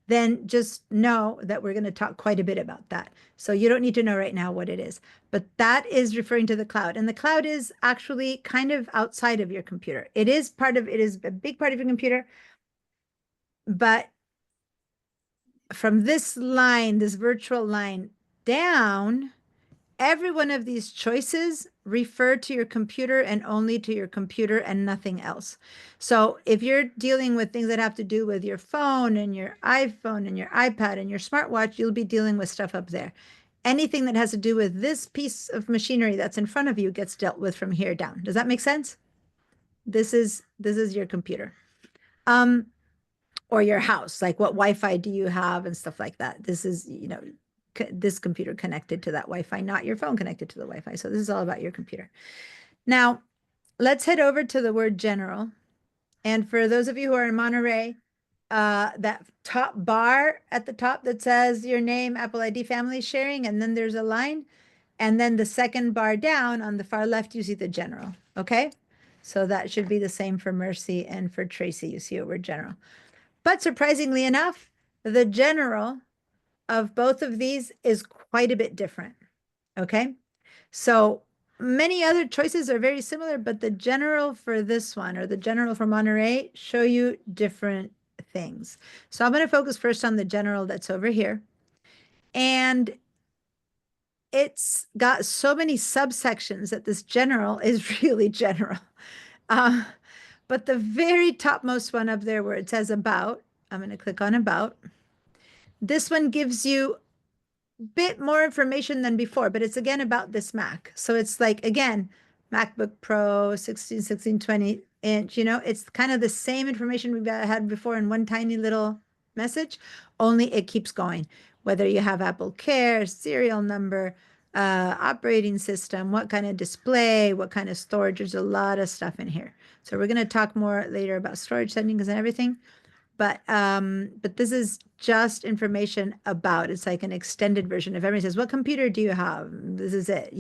then just know that we're going to talk quite a bit about that. So you don't need to know right now what it is, but that is referring to the cloud. And the cloud is actually kind of outside of your computer. It is a big part of your computer, but from this line, this virtual line down, every one of these choices refer to your computer and only to your computer and nothing else. So if you're dealing with things that have to do with your phone and your iPhone and your iPad and your smartwatch, you'll be dealing with stuff up there. Anything that has to do with this piece of machinery that's in front of you gets dealt with from here down. Does that make sense? This is your computer. Or your house, like what Wi-Fi do you have and stuff like that. This is, this computer connected to that Wi-Fi, not your phone connected to the Wi-Fi. So this is all about your computer. Now, let's head over to the word general. And for those of you who are in Monterey, that top bar at the top that says your name, Apple ID, family sharing, and then there's a line. And then the second bar down on the far left, you see the general, okay? So that should be the same for Mercy and for Tracy. You see a word general. But surprisingly enough, the general of both of these is quite a bit different, okay? So many other choices are very similar, but the general for this one, or the general for Monterey, show you different things. So I'm going to focus first on the general that's over here. And it's got so many subsections that this general is really general. But the very topmost one up there where it says about, I'm going to click on about. This one gives you a bit more information than before, but it's again about this Mac. So it's like, again, MacBook Pro, 16, 20 inch, it's kind of the same information we've had before in one tiny little message, only it keeps going. Whether you have Apple Care, serial number, operating system, what kind of display, what kind of storage, there's a lot of stuff in here. So we're going to talk more later about storage settings and everything. But this is just information about, it's like an extended version. If everybody says, what computer do you have? This is it.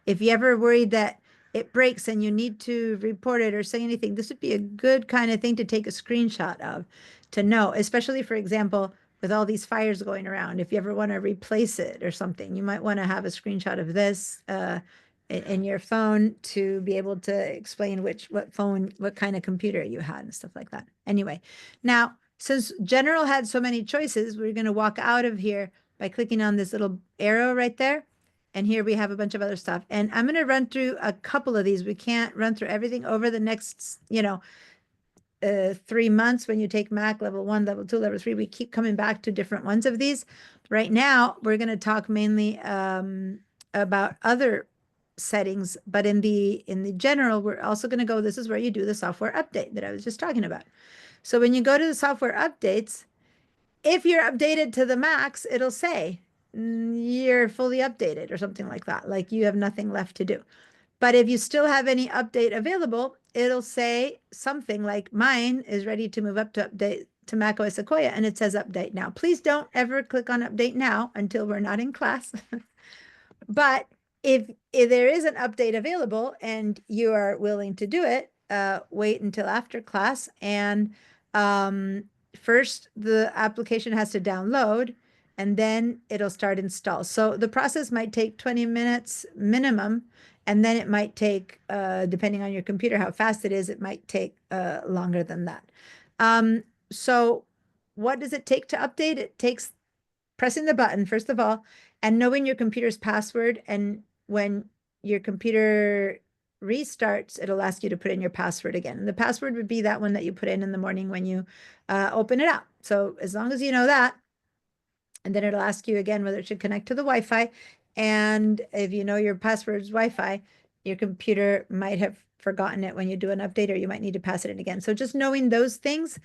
If you ever worried that it breaks and you need to report it or say anything, this would be a good kind of thing to take a screenshot of, to know, especially, for example, with all these fires going around. If you ever want to replace it or something, you might want to have a screenshot of this in your phone to be able to explain what kind of computer you had and stuff like that. Anyway, now, since general had so many choices, we're going to walk out of here by clicking on this little arrow right there. And here we have a bunch of other stuff. And I'm going to run through a couple of these. We can't run through everything over the next, 3 months when you take Mac level 1, level 2, level 3. We keep coming back to different ones of these. Right now, we're going to talk mainly about other settings, but in the general, we're also going to go, this is where you do the software update that I was just talking about. So when you go to the software updates, if you're updated to the max, it'll say you're fully updated or something like that, like you have nothing left to do. But if you still have any update available, it'll say something like mine is ready to move up to update to macOS Sequoia, and it says update now. Please don't ever click on update now until we're not in class. But if there is an update available and you are willing to do it, wait until after class. And first, the application has to download, and then it'll start install. So the process might take 20 minutes minimum, and then it might take, depending on your computer, how fast it is, it might take longer than that. So what does it take to update? It takes pressing the button, first of all, and knowing your computer's password. And when your computer restarts, it'll ask you to put in your password again. And the password would be that one that you put in the morning when you open it up. So as long as you know that, and then it'll ask you again whether it should connect to the Wi-Fi. And if you know your password's Wi-Fi, your computer might have forgotten it when you do an update, or you might need to pass it in again. So just knowing those things,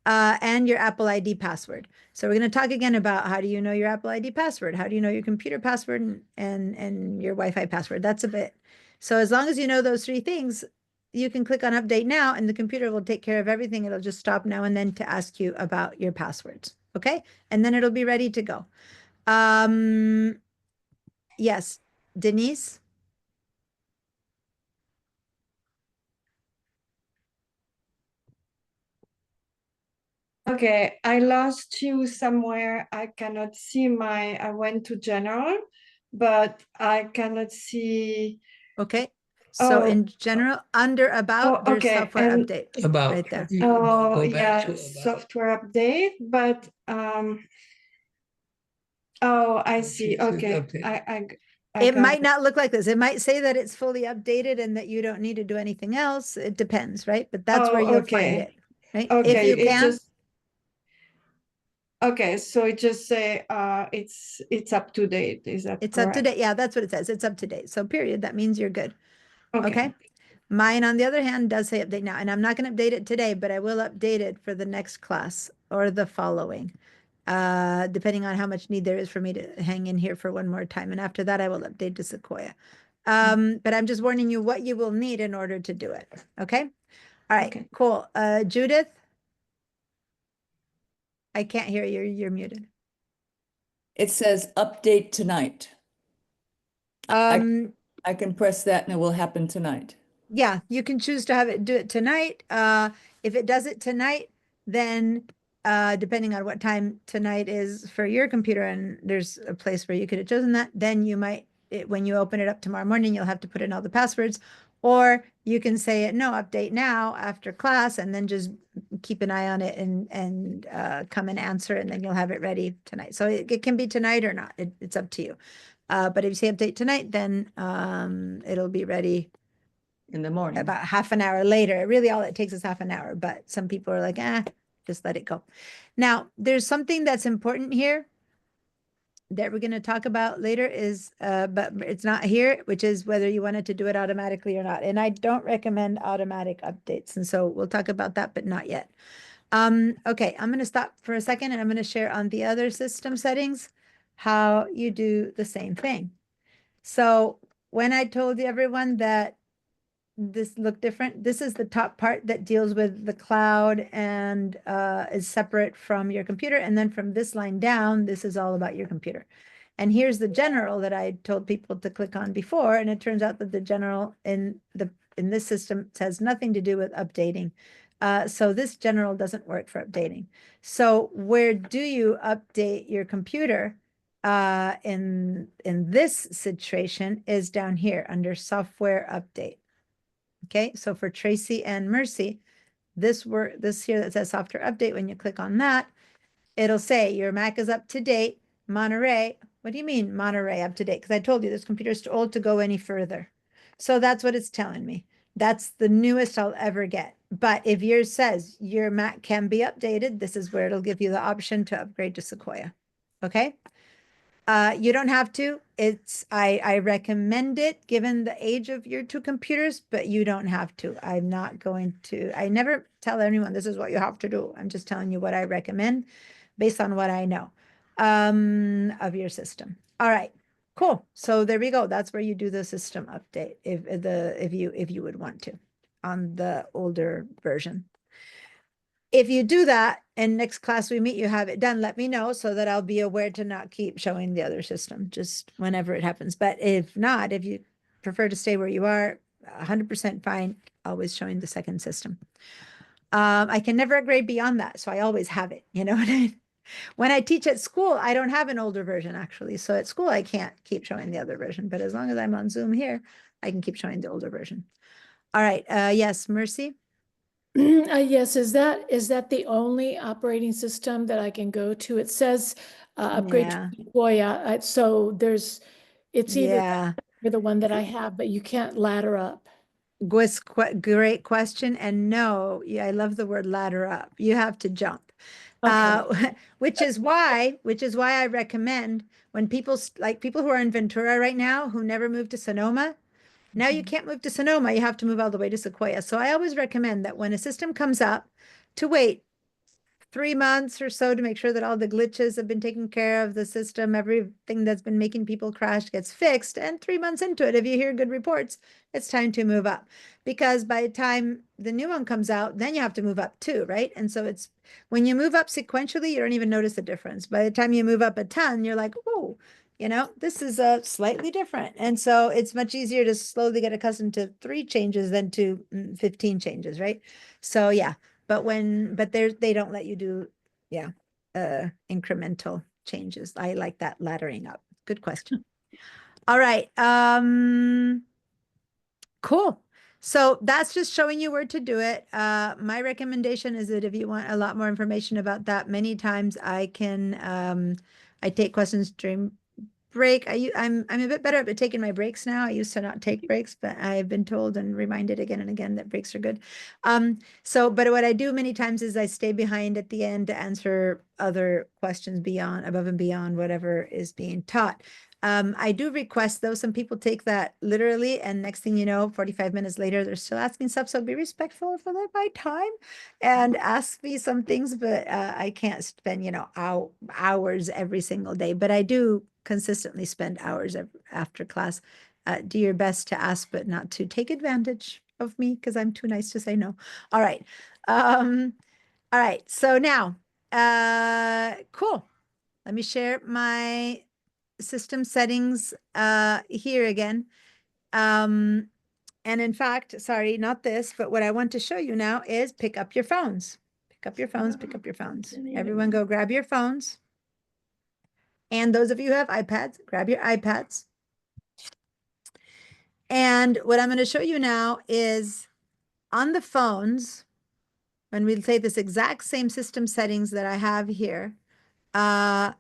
and your Apple ID password. So we're going to talk again about how do you know your Apple ID password? How do you know your computer password and your Wi-Fi password? That's a bit. So as long as you know those 3 things, you can click on update now, and the computer will take care of everything. It'll just stop now and then to ask you about your passwords. Okay. And then it'll be ready to go. Yes, Denise. Okay, I lost you somewhere. I cannot see I went to general, but I cannot see. Okay. So Oh. in general, under about, there's okay, software and update About. right there. Oh, Go back yeah, to about. software update, but oh, I see. to Okay, update. I It got might not look like this. It might say that it's fully updated and that you don't need to do anything else. It depends, right? But that's where Oh, you'll find okay. it, right? If Okay, you it can, just okay. So it just say it's up to date. Is that it's up to correct? date. Yeah, that's what it says. It's up to date. So period. That means you're good. Okay. Okay. Mine, on the other hand, does say update now, and I'm not going to update it today, but I will update it for the next class or the following, depending on how much need there is for me to hang in here for one more time. And after that, I will update to Sequoia. But I'm just warning you what you will need in order to do it. Okay. All right, Okay. cool. Judith, I can't hear you. You're muted. It says update tonight. I can press that and it will happen tonight. Yeah, you can choose to have it do it tonight. If it does it tonight, then depending on what time tonight is for your computer, and there's a place where you could have chosen that, then you might, when you open it up tomorrow morning, you'll have to put in all the passwords, or you can say no, update now after class, and then just keep an eye on it and come and answer, and then you'll have it ready tonight. So it can be tonight or not. It's up to you. But if you say update tonight, then it'll be ready In the morning. about half an hour later. Really, all it takes is half an hour, but some people are like, just let it go. Now, there's something that's important here that we're going to talk about later is, but it's not here, which is whether you wanted to do it automatically or not. And I don't recommend automatic updates. And so we'll talk about that, but not yet. Okay, I'm going to stop for a second, and I'm going to share on the other system settings how you do the same thing. So when I told everyone that this looked different, this is the top part that deals with the cloud and is separate from your computer. And then from this line down, this is all about your computer. And here's the general that I told people to click on before. And it turns out that the general in this system has nothing to do with updating. So this general doesn't work for updating. So where do you update your computer in this situation is down here under software update. Okay, so for Tracy and Mercy, this here that says software update, when you click on that, it'll say your Mac is up to date, Monterey. What do you mean Monterey up to date? Because I told you this computer's too old to go any further. So that's what it's telling me. That's the newest I'll ever get. But if yours says your Mac can be updated, this is where it'll give you the option to upgrade to Sequoia. Okay. You don't have to. I recommend it given the age of your two computers, but you don't have to. I'm not going to, I never tell anyone this is what you have to do. I'm just telling you what I recommend based on what I know of your system. All right, cool. So there we go. That's where you do the system update if you would want to on the older version. If you do that and next class we meet, you have it done, let me know so that I'll be aware to not keep showing the other system just whenever it happens. But if not, if you prefer to stay where you are, 100% fine, always showing the second system. I can never upgrade beyond that, so I always have it, you know what I mean? When I teach at school, I don't have an older version actually. So at school, I can't keep showing the other version, but as long as I'm on Zoom here, I can keep showing the older version. All right, yes, Mercy? Yes, is that the only operating system that I can go to? It says upgrade Yeah. to Sequoia, so it's either Yeah. for the one that I have, but you can't ladder up. Great question. And no, yeah, I love the word ladder up. You have to jump. Okay. Which is why I recommend when people who are in Ventura right now who never moved to Sonoma, now you can't move to Sonoma, you have to move all the way to Sequoia. So I always recommend that when a system comes up to wait 3 months or so to make sure that all the glitches have been taken care of, the system, everything that's been making people crash gets fixed. And 3 months into it, if you hear good reports, it's time to move up. Because by the time the new one comes out, then you have to move up too, right? And so it's when you move up sequentially, you don't even notice the difference. By the time you move up a ton, you're like, oh, you know, this is slightly different. And so it's much easier to slowly get accustomed to 3 changes than to 15 changes, right? So yeah, but they don't let you do, yeah, incremental changes. I like that laddering up. Good question. All right. Cool. So that's just showing you where to do it. My recommendation is that if you want a lot more information about that, many times I take questions during break. I'm a bit better at taking my breaks now. I used to not take breaks, but I've been told and reminded again and again that breaks are good. But what I do many times is I stay behind at the end to answer other questions above and beyond whatever is being taught. I do request though, some people take that literally, and next thing you know, 45 minutes later, they're still asking stuff. So be respectful for my time and ask me some things, but I can't spend, hours every single day, but I do consistently spend hours after class. Do your best to ask, but not to take advantage of me because I'm too nice to say no. All right. All right. So now, cool. Let me share my system settings here again. And in fact, sorry, not this, but what I want to show you now is pick up your phones. Pick up your phones, pick up your phones. Everyone go grab your phones. And those of you who have iPads, grab your iPads. And what I'm going to show you now is on the phones, when we say this exact same system settings that I have here, on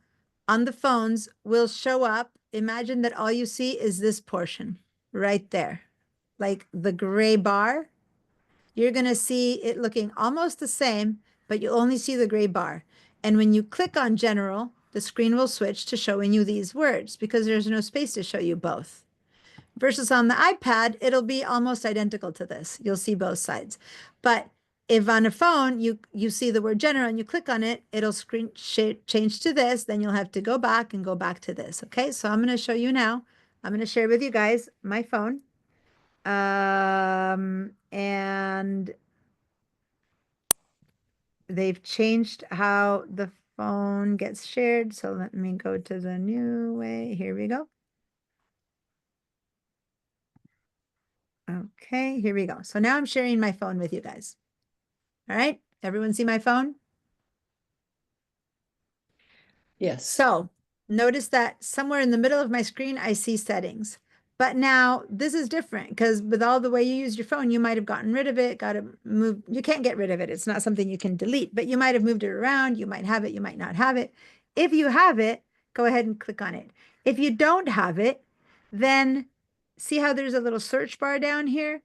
the phones will show up. Imagine that all you see is this portion right there, like the gray bar. You're going to see it looking almost the same, but you only see the gray bar. And when you click on general, the screen will switch to showing you these words because there's no space to show you both. Versus on the iPad, it'll be almost identical to this. You'll see both sides. But if on a phone, you see the word general and you click on it, it'll change to this. Then you'll have to go back and go back to this. Okay, so I'm going to show you now. I'm going to share with you guys my phone. And they've changed how the phone gets shared. So let me go to the new way. Here we go. Okay, here we go. So now I'm sharing my phone with you guys. All right, everyone see my phone? Yes. So notice that somewhere in the middle of my screen, I see settings. But now this is different because with all the way you use your phone, you might have gotten rid of it, got to move. You can't get rid of it. It's not something you can delete, but you might have moved it around. You might have it, you might not have it. If you have it, go ahead and click on it. If you don't have it, then see how there's a little search bar down here?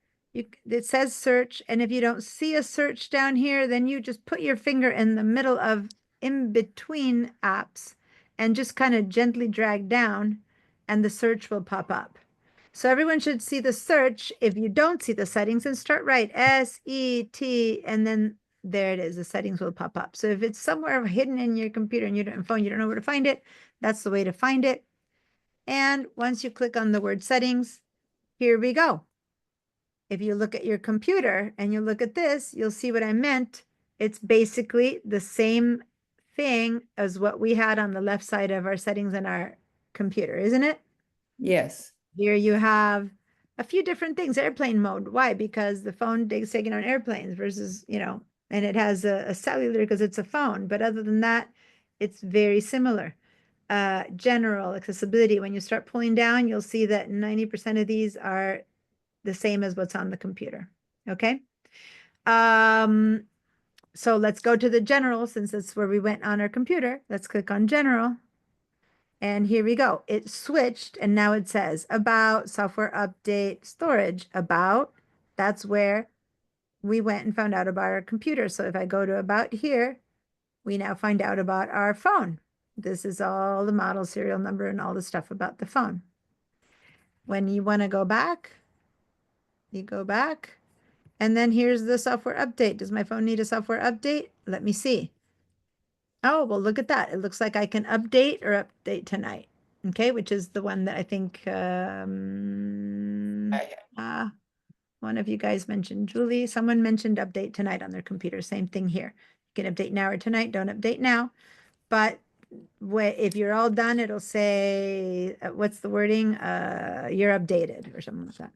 it says search, and if you don't see a search down here, then you just put your finger in the middle of in between apps and just kind of gently drag down, and the search will pop up. So everyone should see the search. If you don't see the settings, then start right, SET, and then there it is. The settings will pop up. So if it's somewhere hidden in your computer and you don't phone, you don't know where to find it, that's the way to find it. And once you click on the word settings, here we go. If you look at your computer and you look at this, you'll see what I meant. It's basically the same thing as what we had on the left side of our settings in our computer, isn't it? Yes. Here you have a few different things. Airplane mode. Why? Because the phone is taken on airplanes versus, and it has a cellular because it's a phone. But other than that, it's very similar. General accessibility. When you start pulling down, you'll see that 90% of these are the same as what's on the computer. Okay. So let's go to the general, since that's where we went on our computer. Let's click on general. And here we go. It switched, and now it says about, software update, storage, about. That's where we went and found out about our computer. So if I go to about here, we now find out about our phone. This is all the model, serial number, and all the stuff about the phone. When you want to go back, you go back, and then here's the software update. Does my phone need a software update? Let me see. Oh, well, look at that. It looks like I can update or update tonight. Okay, which is the one that I think one of you guys mentioned. Julie, someone mentioned update tonight on their computer. Same thing here. You can update now or tonight. Don't update now. But if you're all done, it'll say, what's the wording? You're updated or something like that.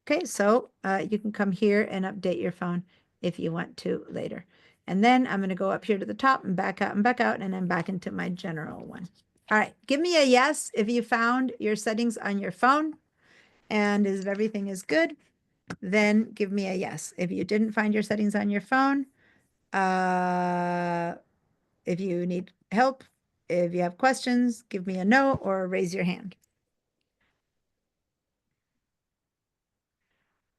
Okay, so you can come here and update your phone if you want to later. And then I'm going to go up here to the top and back out, and I'm back into my general one. All right, give me a yes if you found your settings on your phone, and if everything is good, then give me a yes. If you didn't find your settings on your phone, if you need help, if you have questions, give me a no or raise your hand.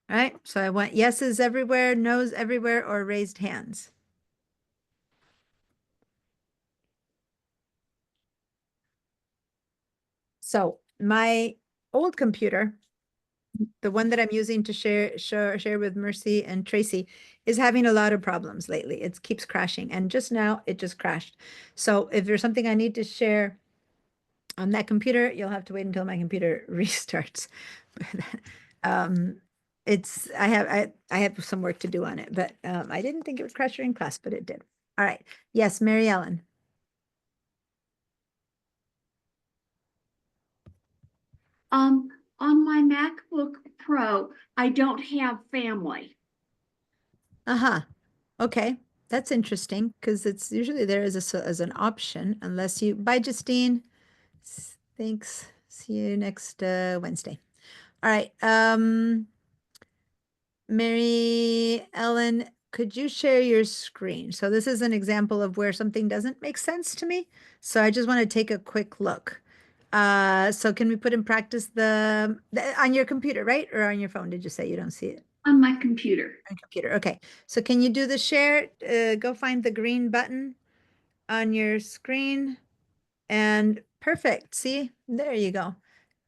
All right, so I want yeses everywhere, no's everywhere, or raised hands. So my old computer, the one that I'm using to share with Mercy and Tracy, is having a lot of problems lately. It keeps crashing, and just now it just crashed. So if there's something I need to share on that computer, you'll have to wait until my computer restarts. I have some work to do on it, but I didn't think it would crash during class, but it did. All right. Yes, Mary Ellen. On my MacBook Pro, I don't have family. Okay, that's interesting because it's usually there as an option, unless you. Bye, Justine. Thanks. See you next Wednesday. All right. Mary Ellen, could you share your screen? So this is an example of where something doesn't make sense to me. So I just want to take a quick look. So can we put in practice the on your computer, right? Or on your phone? Did you say you don't see it? On my computer. On computer. Okay. So can you do the share? Go find the green button on your screen. And perfect. See, there you go.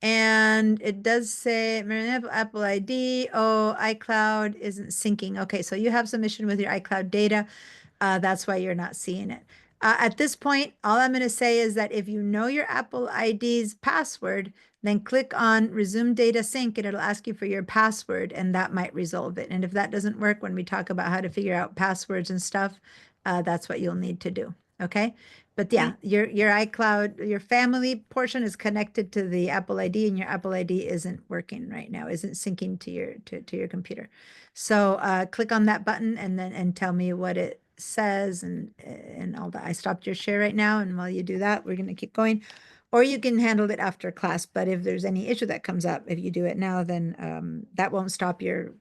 And it does say Apple ID. Oh, iCloud isn't syncing. Okay, so you have some issue with your iCloud data. That's why you're not seeing it. At this point, all I'm going to say is that if you know your Apple ID's password, then click on resume data sync and it'll ask you for your password, and that might resolve it. And if that doesn't work, when we talk about how to figure out passwords and stuff, that's what you'll need to do. Okay. But yeah, your iCloud, your family portion is connected to the Apple ID, and your Apple ID isn't working right now, isn't syncing to your computer. So click on that button and tell me what it says and all that. I stopped your share right now, and while you do that, we're going to keep going. Or you can handle it after class. But if there's any issue that comes up, if you do it now, then that won't stop your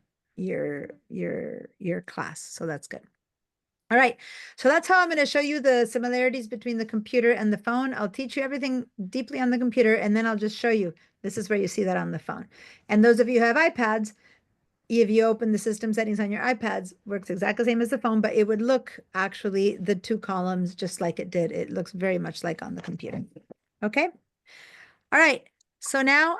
class. So that's good. All right, so that's how I'm going to show you the similarities between the computer and the phone. I'll teach you everything deeply on the computer, and then I'll just show you. This is where you see that on the phone. And those of you who have iPads, if you open the system settings on your iPads, works exactly the same as the phone, but it would look actually the two columns just like it did. It looks very much like on the computer. Okay. All right. So now,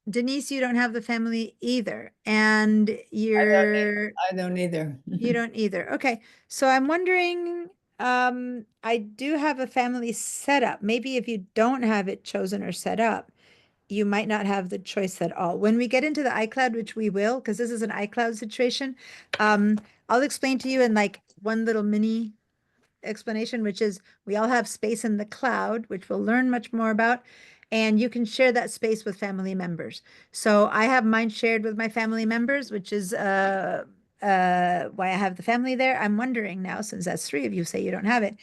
Denise, you don't have the family either, and you're I don't either. you don't either. Okay. So I'm wondering, I do have a family set up. Maybe if you don't have it chosen or set up, you might not have the choice at all. When we get into the iCloud, which we will, because this is an iCloud situation, I'll explain to you in like one little mini explanation, which is we all have space in the cloud, which we'll learn much more about. And you can share that space with family members. So I have mine shared with my family members, which is why I have the family there. I'm wondering now, since that's 3 of you say you don't have it,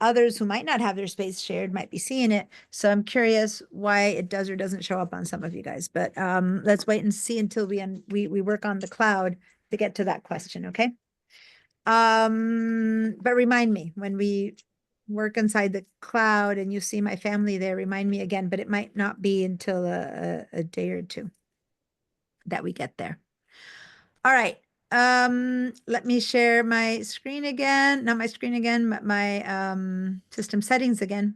others who might not have their space shared might be seeing it. So I'm curious why it does or doesn't show up on some of you guys. But let's wait and see until we work on the cloud to get to that question, okay? But remind me when we work inside the cloud and you see my family there, remind me again, but it might not be until a day or 2 that we get there. All right. Let me share my screen again, not my screen again, but my system settings again.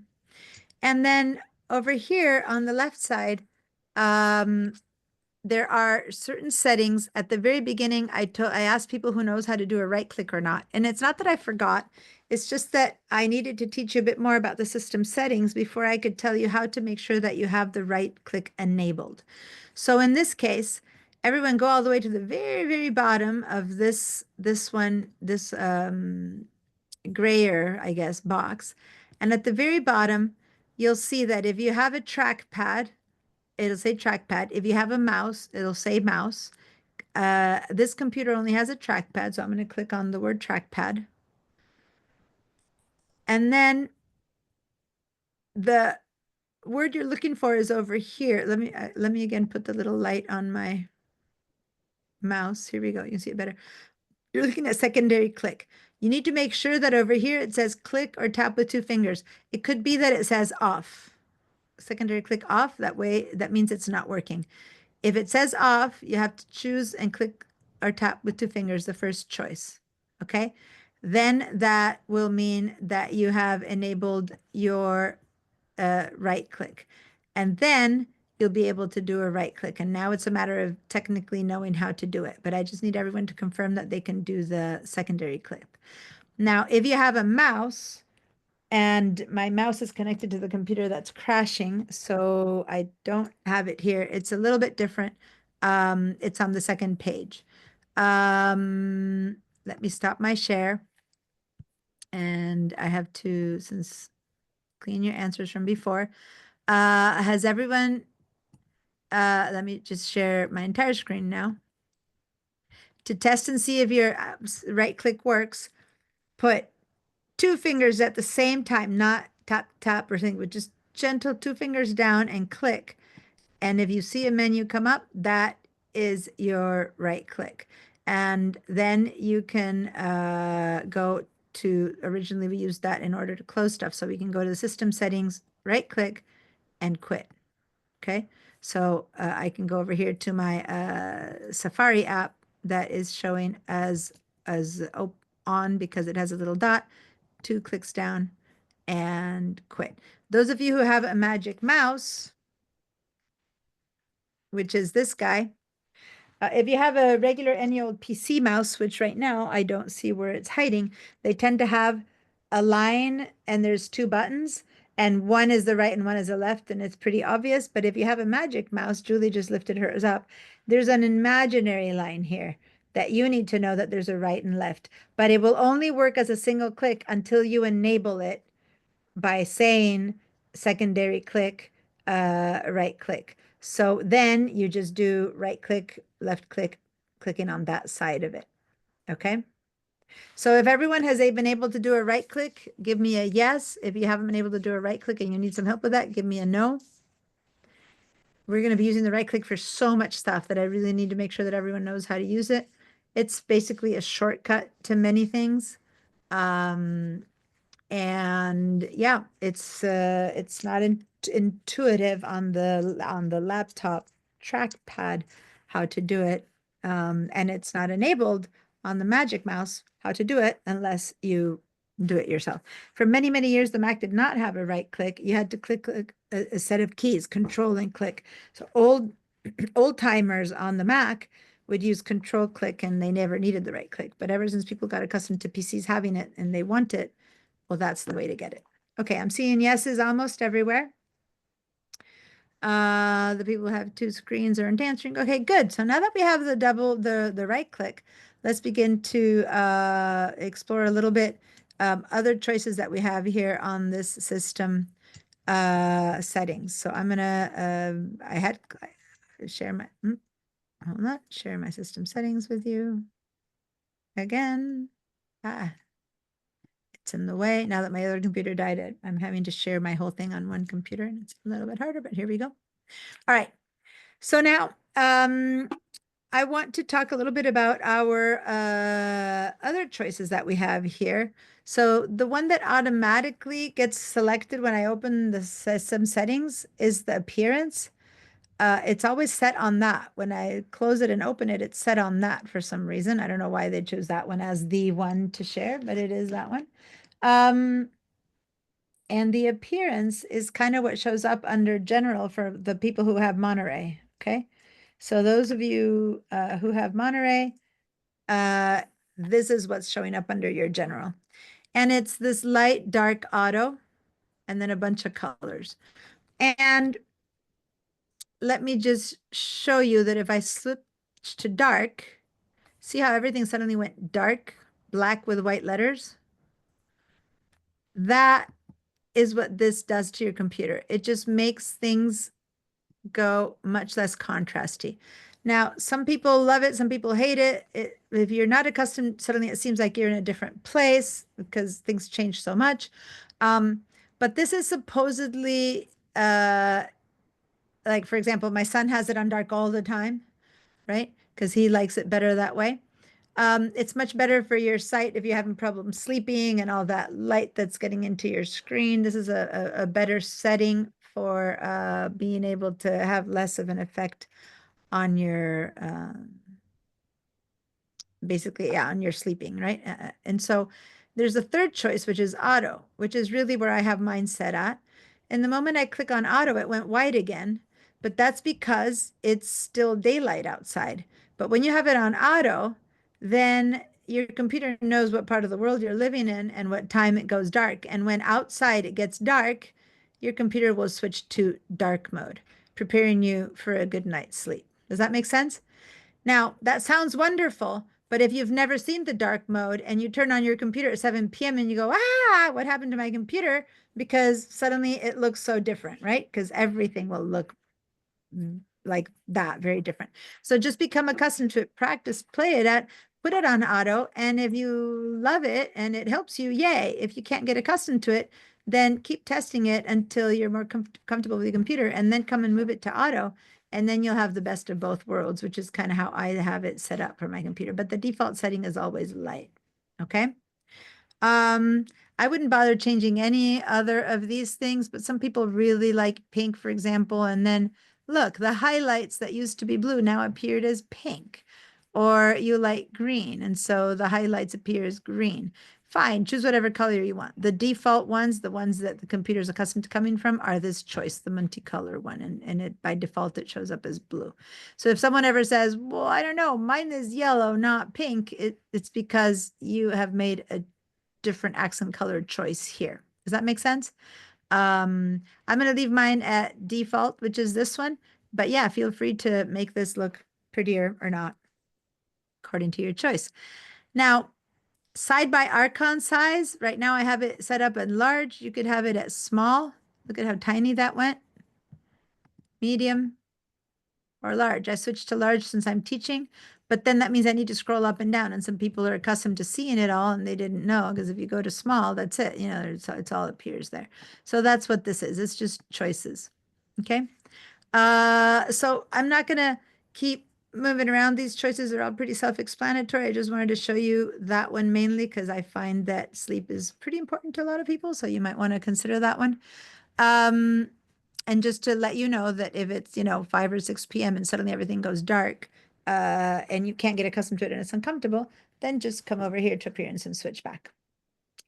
And then over here on the left side, there are certain settings at the very beginning. I asked people who knows how to do a right click or not. And it's not that I forgot. It's just that I needed to teach you a bit more about the system settings before I could tell you how to make sure that you have the right click enabled. So in this case, everyone go all the way to the very, very bottom of this grayer, I guess, box. And at the very bottom, you'll see that if you have a trackpad, it'll say trackpad. If you have a mouse, it'll say mouse. This computer only has a trackpad, so I'm going to click on the word trackpad. And then the word you're looking for is over here. Let me again put the little light on my mouse. Here we go. You can see it better. You're looking at secondary click. You need to make sure that over here it says click or tap with 2 fingers. It could be that it says off. Secondary click off. That way, that means it's not working. If it says off, you have to choose and click or tap with 2 fingers, the first choice. Okay. Then that will mean that you have enabled your right click. And then you'll be able to do a right click. And now it's a matter of technically knowing how to do it. But I just need everyone to confirm that they can do the secondary click. Now, if you have a mouse, and my mouse is connected to the computer that's crashing, so I don't have it here. It's a little bit different. It's on the second page. Let me stop my share. And I have to, since clean your answers from before. Has everyone, let me just share my entire screen now. To test and see if your right click works, put 2 fingers at the same time, not tap, tap or something, but just gentle 2 fingers down and click. And if you see a menu come up, that is your right click. And then you can go to, originally we used that in order to close stuff. So we can go to the system settings, right click and quit. Okay. So I can go over here to my Safari app that is showing as on because it has a little dot. 2 clicks down and quit. Those of you who have a magic mouse, which is this guy, if you have a regular any old PC mouse, which right now I don't see where it's hiding, they tend to have a line and there's 2 buttons and one is the right and one is the left and it's pretty obvious. But if you have a magic mouse, Julie just lifted hers up, there's an imaginary line here that you need to know that there's a right and left, but it will only work as a single click until you enable it by saying secondary click, right click. So then you just do right click, left click, clicking on that side of it. Okay. So if everyone has been able to do a right click, give me a yes. If you haven't been able to do a right click and you need some help with that, give me a no. We're going to be using the right click for so much stuff that I really need to make sure that everyone knows how to use it. It's basically a shortcut to many things. And yeah, it's not intuitive on the laptop trackpad. how to do it. And it's not enabled on the Magic Mouse how to do it unless you do it yourself. For many, many years, the Mac did not have a right click. You had to click a set of keys, control and click. So old timers on the Mac would use control click and they never needed the right click. But ever since people got accustomed to PCs having it and they want it, well, that's the way to get it. Okay, I'm seeing yeses almost everywhere. The people who have two screens aren't answering. Okay, good. So now that we have the right click, let's begin to explore a little bit other choices that we have here on this system settings. So I'm gonna share my hold on, share my system settings with you again. It's in the way now that my other computer died. I'm having to share my whole thing on one computer, and it's a little bit harder, but here we go. All right. So now I want to talk a little bit about our other choices that we have here. So the one that automatically gets selected when I open the system settings is the appearance. It's always set on that. When I close it and open it, it's set on that for some reason. I don't know why they chose that one as the one to share, but it is that one. And the appearance is kind of what shows up under general for the people who have Monterey. Okay. So those of you who have Monterey, this is what's showing up under your general. And it's this light, dark auto, and then a bunch of colors. And let me just show you that if I switch to dark, see how everything suddenly went dark, black with white letters? That is what this does to your computer. It just makes things go much less contrasty. Now, some people love it, some people hate it. If you're not accustomed, suddenly it seems like you're in a different place because things change so much. But this is supposedly, like, for example, my son has it on dark all the time, right? Because he likes it better that way. It's much better for your sight if you're having problems sleeping and all that light that's getting into your screen. This is a better setting for being able to have less of an effect on your basically, yeah, on your sleeping, right? And so there's a third choice, which is auto, which is really where I have mine set at. And the moment I click on auto, it went white again, but that's because it's still daylight outside. But when you have it on auto, then your computer knows what part of the world you're living in and what time it goes dark. And when outside it gets dark, your computer will switch to dark mode, preparing you for a good night's sleep. Does that make sense? Now, that sounds wonderful, but if you've never seen the dark mode and you turn on your computer at 7 p.m. and you go, what happened to my computer? Because suddenly it looks so different, right? Because everything will look like that, very different. So just become accustomed to it, practice, play it put it on auto. And if you love it and it helps you, yay. If you can't get accustomed to it, then keep testing it until you're more comfortable with your computer and then come and move it to auto. And then you'll have the best of both worlds, which is kind of how I have it set up for my computer. But the default setting is always light. Okay. I wouldn't bother changing any other of these things, but some people really like pink, for example. And then look, the highlights that used to be blue now appeared as pink. Or you like green, and so the highlights appear as green. Fine, choose whatever color you want. The default ones, the ones that the computer is accustomed to coming from, are this choice, the multicolor one, and it by default it shows up as blue. So if someone ever says, well, I don't know, mine is yellow, not pink, it's because you have made a different accent color choice here. Does that make sense? I'm going to leave mine at default, which is this one. But yeah, feel free to make this look prettier or not, according to your choice. Now, side by icon size, right now I have it set up at large. You could have it at small. Look at how tiny that went. Medium or large. I switched to large since I'm teaching, but then that means I need to scroll up and down, and some people are accustomed to seeing it all and they didn't know, because if you go to small, that's it. You know, it's all appears there. So that's what this is. It's just choices. Okay. So I'm not going to keep moving around. These choices are all pretty self-explanatory. I just wanted to show you that one mainly because I find that sleep is pretty important to a lot of people. So you might want to consider that one. And just to let you know that if it's, 5 or 6 p.m. and suddenly everything goes dark, and you can't get accustomed to it and it's uncomfortable, then just come over here to appearance and switch back.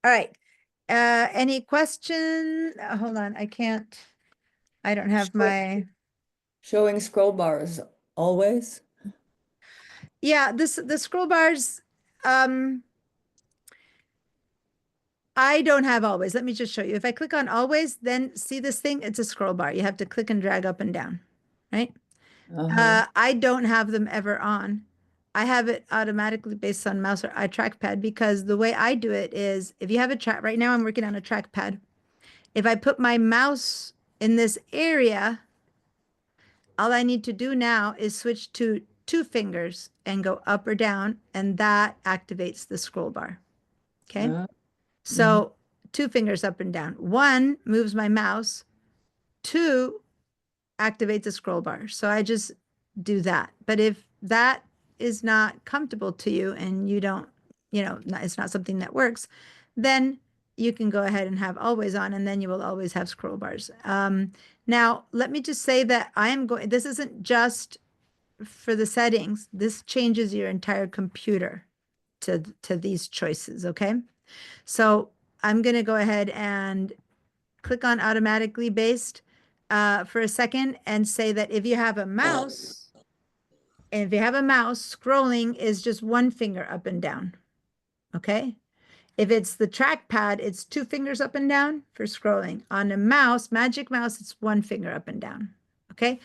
All right. Any question? Hold on. I don't have my. Showing scroll bars always? Yeah, the scroll bars, I don't have always. Let me just show you. If I click on always, then see this thing? It's a scroll bar. You have to click and drag up and down, right? I don't have them ever on. I have it automatically based on mouse or trackpad, because the way I do it is, if you have a track, right now I'm working on a trackpad. If I put my mouse in this area, all I need to do now is switch to 2 fingers and go up or down, and that activates the scroll bar. Okay. So 2 fingers up and down. 1 moves my mouse. 2 activates the scroll bar. So I just do that. But if that is not comfortable to you and you don't, it's not something that works, then you can go ahead and have always on, and then you will always have scroll bars. Now, let me just say that this isn't just for the settings. This changes your entire computer to these choices, okay? So I'm going to go ahead and click on automatically based for a second and say that if you have a mouse, scrolling is just 1 finger up and down. Okay. If it's the trackpad, it's 2 fingers up and down for scrolling. On a mouse, Magic Mouse, it's 1 finger up and down. Okay.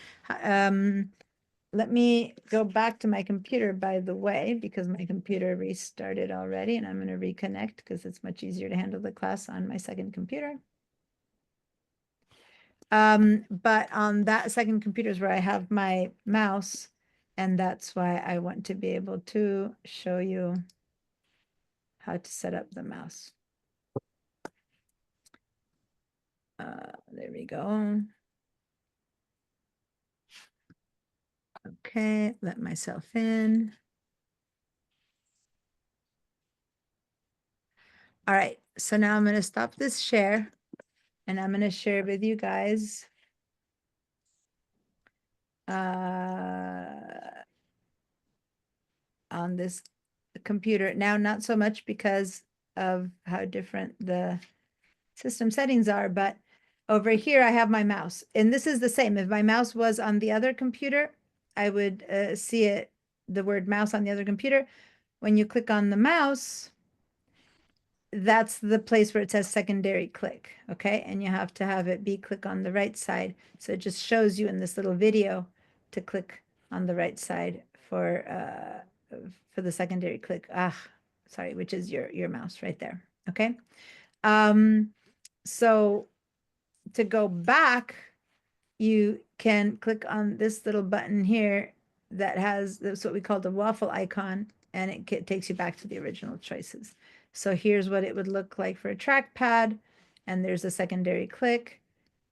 Let me go back to my computer, by the way, because my computer restarted already, and I'm going to reconnect because it's much easier to handle the class on my second computer. But on that second computer is where I have my mouse, and that's why I want to be able to show you how to set up the mouse. There we go. Okay, let myself in. All right, so now I'm going to stop this share, and I'm going to share with you guys on this computer. Now, not so much because of how different the system settings are, but over here I have my mouse, and this is the same. If my mouse was on the other computer, I would see the word mouse on the other computer. When you click on the mouse, that's the place where it says secondary click, okay? And you have to have it be click on the right side. So it just shows you in this little video to click on the right side for the secondary click. Sorry, which is your mouse right there, okay? So to go back, you can click on this little button here that that's what we call the waffle icon, and it takes you back to the original choices. So here's what it would look like for a trackpad, and there's a secondary click,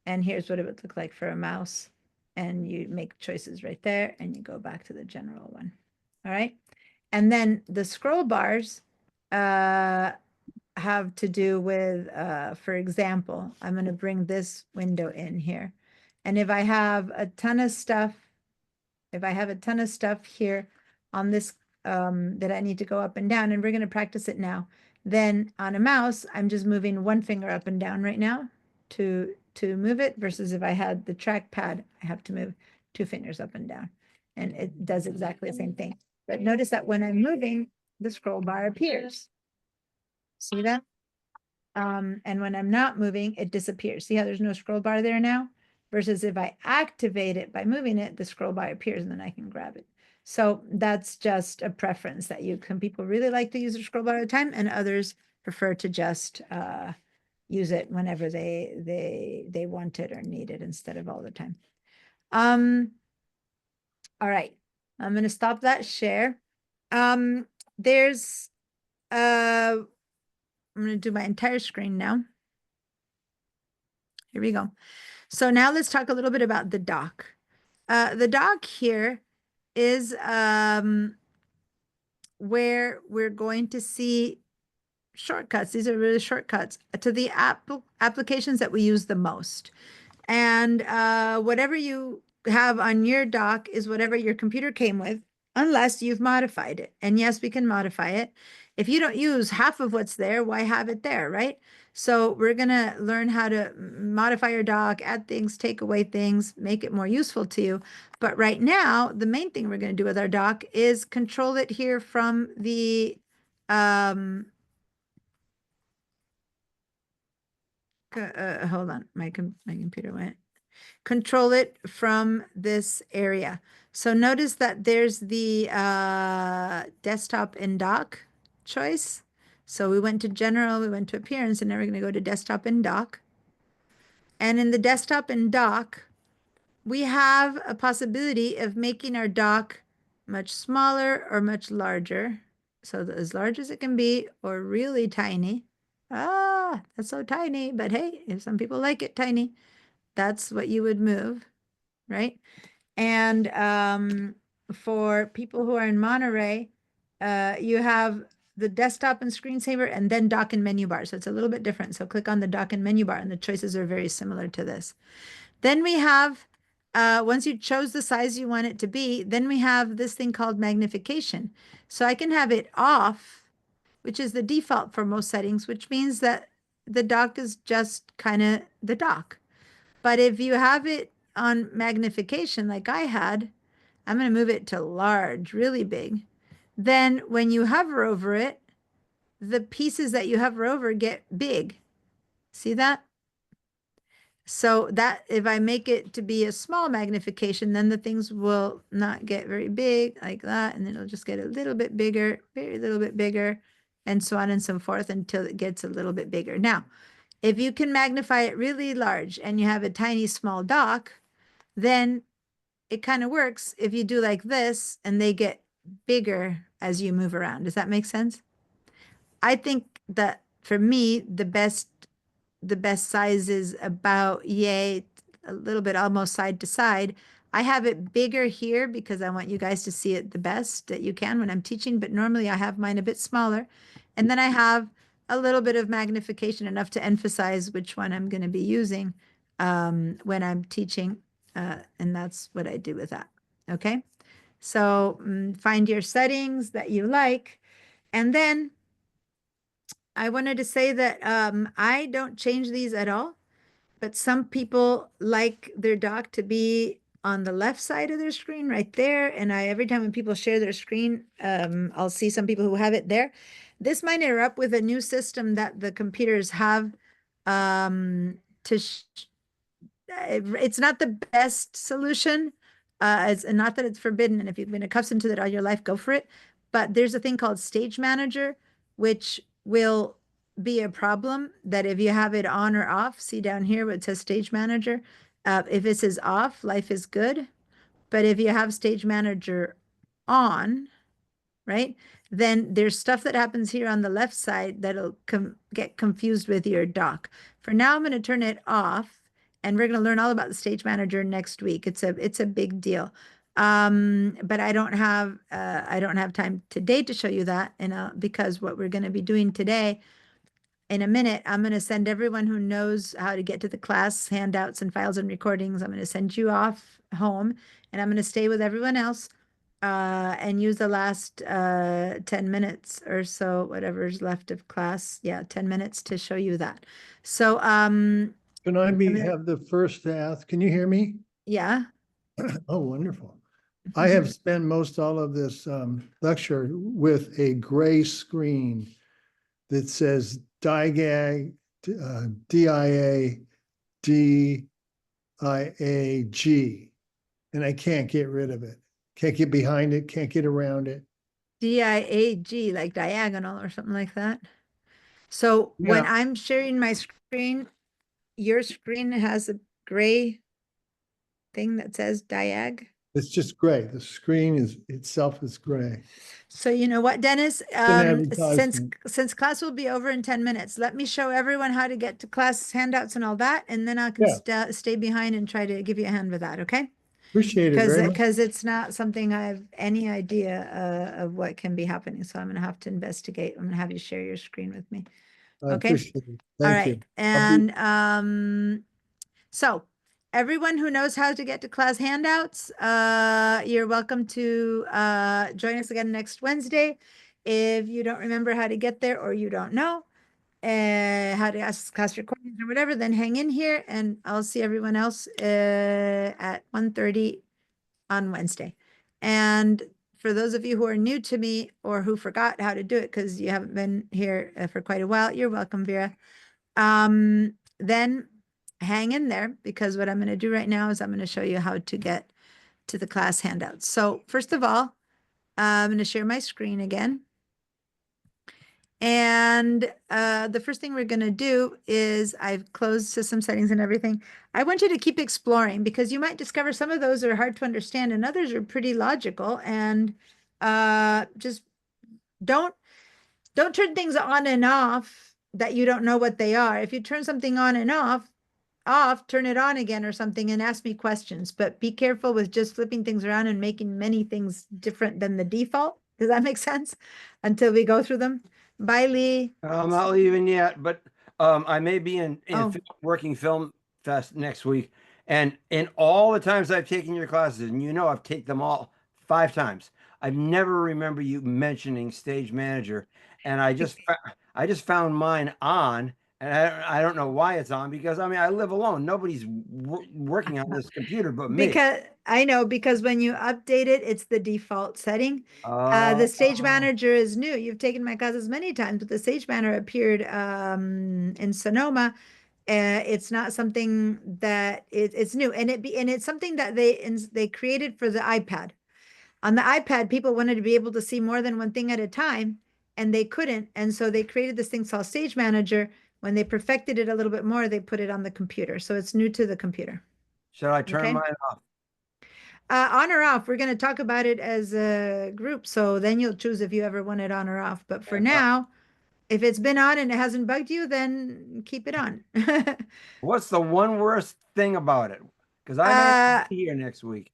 and here's what it would look like for a mouse, and you make choices right there, and you go back to the general one. All right, and then the scroll bars have to do with, for example, I'm going to bring this window in here, and if I have a ton of stuff here on this that I need to go up and down, and we're going to practice it now, then on a mouse, I'm just moving 1 finger up and down right now to move it, versus if I had the trackpad, I have to move 2 fingers up and down, and it does exactly the same thing. But notice that when I'm moving, the scroll bar appears. See that? And when I'm not moving, it disappears. See how there's no scroll bar there now? Versus if I activate it by moving it, the scroll bar appears, and then I can grab it. So that's just a preference that some people really like to use the scroll bar all the time, and others prefer to just use it whenever they want it or need it instead of all the time. All right, I'm going to stop that share. I'm going to do my entire screen now. Here we go. So now let's talk a little bit about the dock. The dock here is where we're going to see shortcuts. These are really shortcuts to the applications that we use the most. And whatever you have on your dock is whatever your computer came with, unless you've modified it. And yes, we can modify it. If you don't use half of what's there, why have it there, right? So we're going to learn how to modify your dock, add things, take away things, make it more useful to you. But right now, the main thing we're going to do with our dock is control it here from the hold on, my computer went. Control it from this area. So notice that there's the desktop and dock choice. So we went to general, we went to appearance, and now we're going to go to desktop and dock. And in the desktop and dock, we have a possibility of making our dock much smaller or much larger. So as large as it can be, or really tiny. Ah, that's so tiny, but hey, if some people like it tiny, that's what you would move, right? And for people who are in Monterey, you have the desktop and screensaver and then dock and menu bar. So it's a little bit different. So click on the dock and menu bar and the choices are very similar to this. Then we have, once you chose the size you want it to be, then we have this thing called magnification. So I can have it off, which is the default for most settings, which means that the dock is just kind of the dock. But if you have it on magnification like I had, I'm going to move it to large, really big. Then when you hover over it, the pieces that you hover over get big. See that? So that if I make it to be a small magnification, then the things will not get very big like that. And it'll just get a little bit bigger, very little bit bigger, and so on and so forth until it gets a little bit bigger. Now, if you can magnify it really large and you have a tiny small dock, then it kind of works if you do like this and they get bigger as you move around. Does that make sense? I think that for me, the best size is about, a little bit almost side to side. I have it bigger here because I want you guys to see it the best that you can when I'm teaching, but normally I have mine a bit smaller. And then I have a little bit of magnification, enough to emphasize which one I'm going to be using when I'm teaching. And that's what I do with that. Okay. So find your settings that you like. And then I wanted to say that I don't change these at all, but some people like their dock to be on the left side of their screen right there. And every time when people share their screen, I'll see some people who have it there. This might interrupt with a new system that the computers have it's not the best solution. It's not that it's forbidden. And if you've been accustomed to that all your life, go for it. But there's a thing called Stage Manager, which will be a problem that if you have it on or off, see down here where it says Stage Manager. If it says off, life is good. But if you have Stage Manager on, right, then there's stuff that happens here on the left side that'll get confused with your dock. For now, I'm going to turn it off, and we're going to learn all about the Stage Manager next week. It's a big deal. But I don't have time today to show you that, and because what we're going to be doing today, in a minute, I'm going to send everyone who knows how to get to the class handouts and files and recordings. I'm going to send you off home, and I'm going to stay with everyone else and use the last 10 minutes or so, whatever's left of class. Yeah, 10 minutes to show you that. So Can I have the first to ask? Can you hear me? Yeah. Oh, wonderful. I have spent most all of this lecture with a gray screen that says DIAG, DIA, DIAG, and I can't get rid of it. Can't get behind it, can't get around it. DIAG, like diagonal or something like that. So when I'm sharing my screen, your screen has a gray thing that says diag. It's just gray. The screen itself is gray. So you know what, Dennis, since class will be over in 10 minutes, let me show everyone how to get to class handouts and all that, and then I can stay behind and try to give you a hand with that. Okay. Appreciate it very much. Because it's not something I have any idea of what can be happening. So I'm going to have to investigate. I'm going to have you share your screen with me. I Okay. appreciate it. All Thank right. you. And so everyone who knows how to get to class handouts, you're welcome to join us again next Wednesday. If you don't remember how to get there or you don't know how to ask class recordings or whatever, then hang in here and I'll see everyone else at 1:30 on Wednesday. And for those of you who are new to me or who forgot how to do it because you haven't been here for quite a while, you're welcome, Vera. Then hang in there because what I'm going to do right now is I'm going to show you how to get to the class handouts. So first of all, I'm going to share my screen again. And the first thing we're going to do is I've closed system settings and everything. I want you to keep exploring because you might discover some of those are hard to understand and others are pretty logical. And just don't turn things on and off that you don't know what they are. If you turn something on and off, turn it on again or something and ask me questions. But be careful with just flipping things around and making many things different than the default. Does that make sense? Until we go through them. Bye, Lee. I'm not leaving yet, but I may be in Oh. Working Film Fest next week. And in all the times I've taken your classes, and you know I've taken them all 5 times, I've never remember you mentioning Stage Manager. And I just found mine on, and I don't know why it's on because I mean I live alone. Nobody's working on this computer but me. Because I know, because when you update it, it's the default setting. The Stage Manager is new. You've taken my classes many times, but the Stage Manager appeared in Sonoma. It's not something that it's new, and it's something that they created for the iPad. On the iPad, people wanted to be able to see more than one thing at a time, and they couldn't, and so they created this thing called Stage Manager. When they perfected it a little bit more, they put it on the computer, so it's new to the computer. Should I turn Okay. mine off? On or off, we're going to talk about it as a group. So then you'll choose if you ever want it on or off. But for Okay, now, if it's been on and it hasn't bugged you, then keep it on. What's the one worst thing about it? Because I may not be here next week.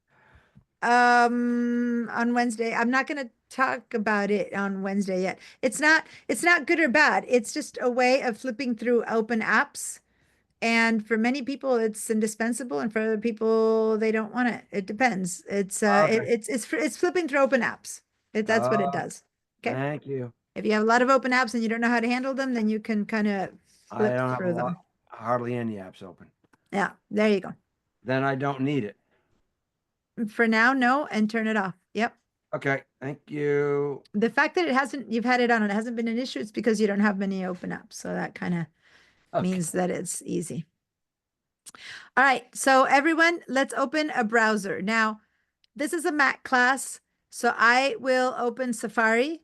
On Wednesday, I'm not going to talk about it on Wednesday yet. It's not good or bad. It's just a way of flipping through open apps. And for many people, it's indispensable, and for other people, they don't want it. It depends. It's it's flipping through open apps. That's what it does. Okay. Thank you. If you have a lot of open apps and you don't know how to handle them, then you can kind of I flip don't have through a them. lot, hardly any apps open. Yeah, there you go. Then I don't need it. For now, no, and turn it off. Yep. Okay, thank you. The fact that you've had it on and it hasn't been an issue, it's because you don't have many open apps. So that kind of means that it's easy. All right, so everyone, let's open a browser. Now, this is a Mac class, so I will open Safari,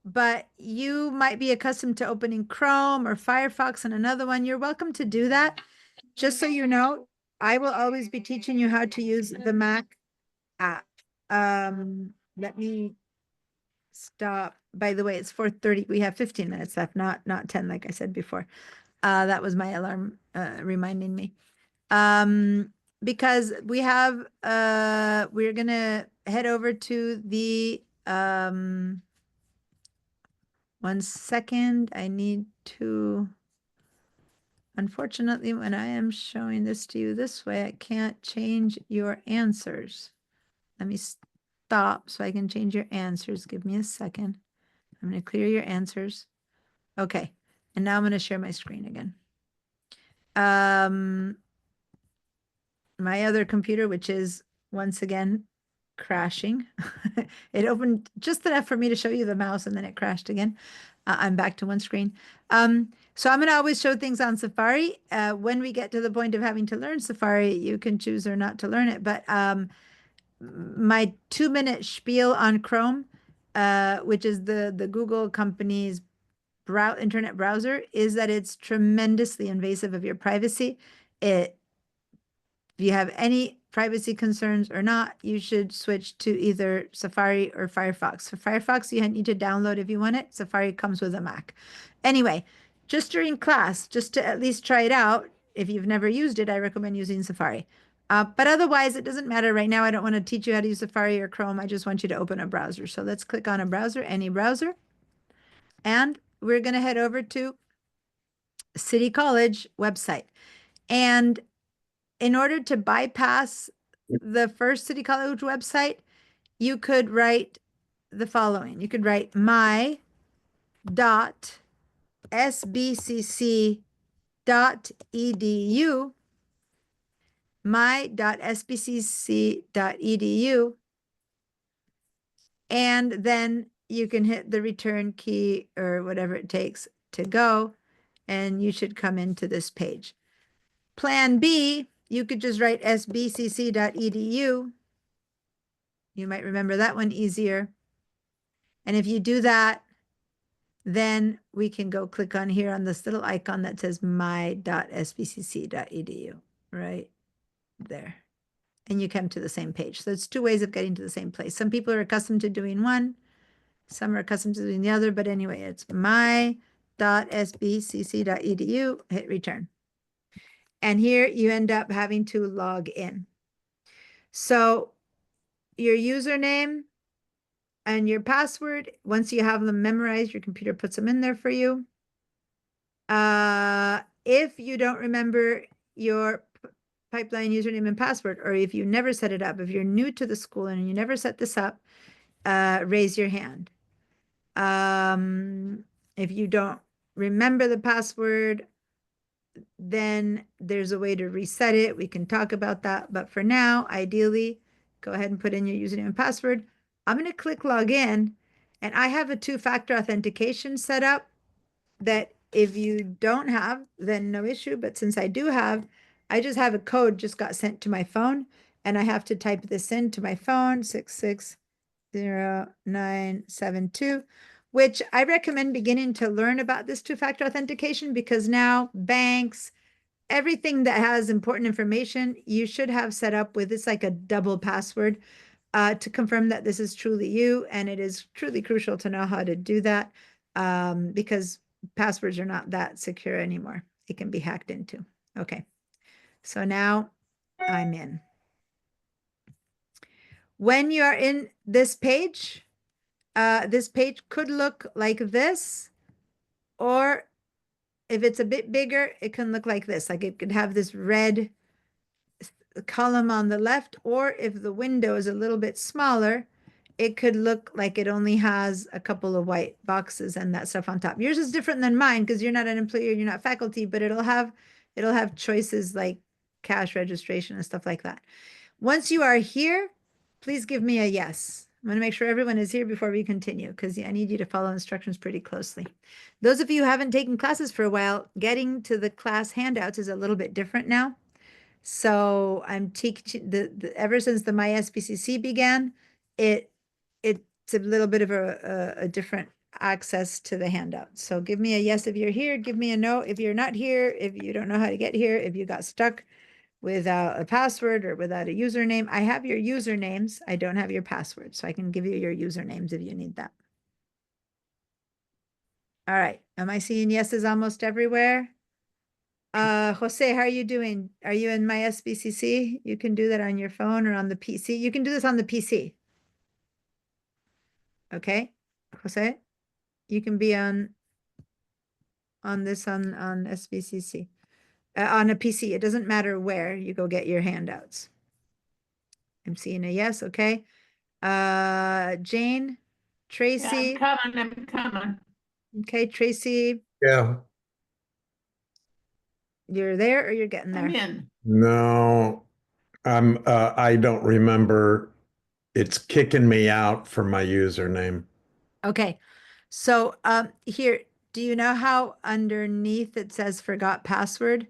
but you might be accustomed to opening Chrome or Firefox and another one. You're welcome to do that. Just so you know, I will always be teaching you how to use the Mac app. Let me stop. By the way, it's 4:30. We have 15 minutes left, not 10, like I said before. That was my alarm reminding me. Because we have we're gonna head over to the 1 second. I need to, unfortunately, when I am showing this to you this way, I can't change your answers. Let me stop so I can change your answers. Give me a second. I'm going to clear your answers. Okay. And now I'm going to share my screen again. My other computer, which is once again crashing. It opened just enough for me to show you the mouse and then it crashed again. I'm back to one screen. So I'm going to always show things on Safari. When we get to the point of having to learn Safari, you can choose or not to learn it. But my 2-minute spiel on Chrome, which is the Google company's internet browser, is that it's tremendously invasive of your privacy. If you have any privacy concerns or not, you should switch to either Safari or Firefox. For Firefox, you need to download if you want it. Safari comes with a Mac. Anyway, just during class, just to at least try it out, if you've never used it, I recommend using Safari. But otherwise, it doesn't matter. Right now, I don't want to teach you how to use Safari or Chrome. I just want you to open a browser. So let's click on a browser, any browser. And we're going to head over to City College website. And in order to bypass the first City College website, you could write the following. You could write my.sbcc.edu, my.sbcc.edu, and then you can hit the return key or whatever it takes to go, and you should come into this page. Plan B, you could just write sbcc.edu. You might remember that one easier. And if you do that, then we can go click on here on this little icon that says my.sbcc.edu right there. And you come to the same page. So it's two ways of getting to the same place. Some people are accustomed to doing one, some are accustomed to doing the other, but anyway, it's my.sbcc.edu, hit return. And here you end up having to log in. So your username and your password, once you have them memorized, your computer puts them in there for you. If you don't remember your Pipeline username and password, or if you never set it up, if you're new to the school and you never set this up, raise your hand. If you don't remember the password, then there's a way to reset it. We can talk about that. But for now, ideally, go ahead and put in your username and password. I'm going to click login, and I have a two-factor authentication set up that if you don't have, then no issue. But since I do have, I just have a code just got sent to my phone, and I have to type this into my phone, 660972, which I recommend beginning to learn about this two-factor authentication, because now banks, everything that has important information, you should have set up with, it's like a double password to confirm that this is truly you. And it is truly crucial to know how to do that because passwords are not that secure anymore. It can be hacked into. Okay. So now I'm in. When you are in this page could look like this, or if it's a bit bigger, it can look like this. Like it could have this red column on the left, or if the window is a little bit smaller, it could look like it only has a couple of white boxes and that stuff on top. Yours is different than mine because you're not an employee, you're not faculty, but it'll have choices like cash registration and stuff like that. Once you are here, please give me a yes. I'm going to make sure everyone is here before we continue, because I need you to follow instructions pretty closely. Those of you who haven't taken classes for a while, getting to the class handouts is a little bit different now. So I'm teaching ever since the MySBCC began, it's a little bit of a different access to the handout. So give me a yes if you're here, give me a no if you're not here, if you don't know how to get here, if you got stuck without a password or without a username. I have your usernames. I don't have your password, so I can give you your usernames if you need that. All right. Am I seeing yeses almost everywhere? Jose, how are you doing? Are you in MySBCC? You can do that on your phone or on the PC. You can do this on the PC. Okay, Jose, you can be on this on SBCC. On a PC, it doesn't matter where you go get your handouts. I'm seeing a yes, okay. Jane, Tracy. Yeah, I'm coming. Okay, Tracy. Yeah. You're there or you're getting there? I'm in. No, I don't remember. It's kicking me out for my username. Okay, so here, do you know how underneath it says forgot password?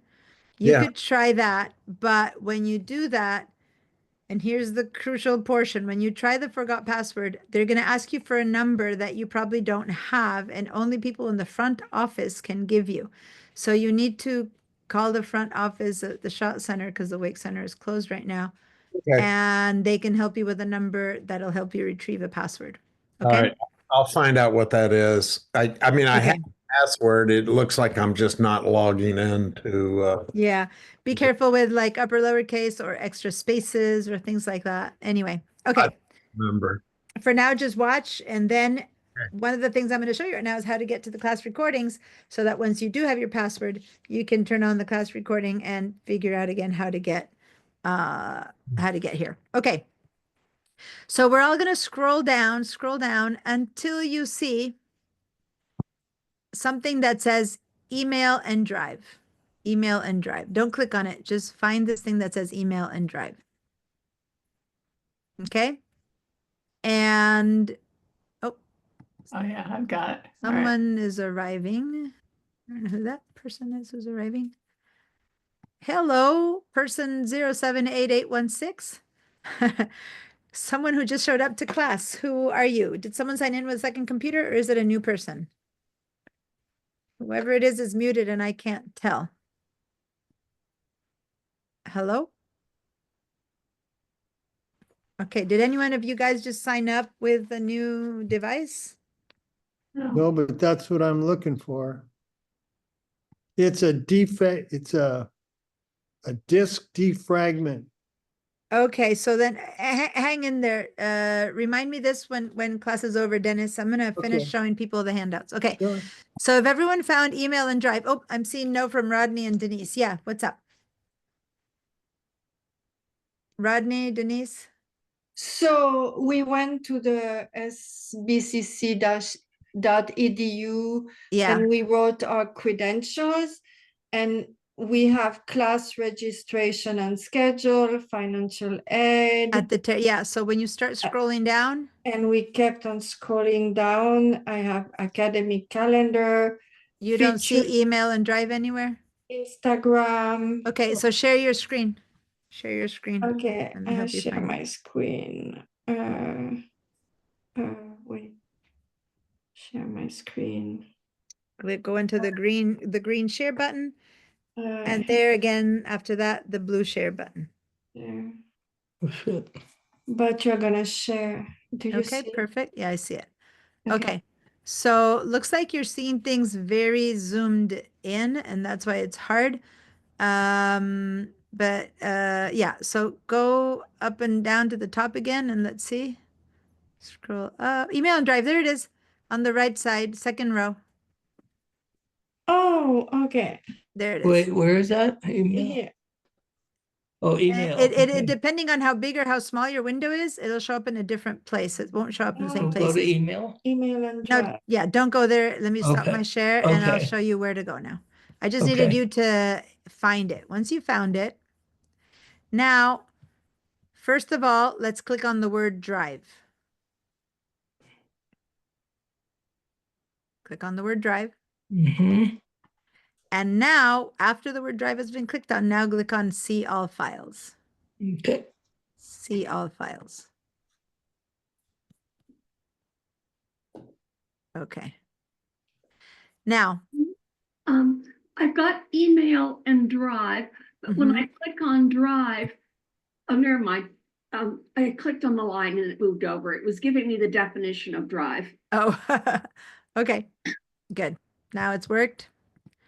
You could try that, but when you do that, and here's the crucial portion, when you try the forgot password, they're going to ask you for a number that you probably don't have, and only people in the front office can give you. So you need to call the front office at the Schott Center, because the Wake Center is closed right now, and they can help you with a number that'll help you retrieve a password. Okay. All right. I'll find out what that is. I mean, I have a password. It looks like I'm just not logging into. Yeah. Be careful with like upper lowercase or extra spaces or things like that. Anyway. Okay. Remember. For now, just watch. And then one of the things I'm going to show you right now is how to get to the class recordings, so that once you do have your password, you can turn on the class recording and figure out again how to get how to get here. Okay. So we're all going to scroll down until you see something that says email and drive. Email and drive. Don't click on it. Just find this thing that says email and drive. Okay. And Oh yeah, I've got it. All right. someone is arriving. I don't know who that person is who's arriving. Hello, person 078816. Someone who just showed up to class. Who are you? Did someone sign in with a second computer, or is it a new person? Whoever it is muted and I can't tell. Hello? Okay, did anyone of you guys just sign up with a new device? No, but that's what I'm looking for. It's a defect, it's a disk defragment. Okay, so then hang in there. Remind me this when class is over, Dennis. I'm gonna finish Okay. showing people the handouts. Okay, Sure. so if everyone found email and drive, oh, I'm seeing no from Rodney and Denise. Yeah, what's up? Rodney, Denise? So we went to the sbcc-edu Yeah, and we wrote our credentials, and we have class registration and schedule, financial aid, at the yeah. So when you start scrolling down, and we kept on scrolling down. I have academic calendar, you don't featured see email and drive anywhere. Instagram. Okay, so share your screen. Share your screen. Okay, Let me help you share find it. my screen. Wait, share my screen. Go into the green share button, and Uh, there again after that the blue share button. yeah. Oh, shit. But you're gonna share. Do you Okay, see? perfect. Yeah, I see it. Okay. Okay. So looks like you're seeing things very zoomed in, and that's why it's hard. But yeah, so go up and down to the top again and let's see. Scroll up. Email and drive. There it is on the right side, second row. Oh, okay. There it is. Wait, where is that? Email? Here. Oh, And email. it Okay. depending on how big or how small your window is, it'll show up in a different place. It won't show up in the So same go place. to email? Email and No, drive. yeah, don't go there. Let me stop Okay, my share and I'll okay. show you where to go now. I just needed Okay. you to find it. Once you found it, now, first of all, let's click on the word drive. Click on the word drive. Mm-hmm. And now, after the word drive has been clicked on, now click on see all files. Okay. See all files. Okay. Now, I've got email and drive, but when I click on drive, oh, never mind. I clicked on the line and it moved over. It was giving me the definition of drive. oh, okay, good. Now it's worked.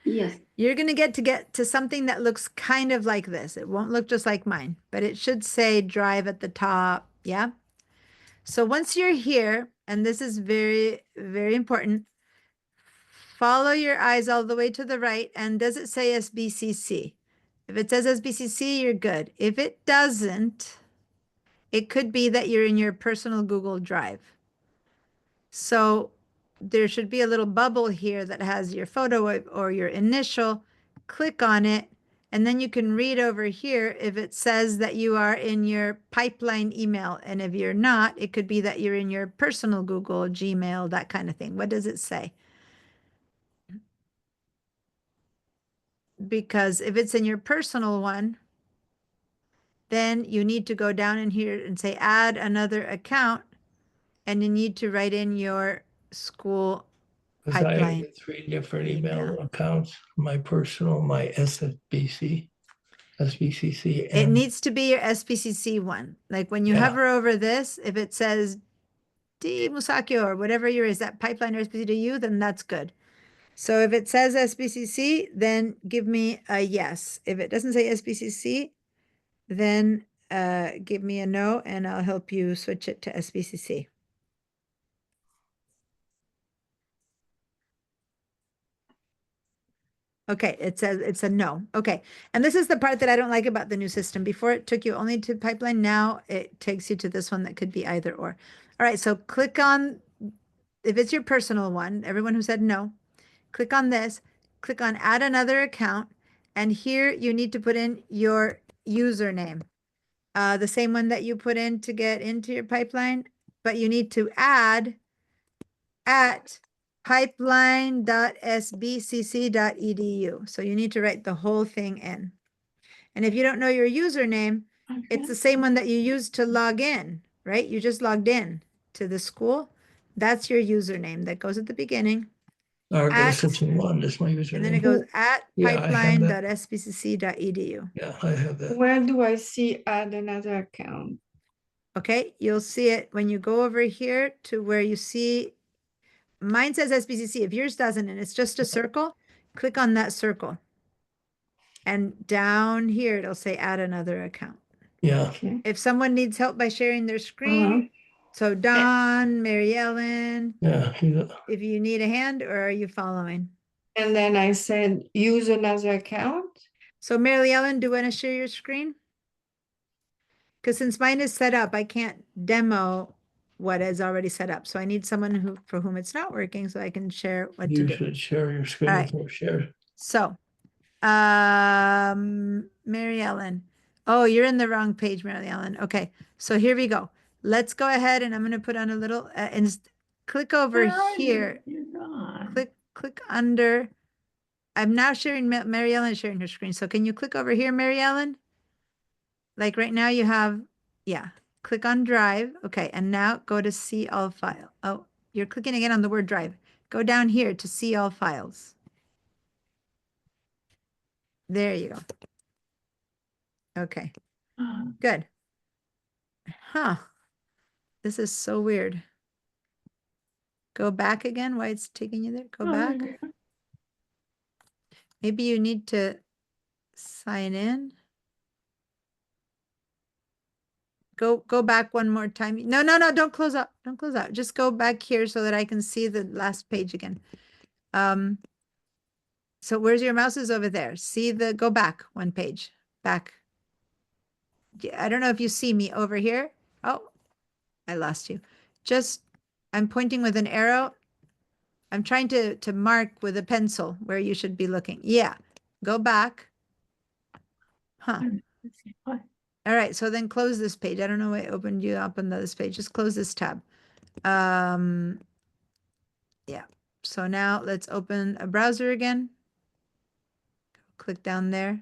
Yes. You're going to get to something that looks kind of like this. It won't look just like mine, but it should say drive at the top. Yeah. So once you're here, and this is very, very important, follow your eyes all the way to the right. And does it say SBCC? If it says SBCC, you're good. If it doesn't, it could be that you're in your personal Google Drive. So there should be a little bubble here that has your photo or your initial. Click on it, and then you can read over here if it says that you are in your pipeline email. And if you're not, it could be that you're in your personal Google, Gmail, that kind of thing. What does it say? Because if it's in your personal one, then you need to go down in here and say add another account, and you need to write in your school Because I pipeline. have 3 different email accounts, my personal, my SBCC, It and needs to be your SBCC one. Like when you Yeah. hover over this, if it says D Musakyo or whatever your is, that pipeline or SBCU, then that's good. So if it says SBCC, then give me a yes. If it doesn't say SBCC, then give me a no, and I'll help you switch it to SBCC. Okay, it says it's a no. Okay. And this is the part that I don't like about the new system. Before it took you only to pipeline. Now it takes you to this one that could be either or. All right. So click on, if it's your personal one, everyone who said no, click on this, click on add another account. And here you need to put in your username. The same one that you put in to get into your pipeline, but you need to add at pipeline.sbcc.edu. So you need to write the whole thing in. And if you don't know your username, it's the same one that you used to log in, right? You just logged in to the school. That's your username that goes at the beginning. Argo Simpson 1 is my username. And then it goes at Yeah, I have that. pipeline.sbcc.edu. Yeah, I have that. Where do I see add another account? Okay, you'll see it when you go over here to where you see, mine says SBCC. If yours doesn't, and it's just a circle, click on that circle. And down here, it'll say add another account. Yeah. If someone needs help by sharing their screen, so Don, Mary Ellen, Yeah. if you need a hand, or are you following? And then I said, use another account. So Mary Ellen, do you want to share your screen? Because since mine is set up, I can't demo what is already set up. So I need someone who, for whom it's not working, so I can share what to You do. should share your screen All right. before share. So, Mary Ellen. Oh, you're in the wrong page, Mary Ellen. Okay, so here we go. Let's go ahead, and I'm going to put on a little and click over here. Click under. I'm now sharing. Mary Ellen is sharing her screen. So can you click over here, Mary Ellen? Like right now you have, yeah. Click on Drive. Okay, and now go to see all file. Oh, you're clicking again on the word Drive. Go down here to see all files. There you go. Okay, good. Huh. This is so weird. Go back again. Why it's taking you there? Go back. Maybe you need to sign in. Go back one more time. No, don't close out. Don't close out. Just go back here so that I can see the last page again. So where's your mouse is over there? See go back one page. Back. I don't know if you see me over here. Oh, I lost you. Just, I'm pointing with an arrow. I'm trying to mark with a pencil where you should be looking. Yeah, go back. Huh. All right, so then close this page. I don't know why it opened you up on this page. Just close this tab. Yeah, so now let's open a browser again. Click down there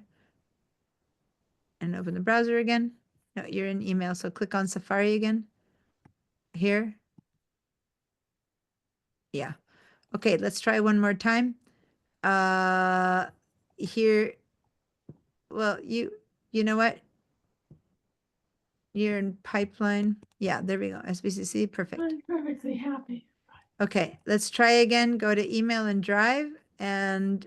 and open the browser again. No, you're in email, so click on Safari again. Here. Yeah. Okay, let's try one more time. Here. Well, you know what? You're in pipeline. Yeah, there we go. SBCC, perfect. I'm perfectly happy. Okay, let's try again. Go to email and Drive and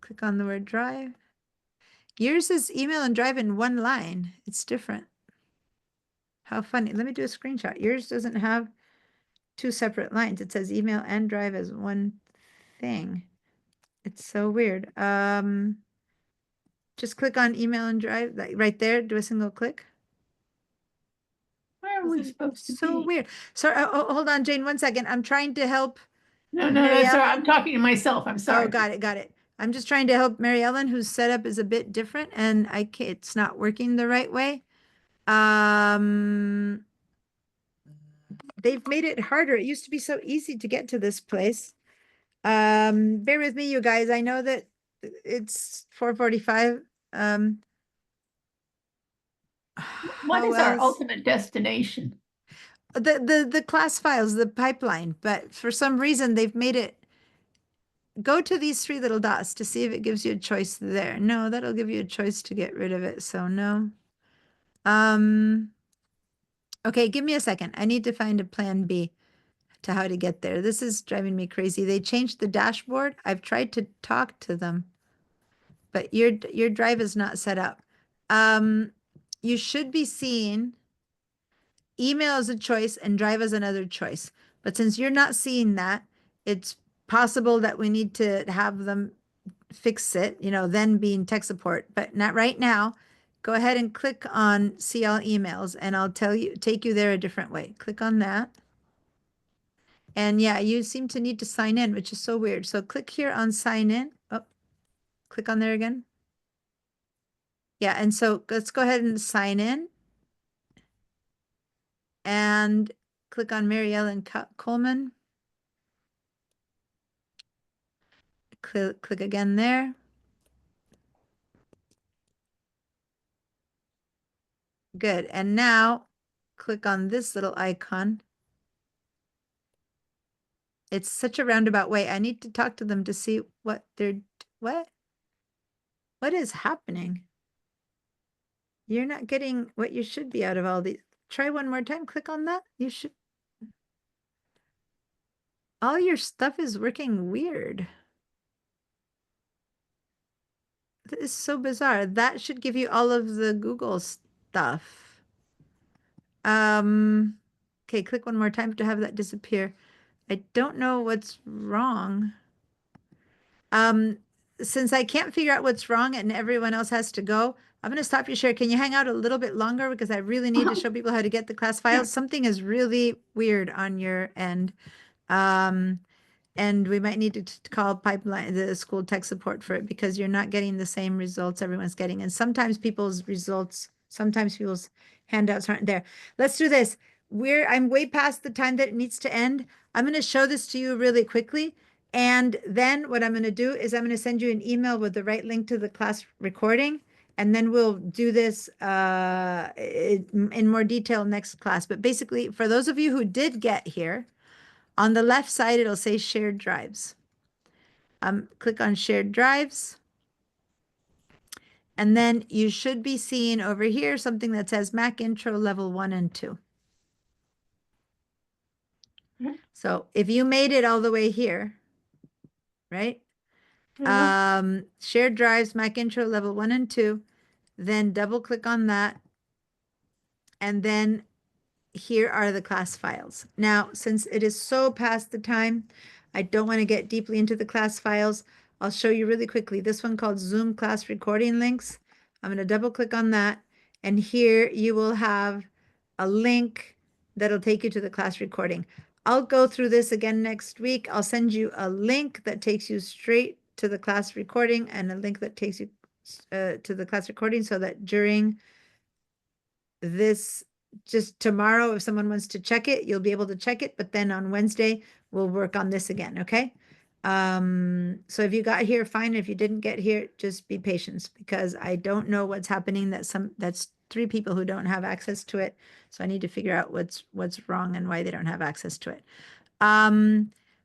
click on the word Drive. Yours is email and Drive in one line. It's different. How funny. Let me do a screenshot. Yours doesn't have two separate lines. It says email and Drive as one thing. It's so weird. Just click on email and Drive, like right there. Do a single click. Where are we supposed to So be? weird. Sorry, hold on, Jane, 1 second. I'm trying to help. No, Mary that's all right. Ellen. I'm talking to myself. I'm sorry. Oh, got it. I'm just trying to help Mary Ellen, whose setup is a bit different, and it's not working the right way. They've made it harder. It used to be so easy to get to this place. Bear with me, you guys. I know that it's 4:45. What how is our else? ultimate destination? The class files, the pipeline, but for some reason they've made it. Go to these three little dots to see if it gives you a choice there. No, that'll give you a choice to get rid of it. So no. Okay, give me a second. I need to find a plan B to how to get there. This is driving me crazy. They changed the dashboard. I've tried to talk to them, but your Drive is not set up. You should be seeing email as a choice and Drive as another choice. But since you're not seeing that, it's possible that we need to have them fix it, then being tech support, but not right now. Go ahead and click on see all emails and I'll take you there a different way. Click on that. And yeah, you seem to need to sign in, which is so weird. So click here on sign in. Oh, click on there again. Yeah, and so let's go ahead and sign in. And click on Mary Ellen Coleman. Click again there. Good. And now click on this little icon. It's such a roundabout way. I need to talk to them to see what what is happening? You're not getting what you should be out of all these. Try one more time. Click on that. You should. All your stuff is working weird. That is so bizarre. That should give you all of the Google stuff. Okay, click one more time to have that disappear. I don't know what's wrong. Since I can't figure out what's wrong and everyone else has to go, I'm going to stop your share. Can you hang out a little bit longer? Because I really need to show people how to get the class files. Something is really weird on your end. And we might need to call Pipeline, the school tech support for it, because you're not getting the same results everyone's getting. And sometimes people's handouts aren't there. Let's do this. I'm way past the time that it needs to end. I'm going to show this to you really quickly. And then what I'm going to do is I'm going to send you an email with the right link to the class recording. And then we'll do this in more detail next class. But basically, for those of you who did get here, on the left side, it'll say shared drives. Click on shared drives. And then you should be seeing over here something that says Mac Intro Level 1 and 2. So if you made it all the way here, right? Shared drives, Mac Intro Level 1 and 2, then double click on that. And then here are the class files. Now, since it is so past the time, I don't want to get deeply into the class files. I'll show you really quickly. This one called Zoom class recording links. I'm going to double click on that. And here you will have a link that'll take you to the class recording. I'll go through this again next week. I'll send you a link that takes you straight to the class recording and a link that takes you to the class recording so that during this, just tomorrow, if someone wants to check it, you'll be able to check it. But then on Wednesday, we'll work on this again. Okay. So if you got here, fine. If you didn't get here, just be patient because I don't know what's happening. That's 3 people who don't have access to it. So I need to figure out what's wrong and why they don't have access to it.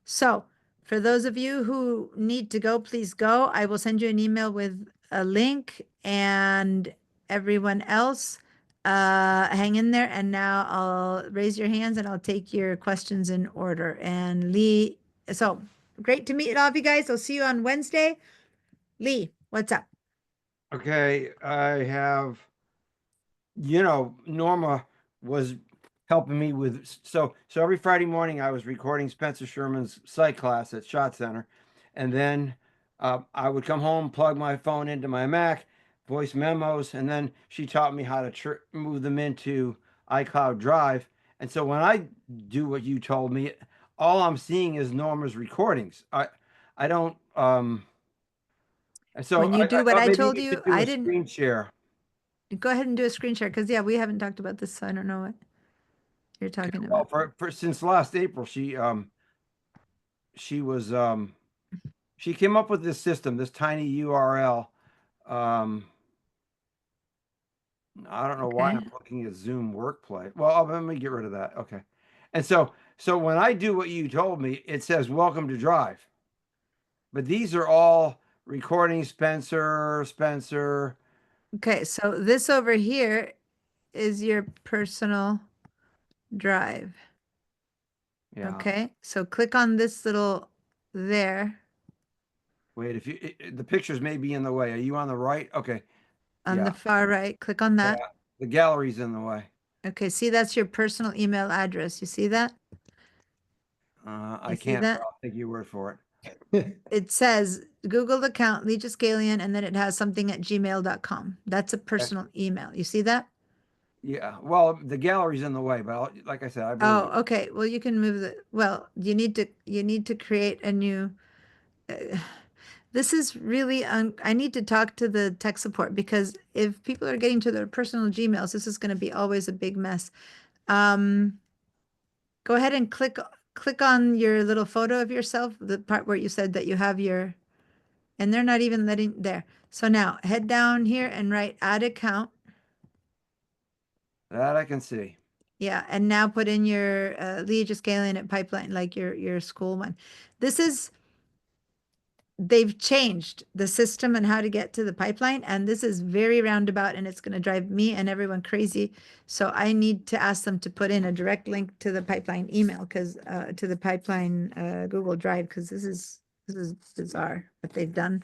So for those of you who need to go, please go. I will send you an email with a link, and everyone else, hang in there. And now I'll raise your hands and I'll take your questions in order. And Lee, so great to meet all of you guys. I'll see you on Wednesday. Lee, what's up? Okay, I have, Norma was helping me with, so every Friday morning I was recording Spencer Sherman's psych class at Shot Center. And then I would come home, plug my phone into my Mac, voice memos, and then she taught me how to move them into iCloud Drive. And so when I do what you told me, all I'm seeing is Norma's recordings. I don't, so when you do what I told you, I didn't screen share. Go ahead and do a screen share because we haven't talked about this, so I don't know what you're talking about. Well, for since last April, she came up with this system, this tiny URL. I don't know why I'm looking at Zoom Workplay. Well, let me get rid of that. Okay. And so when I do what you told me, it says welcome to Drive. But these are all recording Spencer. Okay, so this over here is your personal drive. Yeah. Okay, so click on this little there. Wait, the pictures may be in the way. Are you on the right? Okay. On the far right, click on that. Yeah, the gallery's in the way. Okay, see, that's your personal email address. You see that? I can't, but I'll take your word for it. it says Google account, Legis Galian, and then it has something at gmail.com. That's a personal email. You see that? Yeah, well, the gallery's in the way, but like I said, I believe Oh, okay. Well, you can move well, you need to create a new, this is really, I need to talk to the tech support because if people are getting to their personal Gmails, this is going to be always a big mess. Go ahead and click on your little photo of yourself, the part where you said that you have your, and they're not even letting there. So now head down here and write add account. that I can see. Yeah, and now put in your Legis Galian at Pipeline, like your school one. They've changed the system and how to get to the pipeline, and this is very roundabout, and it's going to drive me and everyone crazy. So I need to ask them to put in a direct link to the pipeline email, because to the pipeline Google Drive, because this is bizarre what they've done.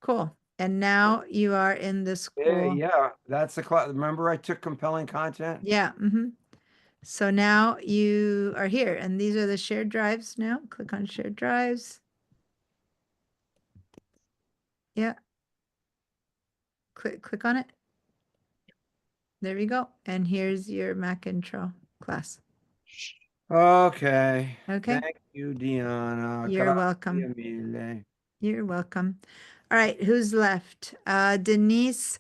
Cool. And now you are in the school. Yeah, that's the class. Remember I took compelling content? Yeah. So now you are here, and these are the shared drives now. Click on shared drives. Yeah. Click on it. There we go. And here's your Mac intro class. Okay. Okay. Thank you, Deanna. You're welcome. Grazie mille. You're welcome. All right, who's left? Denise,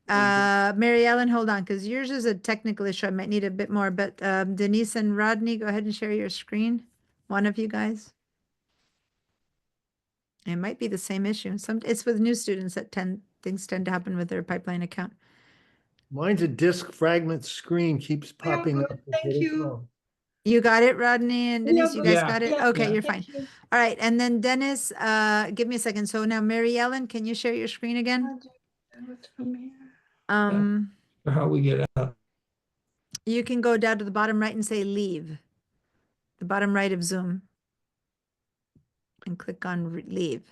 Mary Ellen, hold on, because yours is a technical issue. I might need a bit more, but Denise and Rodney, go ahead and share your screen. One of you guys. It might be the same issue. It's with new students that things tend to happen with their pipeline account. Mine's a disk fragment screen keeps popping up. Thank you. You got it, Rodney and Denise? You guys Yeah. got it? Yeah, Okay, yeah. you're fine. All right, and then Dennis, give me a second. So now Mary Ellen, can you share your screen again? How we get out? You can go down to the bottom right and say leave. The bottom right of Zoom. And click on leave.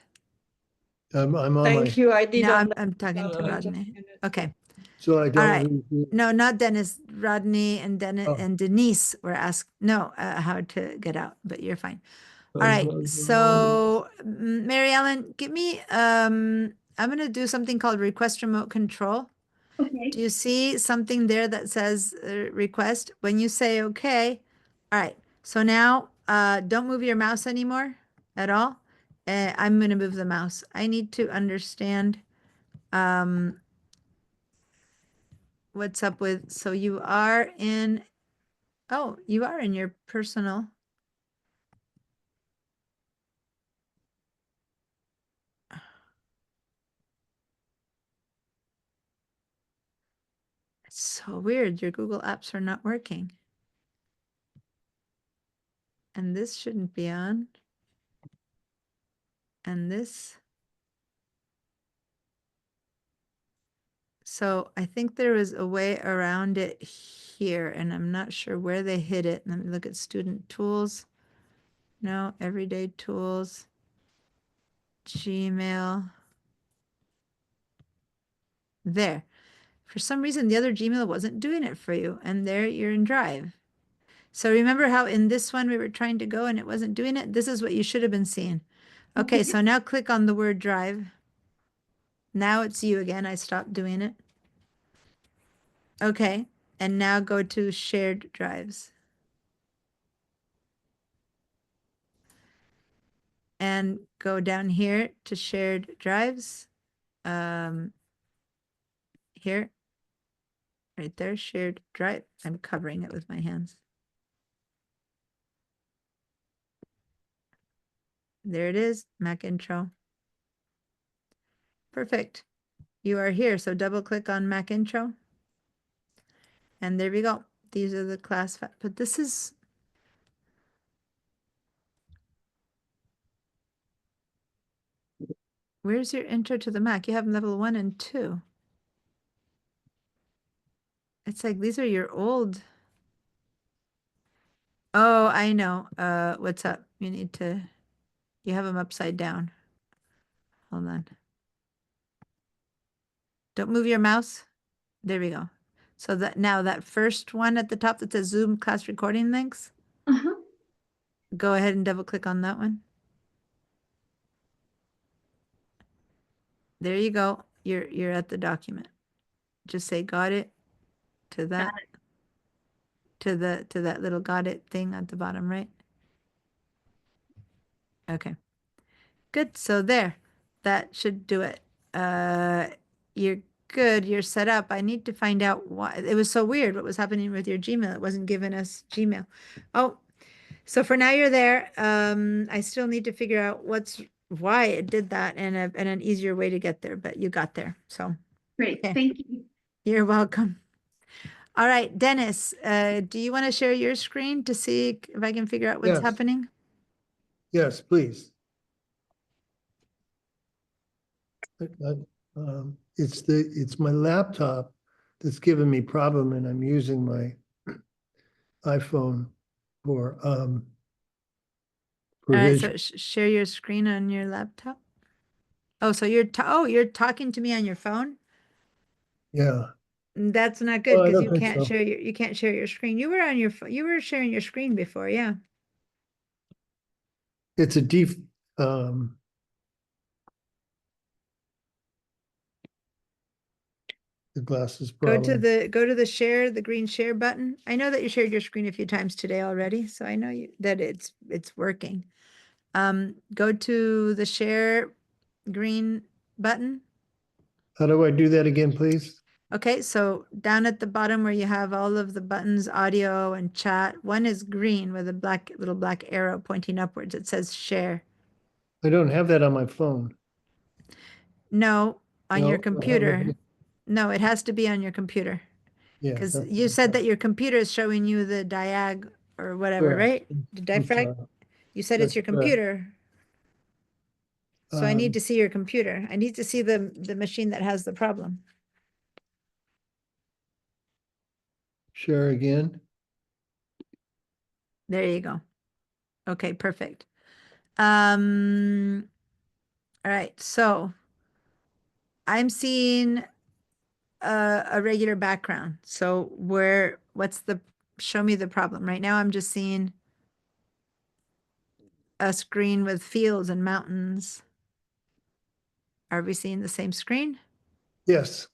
I'm on my, Thank you. I No, didn't. I'm talking to Rodney. Okay. so I All don't. right. lose- No, not Dennis. Rodney and Dennis Oh. and Denise were asked how to get out, but you're fine. All right. So Mary Ellen, give me I'm gonna do something called request remote control. Okay. Do you see something there that says request? When you say okay, all right. So now don't move your mouse anymore at all. I'm gonna move the mouse. I need to understand what's up with, so you are in, oh, you are in your personal. It's so weird. Your Google apps are not working. And this shouldn't be on. And this. So I think there is a way around it here, and I'm not sure where they hid it. Let me look at student tools. No, everyday tools. Gmail. There. For some reason, the other Gmail wasn't doing it for you, and there you're in Drive. So remember how in this one we were trying to go and it wasn't doing it? This is what you should have been seeing. Okay, so now click on the word Drive. Now it's you again. I stopped doing it. Okay, and now go to shared drives. And go down here to shared drives. Here, right there, shared drive. I'm covering it with my hands. There it is, Mac intro. Perfect. You are here, so double click on Mac intro. And there we go. These are the class, but this is. Where's your intro to the Mac? You have level 1 and 2. It's like these are your old. Oh, I know. What's up? You have them upside down. Hold on. Don't move your mouse. There we go. So that now that first one at the top that says Zoom class recording links, Uh-huh. go ahead and double click on that one. There you go. You're at the document. Just say got it to that to that little got it thing at the bottom right. Okay. Good. So there. That should do it. You're good. You're set up. I need to find out why it was so weird what was happening with your Gmail. It wasn't giving us Gmail. Oh, so for now you're there. I still need to figure out why it did that and an easier way to get there, but you got there. So Great, okay. thank you. You're welcome. All right, Dennis, do you want to share your screen to see if I can figure out what's Yes. happening? Yes, please. It's my laptop that's giving me problem, and I'm using my iPhone for All right, so vision. share your screen on your laptop. Oh, so you're talking to me on your phone? Yeah. That's not good Oh, I because don't you think can't so. you can't share your screen. You were on your you were sharing your screen before, yeah. It's a um the glasses Go problem. to the share, the green share button. I know that you shared your screen a few times today already, so I know that it's working. Go to the share green button. How do I do that again, please? Okay, so down at the bottom where you have all of the buttons, audio and chat, one is green with a little black arrow pointing upwards. It says share. I don't have that on my phone. No, on No, your I have computer. it. No, it has to be on your computer. Yeah. Because that's- you said that your computer is showing you the diag or whatever, Correct. right? The I'm diaphragm? sorry. You said That's it's your correct. computer. So I need Um, to see your computer. I need to see the machine that has the problem. Share again. There you go. Okay, perfect. All right, so I'm seeing a regular background. So show me the problem. Right now I'm just seeing a screen with fields and mountains. Are we seeing the same screen? Yes,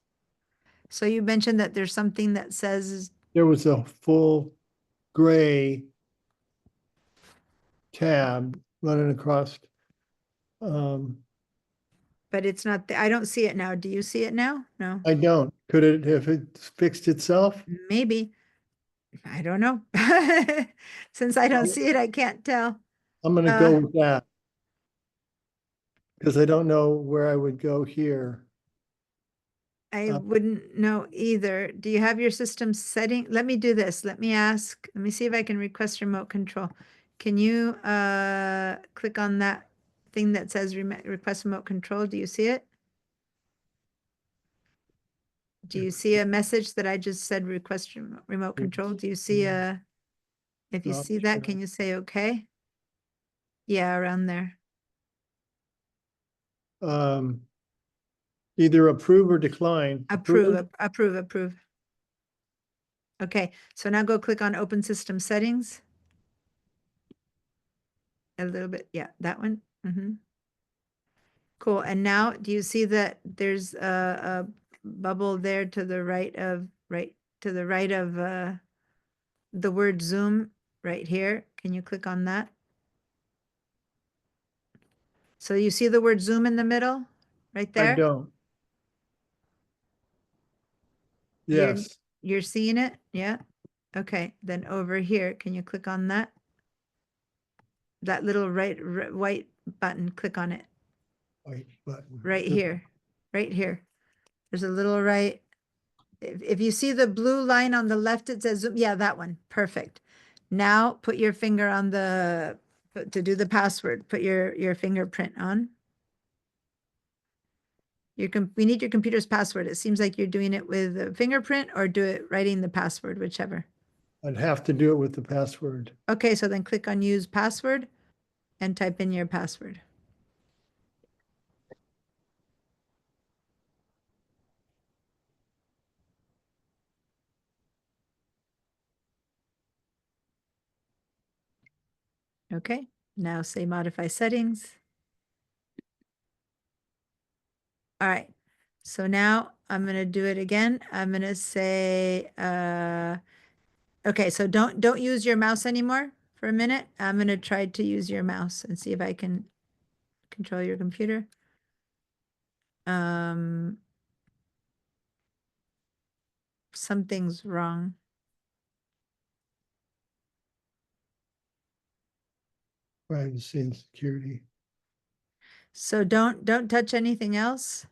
So you mentioned that there's something that says, there was a full gray tab running across. but it's not, I don't see it now. Do you see it now? No, I don't. Could it have it fixed itself? maybe. I don't know. Since I don't see it, I can't tell. I'm gonna Uh, go with that. Because I don't know where I would go here. I wouldn't know either. Do you have your system setting? Let me do this. Let me see if I can request remote control. Can you click on that thing that says request remote control? Do you see it? Do you see a message that I just said request remote control? Do you see if you see that, can you say okay? Yeah, around there. Either approve or decline. Approve. Okay, so now go click on open system settings. A little bit, yeah, that one. Cool, and now do you see that there's a bubble there to the right of the word Zoom right here? Can you click on that? So you see the word Zoom in the middle, right there? I don't. You're- Yes, You're seeing it? Yeah? Okay, then over here, can you click on that? That little white button, click on it. white button. Right here. There's a little right. If you see the blue line on the left, it says Zoom. Yeah, that one. Perfect. Now put your finger on to do the password, put your fingerprint on. We need your computer's password. It seems like you're doing it with a fingerprint or do it writing the password, whichever. I'd have to do it with the password. Okay, so then click on use password and type in your password. Okay, now say modify settings. All right, so now I'm gonna do it again. I'm gonna say, okay, so don't use your mouse anymore for a minute. I'm gonna try to use your mouse and see if I can control your computer. Something's wrong. Privacy and security. So don't touch anything else.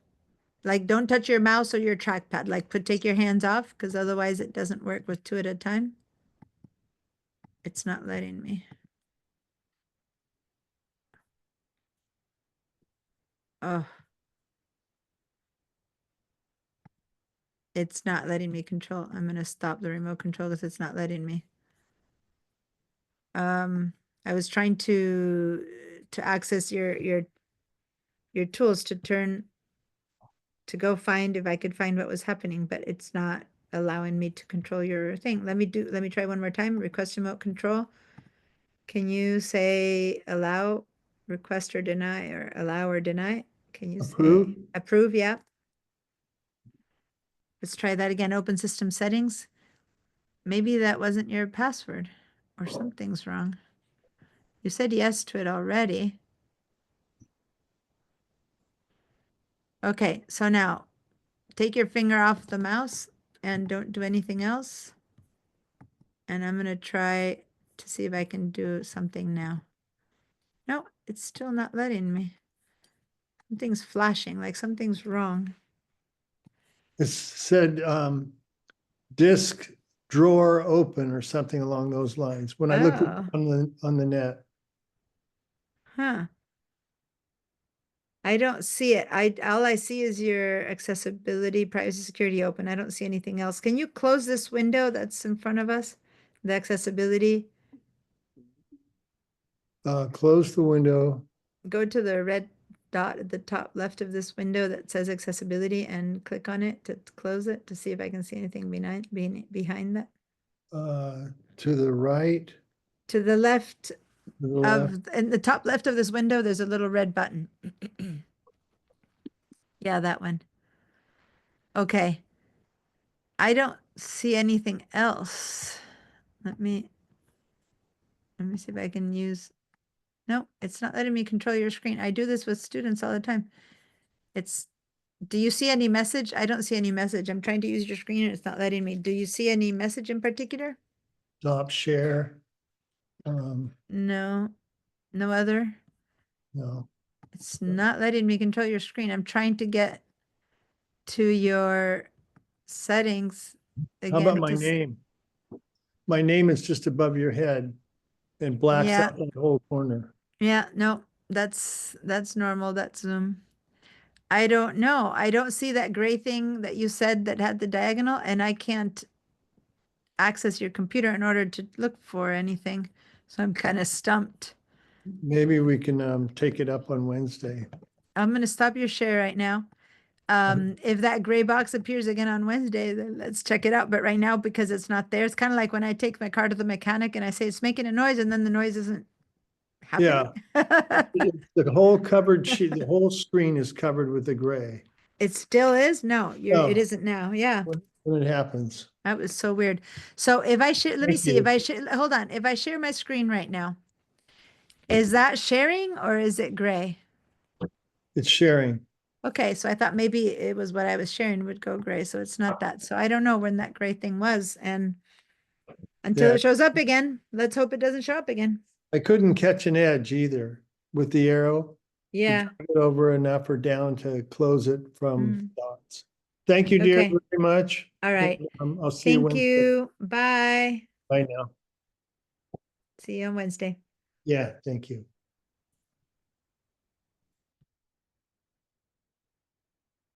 Like don't touch your mouse or your trackpad. Like take your hands off because otherwise it doesn't work with 2 at a time. It's not letting me. Oh. It's not letting me control. I'm gonna stop the remote control because it's not letting me. I was trying to access your tools to go find if I could find what was happening, but it's not allowing me to control your thing. Let me try one more time. Request remote control. Can you say allow, request or deny, or allow or deny? Can you Approve? say approve? Yeah. Let's try that again. Open system settings. Maybe that wasn't your password or something's wrong. You said yes to it already. Okay, so now take your finger off the mouse and don't do anything else. And I'm gonna try to see if I can do something now. No, it's still not letting me. Something's flashing, like something's wrong. It said disk drawer open or something along those lines. When I looked Oh. on the net. Huh. I don't see it. All I see is your accessibility, privacy, security open. I don't see anything else. Can you close this window that's in front of us? The accessibility. Close the window. Go to the red dot at the top left of this window that says accessibility and click on it to close it to see if I can see anything behind that. To the right. To the left To the left. in the top left of this window, there's a little red button. Yeah, that one. Okay. I don't see anything else. Let me see if I can use. No, it's not letting me control your screen. I do this with students all the time. Do you see any message? I don't see any message. I'm trying to use your screen and it's not letting me. Do you see any message in particular? Stop share. No, no other. No. It's not letting me control your screen. I'm trying to get to your settings again. How about my name? My name is just above your head and blacks Yeah. out that whole corner. Yeah, no, that's normal. That's Zoom. I don't know. I don't see that gray thing that you said that had the diagonal, and I can't access your computer in order to look for anything. So I'm kind of stumped. Maybe we can take it up on Wednesday. I'm going to stop your share right now. If that gray box appears again on Wednesday, then let's check it out. But right now, because it's not there, it's kind of like when I take my car to the mechanic and I say it's making a noise and then the noise isn't happening. Yeah. The whole covered sheet, the whole screen is covered with the gray. It still is? No, No. it isn't now. Yeah. When it happens. That was so weird. So if I share, let me Thank see you. if I share, hold on. If I share my screen right now, is that sharing or is it gray? It's sharing. Okay, so I thought maybe it was what I was sharing would go gray, so it's not that. So I don't know when that gray thing was, and until Yeah. it shows up again, let's hope it doesn't show up again. I couldn't catch an edge either with the arrow. Yeah. Drag it over enough or down to close it from Mm. dots. Thank you, dear, Okay. very much. All right. I'll see you Thank Wednesday. you. Bye. Bye now. See you on Wednesday. Yeah, thank you.